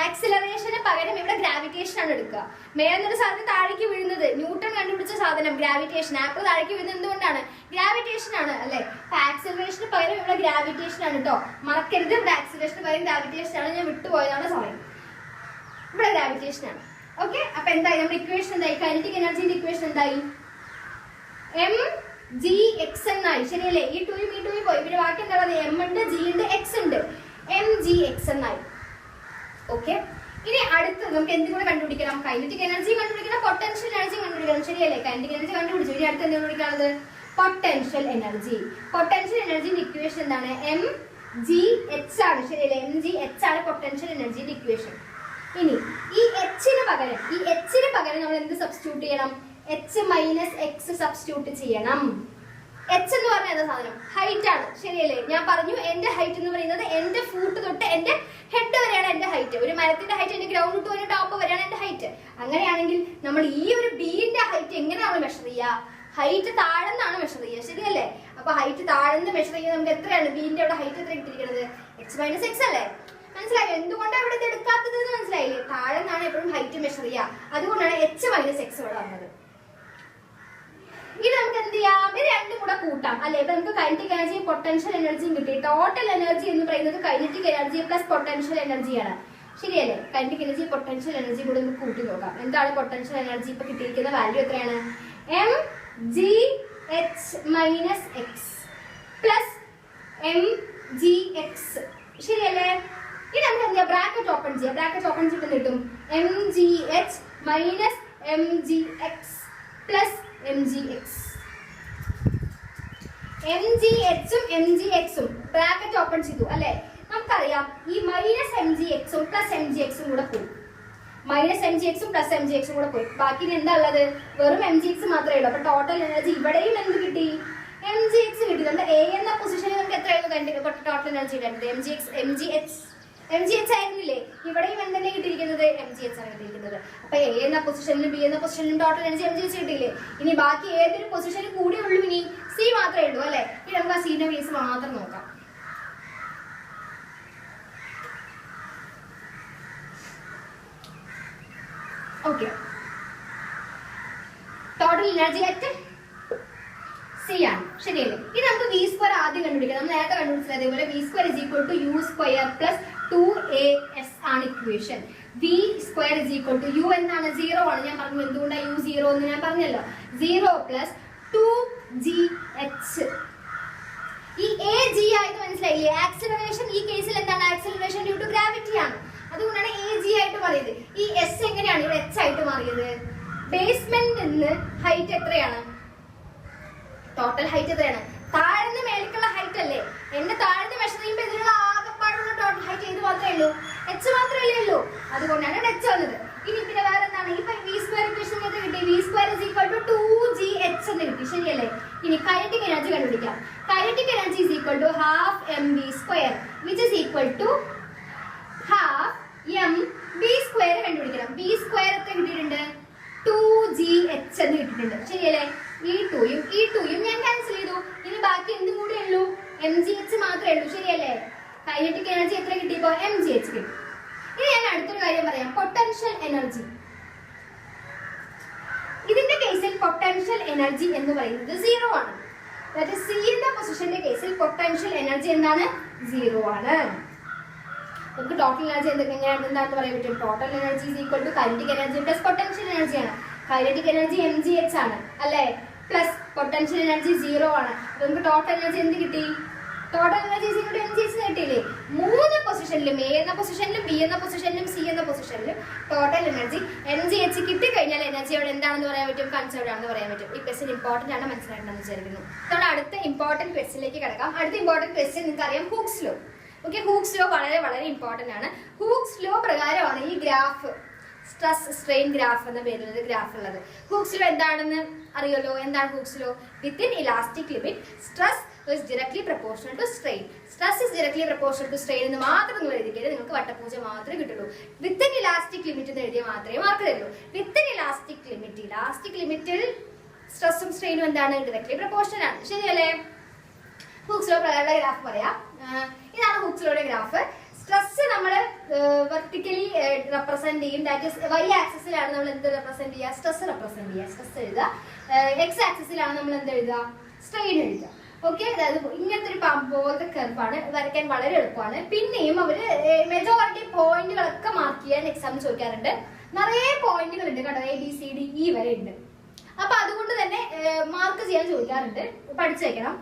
ആക്സിലറേഷന് പകരം ഇവിടെ ഗ്രാവിറ്റേഷൻ ആണ് എടുക്കുക. മേലെന്നൊരു സാധനം താഴേക്ക് വീഴുന്നത്, ന്യൂട്ടൺ കണ്ടുപിടിച്ച സാധനം ഗ്രാവിറ്റേഷൻ. ആപ്പിൾ താഴേക്ക് വീഴുന്നത് എന്തുകൊണ്ടാണ്? ഗ്രാവിറ്റേഷൻ ആണ് അല്ലെ? അപ്പൊ ആക്സിലറേഷന് പകരം ഇവിടെ ഗ്രാവിറ്റേഷൻ ആണ് കേട്ടോ, മറക്കരുത്. ഇവിടെ ആക്സിലറേഷന് പകരം ഗ്രാവിറ്റേഷൻ ആണ്, ഞാൻ വിട്ടുപോയതാണ്, സോറി. ഇവിടെ ഗ്രാവിറ്റേഷൻ ആണ്. ഓക്കെ, അപ്പൊ എന്തായി? നമ്മുടെ ഇക്വേഷൻ എന്തായി? കൈനറ്റിക് എനർജിന്റെ ഇക്വേഷൻ എന്തായി? എം ജി എക്സ് എന്നായി, ശരിയല്ലേ? ഈ 2യും ഈ 2യും പോയി. പിന്നെ ബാക്കി എന്താ പറയുക? എം ഉണ്ട്, ജി ഉണ്ട്, എക്സ് ഉണ്ട്. എം ജി എക്സ് എന്നായി. ഓക്കെ, ഇനി അടുത്ത് നമുക്ക് എന്തും കൂടെ കണ്ടുപിടിക്കണം? കൈനറ്റിക് എനർജി കണ്ടുപിടിക്കണം, പൊട്ടൻഷ്യൽ എനർജി കണ്ടുപിടിക്കണം, ശരിയല്ലേ? കൈനറ്റിക് എനർജി കണ്ടുപിടിച്ചു. ഇനി അടുത്ത് എന്ത് കണ്ടുപിടിക്കാനുള്ളത്? Potential energy. പൊട്ടൻഷ്യൽ എനർജിന്റെ ഇക്വേഷൻ എന്താണ്? എം ജി എച്ച് ആണ്, ശരിയല്ലേ? എം ജി എച്ച് ആണ് പൊട്ടൻഷ്യൽ എനർജിന്റെ ഇക്വേഷൻ. ഇനി ഈ എച്ചിന് പകരം നമ്മൾ എന്ത് സബ്സ്റ്റിറ്റ്യൂട്ട് ചെയ്യണം? എച്ച് മൈനസ് എക്സ് സബ്സ്റ്റിറ്റ്യൂട്ട് ചെയ്യണം. എച്ച് എന്ന് പറഞ്ഞ എന്താ സാധനം? ഹൈറ്റ് ആണ്, ശരിയല്ലേ? ഞാൻ പറഞ്ഞു എന്റെ ഹൈറ്റ് എന്ന് പറയുന്നത് എന്റെ ഫൂട്ട് തൊട്ട് എന്റെ ഹെഡ് വരെയാണ് എന്റെ ഹൈറ്റ്. ഒരു മരത്തിന്റെ ഹൈറ്റ് എന്റെ ഗ്രൗണ്ട് ടു ടോപ്പ് വരെയാണ് എന്റെ ഹൈറ്റ്. അങ്ങനെയാണെങ്കിൽ നമ്മൾ ഈ ഒരു ബിന്റെ ഹൈറ്റ് എങ്ങനെയാണ് മെഷർ ചെയ്യുക? ഹൈറ്റ് താഴെന്നാണ് മെഷർ ചെയ്യുക, ശരിയല്ലേ? അപ്പൊ ഹൈറ്റ് താഴെന്ന് മെഷർ ചെയ്യുന്നത് നമുക്ക് എത്രയാണ്? ബിന്റെ അവിടെ ഹൈറ്റ് എത്ര കിട്ടിയിരിക്കുന്നത്? എച്ച് മൈനസ് എക്സ് അല്ലേ? മനസ്സിലായോ? എന്തുകൊണ്ടാണ് ഇവിടെ എടുക്കാത്തത് എന്ന് മനസ്സിലായില്ലേ? താഴെന്നാണ് എപ്പോഴും ഹൈറ്റ് മെഷർ ചെയ്യുക. അതുകൊണ്ടാണ് എച്ച് മൈനസ് എക്സ് ഇവിടെ വന്നത്. ഇത് നമുക്ക് എന്ത് ചെയ്യാം? ഇത് രണ്ടും കൂടെ കൂട്ടാം അല്ലെ? ഇപ്പൊ നമുക്ക് കൈനറ്റിക് എനർജിയും പൊട്ടൻഷ്യൽ എനർജിയും കിട്ടി. ടോട്ടൽ എനർജി എന്ന് പറയുന്നത് കൈനറ്റിക് എനർജി പ്ലസ് പൊട്ടൻഷ്യൽ എനർജിയാണ്, ശരിയല്ലേ? കൈനറ്റിക് എനർജി പൊട്ടൻഷ്യൽ എനർജി കൂടെ നമുക്ക് കൂട്ടി നോക്കാം. എന്താണ് പൊട്ടൻഷ്യൽ എനർജി? ഇപ്പൊ കിട്ടിയിരിക്കുന്ന വാല്യൂ എത്രയാണ്? M g h minus x plus m g x, ശരിയല്ലേ? ഇനി നമുക്ക് എന്താ? ബ്രാക്കറ്റ് ഓപ്പൺ ചെയ്യാം. ബ്രാക്കറ്റ് ഓപ്പൺ ചെയ്തിട്ട് കിട്ടും m g h minus m g x plus m g x. M g എച്ചും എം ജി എക്സും ബ്രാക്കറ്റ് ഓപ്പൺ ചെയ്തു അല്ലെ? നമുക്കറിയാം ഈ മൈനസ് എം ജി എക്സും പ്ലസ് എം ജി എക്സും കൂടെ പോയി. മൈനസ് എം ജി എക്സും പ്ലസ് എം ജി എക്സും കൂടെ പോയി. ബാക്കി എന്താ ഉള്ളത്? വെറും എം ജി എക്സ് മാത്രമേ ഉള്ളൂ. അപ്പൊ ടോട്ടൽ എനർജി ഇവിടെയും എന്ത് കിട്ടി? എം ജി എക്സ് കിട്ടി. നമ്മുടെ എ എന്ന പൊസിഷനിൽ നമുക്ക് എത്രയായിരുന്നു ടോട്ടൽ എനർജി ഉണ്ടായിരുന്നത്? എം ജി എച്ച് ആയിരുന്നില്ലേ? ഇവിടെയും എന്തെങ്കിലും കിട്ടിയിരിക്കുന്നത്? mgh ആണ് കിട്ടിയിരിക്കുന്നത്. അപ്പൊ A എന്ന പൊസിഷനിലും B എന്ന പൊസിഷനിലും ടോട്ടൽ എനർജി mgh കിട്ടിയില്ലേ? ഇനി ബാക്കി ഏതൊരു പൊസിഷനിൽ കൂടി ഉള്ളൂ? ഇനി C മാത്രമേ ഉള്ളൂ അല്ലെ? ഇനി നമുക്ക് ആ C ന്റെ കേസ് മാത്രം നോക്കാം. Okay, total energy at C ആണ്, ശരിയല്ലേ? ഇനി നമുക്ക് V² ആദ്യം കണ്ടുപിടിക്കാം. നമ്മൾ നേരത്തെ കണ്ടുപിടിച്ചത് അതേപോലെ V² = U² + 2as ആണ് ഇക്വേഷൻ. V² U എന്താണ്? 0 ആണ്. ഞാൻ പറഞ്ഞു എന്തുകൊണ്ടാണ് U 0 എന്ന് ഞാൻ പറഞ്ഞല്ലോ. 0 + 2gh. ഈ AG ആയിട്ട് മനസ്സിലായില്ലേ? ആക്സിലറേഷൻ ഈ കേസിൽ എന്താണ്? ആക്സിലറേഷൻ ഡ്യൂ ടു ഗ്രാവിറ്റി ആണ്. അതുകൊണ്ടാണ് AG ആയിട്ട് പറയുന്നത്. ഈ S എങ്ങനെയാണ് ഇവിടെ H ആയിട്ട് മാറിയത്? ബേസ്മെന്റ് നിന്ന് ഹൈറ്റ് എത്രയാണ്? ടോട്ടൽ ഹൈറ്റ് എത്രയാണ്? താഴ്ന്ന മേലേക്കുള്ള ഹൈറ്റ് അല്ലേ? എന്നെ താഴ്ന്ന മെഷർ ചെയ്യുമ്പോൾ ഇതിനുള്ള ആകെപ്പാടുള്ള ടോട്ടൽ ഹൈറ്റ് ഏത് മാത്രമേ ഉള്ളൂ? H മാത്രമല്ലേ ഉള്ളൂ. അതുകൊണ്ടാണ് H വന്നത്. ഇനി പിന്നെ വേറെ എന്താണ്? ഇപ്പൊ V² ഇക്വേഷൻ കിട്ടി. V² = 2gh എന്ന് കിട്ടി, ശരിയല്ലേ? ഇനി കൈനറ്റിക് എനർജി കണ്ടുപിടിക്കാം. Kinetic energy = ½ mv², which is equal to ½ mv² കണ്ടുപിടിക്കണം. V² എത്ര കിട്ടിയിട്ടുണ്ട്? 2gh എന്ന് കിട്ടിയിട്ടുണ്ട്, ശരിയല്ലേ? ഈ 2യും ഞാൻ ക്യാൻസൽ ചെയ്തു. ഇനി ബാക്കി എന്തും കൂടെ ഉള്ളൂ? mgh മാത്രമേ ഉള്ളൂ, ശരിയല്ലേ? കൈനറ്റിക് എനർജി എത്ര കിട്ടിയപ്പോ? mgh കിട്ടി. ഇനി ഞാൻ അടുത്തൊരു കാര്യം പറയാം, പൊട്ടൻഷ്യൽ എനർജി. ഇതിന്റെ കേസിൽ പൊട്ടൻഷ്യൽ എനർജി എന്ന് പറയുന്നത് 0 ആണ്. അതായത് C എന്ന പൊസിഷന്റെ കേസിൽ പൊട്ടൻഷ്യൽ എനർജി എന്താണ്? 0 ആണ്. നമുക്ക് ടോട്ടൽ എനർജി എന്താണെന്ന് പറയാൻ പറ്റും? Total energy = kinetic energy plus potential energy ആണ്. കൈനറ്റിക് എനർജി mgh ആണ് അല്ലെ? പ്ലസ് പൊട്ടൻഷ്യൽ എനർജി 0 ആണ്. അപ്പൊ നമുക്ക് ടോട്ടൽ എനർജി എന്ത് കിട്ടി? ടോട്ടൽ എനർജി mgh കിട്ടിയില്ലേ? 3 പൊസിഷനിലും A എന്ന പൊസിഷനിലും B എന്ന പൊസിഷനിലും C എന്ന പൊസിഷനിലും ടോട്ടൽ എനർജി mgh കിട്ടിക്കഴിഞ്ഞാൽ എനർജി അവിടെ എന്താണെന്ന് പറയാൻ പറ്റും? കൺസേർവ്ഡ് ആണെന്ന് പറയാൻ പറ്റും. ഈ ക്വസ്റ്റ്യൻ ഇമ്പോർട്ടന്റ് ആണ്, മനസ്സിലായിട്ടുണ്ടെന്ന് വിചാരിക്കുന്നു. നമ്മുടെ അടുത്ത ഇമ്പോർട്ടന്റ് ക്വസ്റ്റ്യനിലേക്ക് കിടക്കാം. അടുത്ത ഇമ്പോർട്ടന്റ് ക്വസ്റ്റ്യൻ നിങ്ങൾക്ക് അറിയാം, Hooke's law. Okay, Hooke's law വളരെ വളരെ ഇമ്പോർട്ടന്റ് ആണ്. ഹൂക്സ് ലോ പ്രകാരമാണ് ഈ ഗ്രാഫ്, സ്ട്രെസ് സ്ട്രെയിൻ ഗ്രാഫ് എന്ന പേരിലൊരു ഗ്രാഫ് ഉള്ളത്. ഹൂക്സ് ലോ എന്താണെന്ന് അറിയല്ലോ? എന്താണ് Hooke's law? Within elastic limit stress is directly proportional to strain. Stress is directly proportional to strain എന്ന് മാത്രം നിങ്ങൾ എഴുതിക്കരുത്. നിങ്ങൾക്ക് വട്ടപൂജ മാത്രമേ കിട്ടുള്ളൂ. വിത്തിൻ ഇലാസ്റ്റിക് ലിമിറ്റ് എന്ന് എഴുതിയാൽ മാത്രമേ മാർക്ക് തരുള്ളൂ. വിത്തിൻ ഇലാസ്റ്റിക് ലിമിറ്റിൽ സ്ട്രെസ്സും സ്ട്രെയിനും എന്താണ്? ഡയറക്ട്ലി പ്രൊപ്പോർഷണൽ ആണ്, ശരിയല്ലേ? ഹൂക്സ് ലോ പ്രകാരമുള്ള ഗ്രാഫ് പറയാം. ഇതാണ് ഹൂക്സ് ലോയുടെ ഗ്രാഫ്. സ്ട്രെസ് നമ്മൾ വെർട്ടിക്കലി റെപ്രസെന്റ് ചെയ്യും. ദാറ്റ് ഈസ് y ആക്സിസിലാണ് നമ്മൾ എന്ത് റെപ്രസെന്റ് ചെയ്യുക? സ്ട്രെസ് റെപ്രസെന്റ് ചെയ്യുക, സ്ട്രെസ് എഴുതുക. x ആക്സിസിലാണ് നമ്മൾ എന്ത് എഴുതുക? സ്ട്രെയിൻ എഴുതുക. ഓക്കെ, അതായത് ഇങ്ങനത്തെ ഒരു പോലത്തെ കർവാണ്, വരയ്ക്കാൻ വളരെ എളുപ്പമാണ്. പിന്നെയും അവര് മെജോറിറ്റി പോയിന്റുകളൊക്കെ മാർക്ക് ചെയ്യാൻ എക്സാമിന് ചോദിക്കാറുണ്ട്. നിറയെ പോയിന്റുകൾ ഉണ്ട് കേട്ടോ, ABCDE വരെ ഉണ്ട്. അപ്പൊ അതുകൊണ്ട് തന്നെ മാർക്ക് ചെയ്യാൻ ചോദിക്കാറുണ്ട്, പഠിച്ചു വെക്കണം.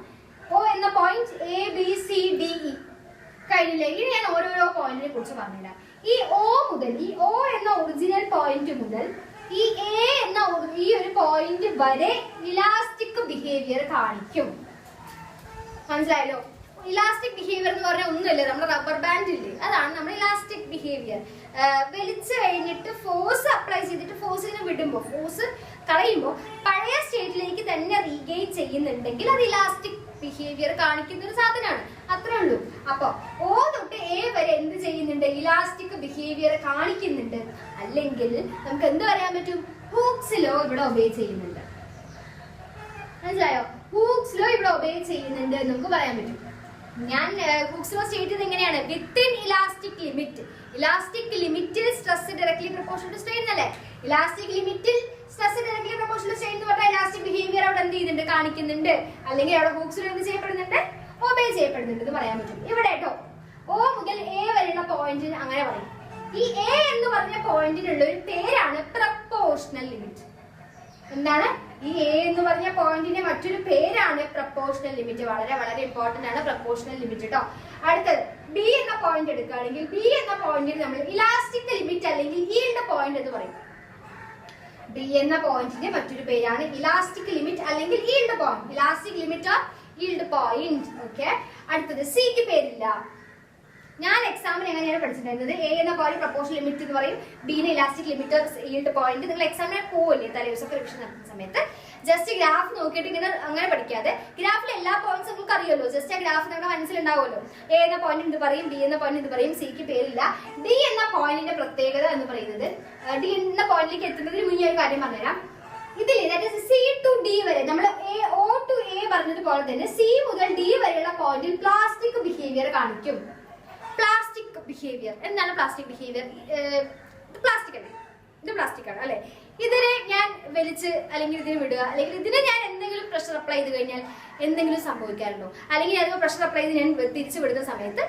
O എന്ന പോയിന്റ് ABCDE കഴിഞ്ഞില്ലേ? ഇനി ഞാൻ ഓരോരോ പോയിന്റിനെ കുറിച്ച് പറഞ്ഞുതരാം. ഈ O എന്ന ഒറിജിനൽ പോയിന്റ് മുതൽ ഈ A എന്ന ഈ ഒരു പോയിന്റ് വരെ ഇലാസ്റ്റിക് ബിഹേവിയർ കാണിക്കും. മനസ്സിലായല്ലോ? ഇലാസ്റ്റിക് ബിഹേവിയർ എന്ന് പറഞ്ഞാൽ ഒന്നുമില്ല, നമ്മുടെ റബ്ബർ ബാൻഡ് ഇല്ലേ, അതാണ് നമ്മുടെ ഇലാസ്റ്റിക് ബിഹേവിയർ. വലിച്ചു കഴിഞ്ഞിട്ട് ഫോഴ്സ് അപ്ലൈ ചെയ്തിട്ട് ഫോഴ്സിനെ വിടുമ്പോൾ, ഫോഴ്സ് കളയുമ്പോൾ പഴയ സ്റ്റേറ്റിലേക്ക് തന്നെ റീഗെയിൻ ചെയ്യുന്നുണ്ടെങ്കിൽ അത് ഇലാസ്റ്റിക് ബിഹേവിയർ കാണിക്കുന്ന ഒരു സാധനമാണ്. അത്രേ ഉള്ളൂ. അപ്പൊ O തൊട്ട് A വരെ എന്ത് ചെയ്യുന്നുണ്ട്? ഇലാസ്റ്റിക് ബിഹേവിയർ കാണിക്കുന്നുണ്ട്. അല്ലെങ്കിൽ നമുക്ക് എന്ത് പറയാൻ പറ്റും? ഹൂക്സ് ലോ ഇവിടെ ഒബേ ചെയ്യുന്നുണ്ട്. മനസ്സിലായോ? ഹൂക്സ് ലോ ഇവിടെ ഒബേ ചെയ്യുന്നുണ്ട് എന്ന് നമുക്ക് പറയാൻ പറ്റും. ഞാൻ ഹൂക്സ് ലോ സ്റ്റേറ്റ് ചെയ്ത് എങ്ങനെയാണ്? Within elastic limit. ഇലാസ്റ്റിക് ലിമിറ്റിൽ stress directly proportional to strain അല്ലേ? ഇലാസ്റ്റിക് ലിമിറ്റിൽ stress directly proportional to strain എന്ന് പറഞ്ഞാൽ ഇലാസ്റ്റിക് ബിഹേവിയർ അവിടെ എന്ത് ചെയ്യുന്നുണ്ട്? കാണിക്കുന്നുണ്ട്. അല്ലെങ്കിൽ അവിടെ ഹൂക്സ് ലോ എന്ത് ചെയ്യപ്പെടുന്നുണ്ട്? ഒബേ ചെയ്യപ്പെടുന്നുണ്ട് എന്ന് പറയാൻ പറ്റും. ഇവിടെ കേട്ടോ O മുതൽ A വരെയുള്ള പോയിന്റിന് അങ്ങനെ പറയും. ഈ A എന്ന് പറഞ്ഞ പോയിന്റിനുള്ള ഒരു പേരാണ് പ്രൊപ്പോർഷണൽ ലിമിറ്റ്. എന്താണ്? ഈ A എന്ന് പറഞ്ഞ പോയിന്റിന്റെ മറ്റൊരു പേരാണ് പ്രൊപ്പോർഷണൽ ലിമിറ്റ്. വളരെ വളരെ ഇമ്പോർട്ടന്റ് ആണ് പ്രൊപ്പോർഷണൽ ലിമിറ്റ് കേട്ടോ. അടുത്തത് B എന്ന പോയിന്റ് എടുക്കുകയാണെങ്കിൽ B എന്ന പോയിന്റിൽ നമ്മൾ ഇലാസ്റ്റിക് ലിമിറ്റ് അല്ലെങ്കിൽ ഈൽഡ് പോയിന്റ് എന്ന് പറയും. B എന്ന പോയിന്റിന്റെ മറ്റൊരു പേരാണ് ഇലാസ്റ്റിക് ലിമിറ്റ് അല്ലെങ്കിൽ yield point. Elastic limit or yield point. Okay, അടുത്തത് Cക്ക് പേരില്ല. ഞാൻ എക്സാമിന് എങ്ങനെയാണ് പഠിച്ചിട്ടുണ്ടായിരുന്നത്? എ എന്ന പോയിന്റ് പ്രപ്പോർഷൻ ലിമിറ്റ് എന്ന് പറയും, bin elastic limit yield point. നിങ്ങൾ എക്സാമിന് പോവില്ലേ തലേദിവസമൊക്കെ റിവിഷൻ നടത്തുന്ന സമയത്ത് ജസ്റ്റ് ഗ്രാഫ് നോക്കിയിട്ട് ഇങ്ങനെ അങ്ങനെ പഠിക്കാതെ ഗ്രാഫിൽ എല്ലാ പോയിന്റ്സ് നിങ്ങൾക്ക് അറിയുമല്ലോ. ജസ്റ്റ് ആ ഗ്രാഫ് നമ്മുടെ മനസ്സിലുണ്ടാവുമല്ലോ. എ എന്ന പോയിന്റ് എന്ത് പറയും, ബി എന്ന പോയിന്റ് എന്ത് പറയും, സിക്ക് പേരില്ല. ഡി എന്ന പോയിന്റിന്റെ പ്രത്യേകത എന്ന് പറയുന്നത്, ഡി എന്ന പോയിന്റിലേക്ക് എത്തുന്നതിന് മുന്നേ ഒരു കാര്യം പറഞ്ഞുതരാം. ഇതിൽ സി ടു ഡി വരെ നമ്മൾ ഒ ടു എ പറഞ്ഞതുപോലെ തന്നെ സി മുതൽ ഡി വരെയുള്ള പോയിന്റിൽ പ്ലാസ്റ്റിക് ബിഹേവിയർ കാണിക്കും. പ്ലാസ്റ്റിക് ബിഹേവിയർ എന്താണ്? പ്ലാസ്റ്റിക് ബിഹേവിയർ പ്ലാസ്റ്റിക് അല്ലേ, ഇത് പ്ലാസ്റ്റിക് ആണ് അല്ലെ. ഇതിനെ ഞാൻ വലിച്ച് അല്ലെങ്കിൽ ഇതിന് വിടുക, അല്ലെങ്കിൽ ഇതിനെ ഞാൻ എന്തെങ്കിലും പ്രഷർ അപ്ലൈ ചെയ്ത് കഴിഞ്ഞാൽ എന്തെങ്കിലും സംഭവിക്കാറുണ്ടോ? അല്ലെങ്കിൽ ഞാൻ പ്രഷർ അപ്ലൈ ചെയ്ത് ഞാൻ തിരിച്ചു വിടുന്ന സമയത്ത്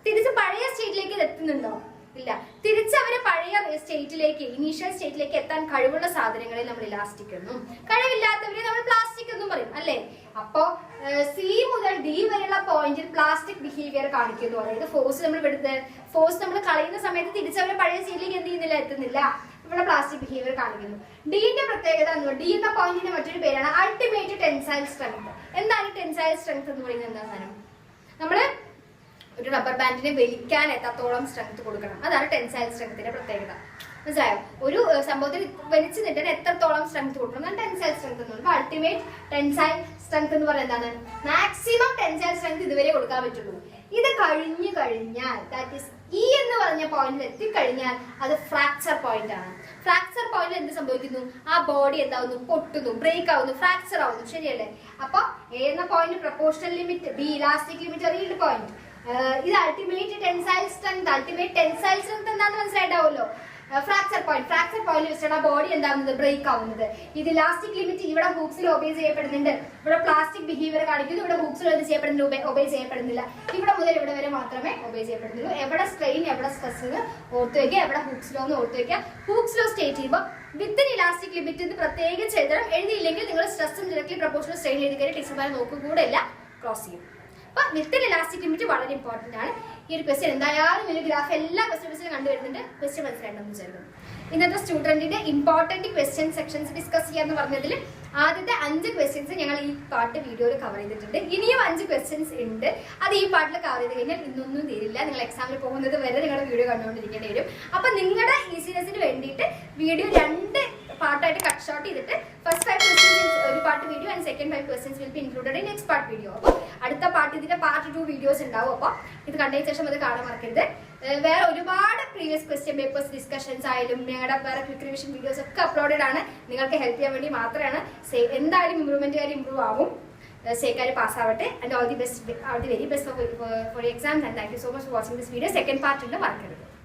തിരിച്ച് പഴയ സ്റ്റേറ്റിലേക്ക് എത്തുന്നുണ്ടോ? ഇല്ല. തിരിച്ച് അവര് പഴയ സ്റ്റേറ്റിലേക്ക്, ഇനീഷ്യൽ സ്റ്റേറ്റിലേക്ക് എത്താൻ കഴിവുള്ള സാധനങ്ങളെ നമ്മൾ ഇലാസ്റ്റിക് എന്നും കഴിവില്ലാത്തവരെ നമ്മൾ പ്ലാസ്റ്റിക് എന്നും പറയും അല്ലെ. അപ്പോ സി മുതൽ ഡി വരെയുള്ള പോയിന്റിൽ പ്ലാസ്റ്റിക് ബിഹേവിയർ കാണിക്കുന്നു. അതായത് ഫോഴ്സ് നമ്മൾ കളയുന്ന സമയത്ത് തിരിച്ചവരെ പഴയ സ്റ്റേറ്റിലേക്ക് എന്ത് ചെയ്യുന്നില്ല, എത്തുന്നില്ല. ഇവിടെ പ്ലാസ്റ്റിക് ബിഹേവിയർ കാണിക്കുന്നു. ഡിന്റെ പ്രത്യേകത എന്ന് പറയുന്നത്, ഡി എന്ന പോയിന്റിന്റെ മറ്റൊരു പേരാണ് അൾട്ടിമേറ്റ് ടെൻസൈൽ സ്ട്രെങ്ത്. എന്താണ് ടെൻസൈൽ സ്ട്രെങ്ത് എന്ന് പറയുന്നത്? എന്താ സാധനം? നമ്മള് ഒരു റബ്ബർ ബാൻഡിനെ വലിക്കാൻ എത്താത്തോളം സ്ട്രെങ്ത് കൊടുക്കണം. അതാണ് ടെൻസൈൽ സ്ട്രെങ്ത്തിന്റെ പ്രത്യേകത. മനസ്സിലായോ? ഒരു സംഭവത്തിൽ വലിച്ചു നീട്ടാൻ എത്രത്തോളം സ്ട്രെങ്ത് കൊടുക്കണം, അതാണ് ടെൻസൈൽ സ്ട്രെങ്ത് എന്ന് പറയുന്നത്. അൾട്ടിമേറ്റ് ടെൻസൈൽ സ്ട്രെങ്ത് എന്ന് പറയുന്നത് എന്താണ്? മാക്സിമം ടെൻസൈൽ സ്ട്രെങ്ത് ഇതുവരെ കൊടുക്കാൻ പറ്റുള്ളൂ. ഇത് കഴിഞ്ഞു കഴിഞ്ഞാൽ, ദാറ്റ് ഈസ് ഇ എന്ന് പറഞ്ഞ പോയിന്റിൽ എത്തിക്കഴിഞ്ഞാൽ അത് ഫ്രാക്ചർ പോയിന്റ് ആണ്. ഫ്രാക്ചർ പോയിന്റിൽ എന്ത് സംഭവിക്കുന്നു? ആ ബോഡി എന്താവുന്നു? പൊട്ടുന്നു, ബ്രേക്ക് ആവുന്നു, ഫ്രാക്ചർ ആവുന്നു. ശരിയല്ലേ? അപ്പൊ എ എന്ന point proportional limit, B elastic limit, yield point. ഇത് ultimate tensile strength. Ultimate tensile strength എന്താണെന്ന് മനസ്സിലായിട്ടാവുമല്ലോ. ഫ്രാക്ചർ പോയിന്റ് വെച്ചാണ് ബോഡി എന്താവുന്നത്? ബ്രേക്ക് ആവുന്നത്. ഇത് ഇലാസ്റ്റിക് ലിമിറ്റ് ഇവിടെ ഹൂക്സിൽ ഒബേ ചെയ്യപ്പെടുന്നുണ്ട്. ഇവിടെ പ്ലാസ്റ്റിക് ബിഹേവിയർ കാണിക്കുന്നു. ഇവിടെ ഹൂക്സിൽ എന്ത് ചെയ്യപ്പെടുന്നില്ല? ഒബേ ചെയ്യപ്പെടുന്നില്ല. ഇവിടെ മുതൽ ഇവിടെ വരെ മാത്രമേ ഒബേ ചെയ്യപ്പെടുന്നുള്ളൂ. എവിടെ സ്ട്രെയിൻ, എവിടെ സ്ട്രെസ് ഓർത്ത് വയ്ക്കുക, എവിടെ ഹൂക്സിലോ എന്ന് ഓർത്ത് വയ്ക്കുക. ഹൂക്സിലോ സ്റ്റേറ്റ് ചെയ്യുമ്പോൾ വിത്തിൻ ഇലാസ്റ്റിക് ലിമിറ്റ് എന്ന് പ്രത്യേകിച്ച് എഴുതണം. എഴുതിയില്ലെങ്കിൽ നിങ്ങൾ സ്ട്രെസ്സും ഡയറക്ട്ലി പ്രൊപ്പോർഷണൽ സ്ട്രെയിൻ എഴുതി കഴിഞ്ഞാൽ ടീച്ചർമാരെ നോക്കുക കൂടെ ഇല്ല, ക്രോസ് ചെയ്യും. അപ്പൊ വിത്തിൻ ഇലാസ്റ്റിക് ലിമിറ്റ് വളരെ ഇമ്പോർട്ടന്റ് ആണ്. ഈ ഒരു ക്വസ്റ്റ്യൻ എന്തായാലും ഒരു ഗ്രാഫ് എല്ലാ ക്വസ്റ്റ്യൻസിലും കണ്ടുവരുന്നുണ്ട്. ക്വസ്റ്റ്യൻ മനസ്സിലായിട്ടുണ്ടെന്ന് വിചാരിക്കുന്നു. ഇന്നത്തെ സ്റ്റുഡന്റിന്റെ ഇമ്പോർട്ടന്റ് ക്വസ്റ്റ്യൻ സെക്ഷൻസ് ഡിസ്കസ് ചെയ്യാന്ന് പറഞ്ഞതിൽ ആദ്യത്തെ 5 ക്വസ്റ്റ്യൻസ് ഞങ്ങൾ ഈ പാർട്ട് വീഡിയോയിൽ കവർ ചെയ്തിട്ടുണ്ട്. ഇനിയും 5 ക്വസ്റ്റ്യൻസ് ഉണ്ട്. അത് ഈ പാർട്ടിൽ കവർ ചെയ്ത് കഴിഞ്ഞാൽ ഇന്നൊന്നും തീരില്ല. നിങ്ങൾ എക്സാമിൽ പോകുന്നത് വരെ നിങ്ങളുടെ വീഡിയോ കണ്ടുകൊണ്ടിരിക്കേണ്ടി വരും. അപ്പൊ നിങ്ങളുടെ ഈസിനെസിന് വേണ്ടിയിട്ട് വീഡിയോ 2 പാർട്ടായിട്ട് കട്ട് ഷോർട്ട് ചെയ്തിട്ട് ഫസ്റ്റ് 5 ക്വസ്റ്റ്യൻസ് ഒരു part video and second 5 questions will be included in next part video. അപ്പോൾ അടുത്ത പാർട്ട് ഇതിന്റെ പാർട്ട് 2 വീഡിയോസ് ഉണ്ടാവും. അപ്പോൾ ഇത് കണ്ടതിന് ശേഷം അത് കാണാൻ മറക്കരുത്. വേറെ ഒരുപാട് പ്രീവിയസ് ക്വസ്റ്റ്യൻ പേപ്പേഴ്സ് ഡിസ്കഷൻസ് ആയാലും ഞങ്ങളുടെ വേറെ ക്വിക്ക് റിവിഷൻ വീഡിയോസ് ഒക്കെ അപ്ലോഡഡ് ആണ്. നിങ്ങൾക്ക് ഹെൽപ്പ് ചെയ്യാൻ വേണ്ടി മാത്രമാണ്. എന്തായാലും ഇമ്പ്രൂവ്മെന്റുകാർ ഇമ്പ്രൂവ് ആവും, സേക്കാർ പാസ് ആവട്ടെ. And all the very best for exams. And thank you so much for watching this video. Second part ഉണ്ട്, മറക്കരുത്.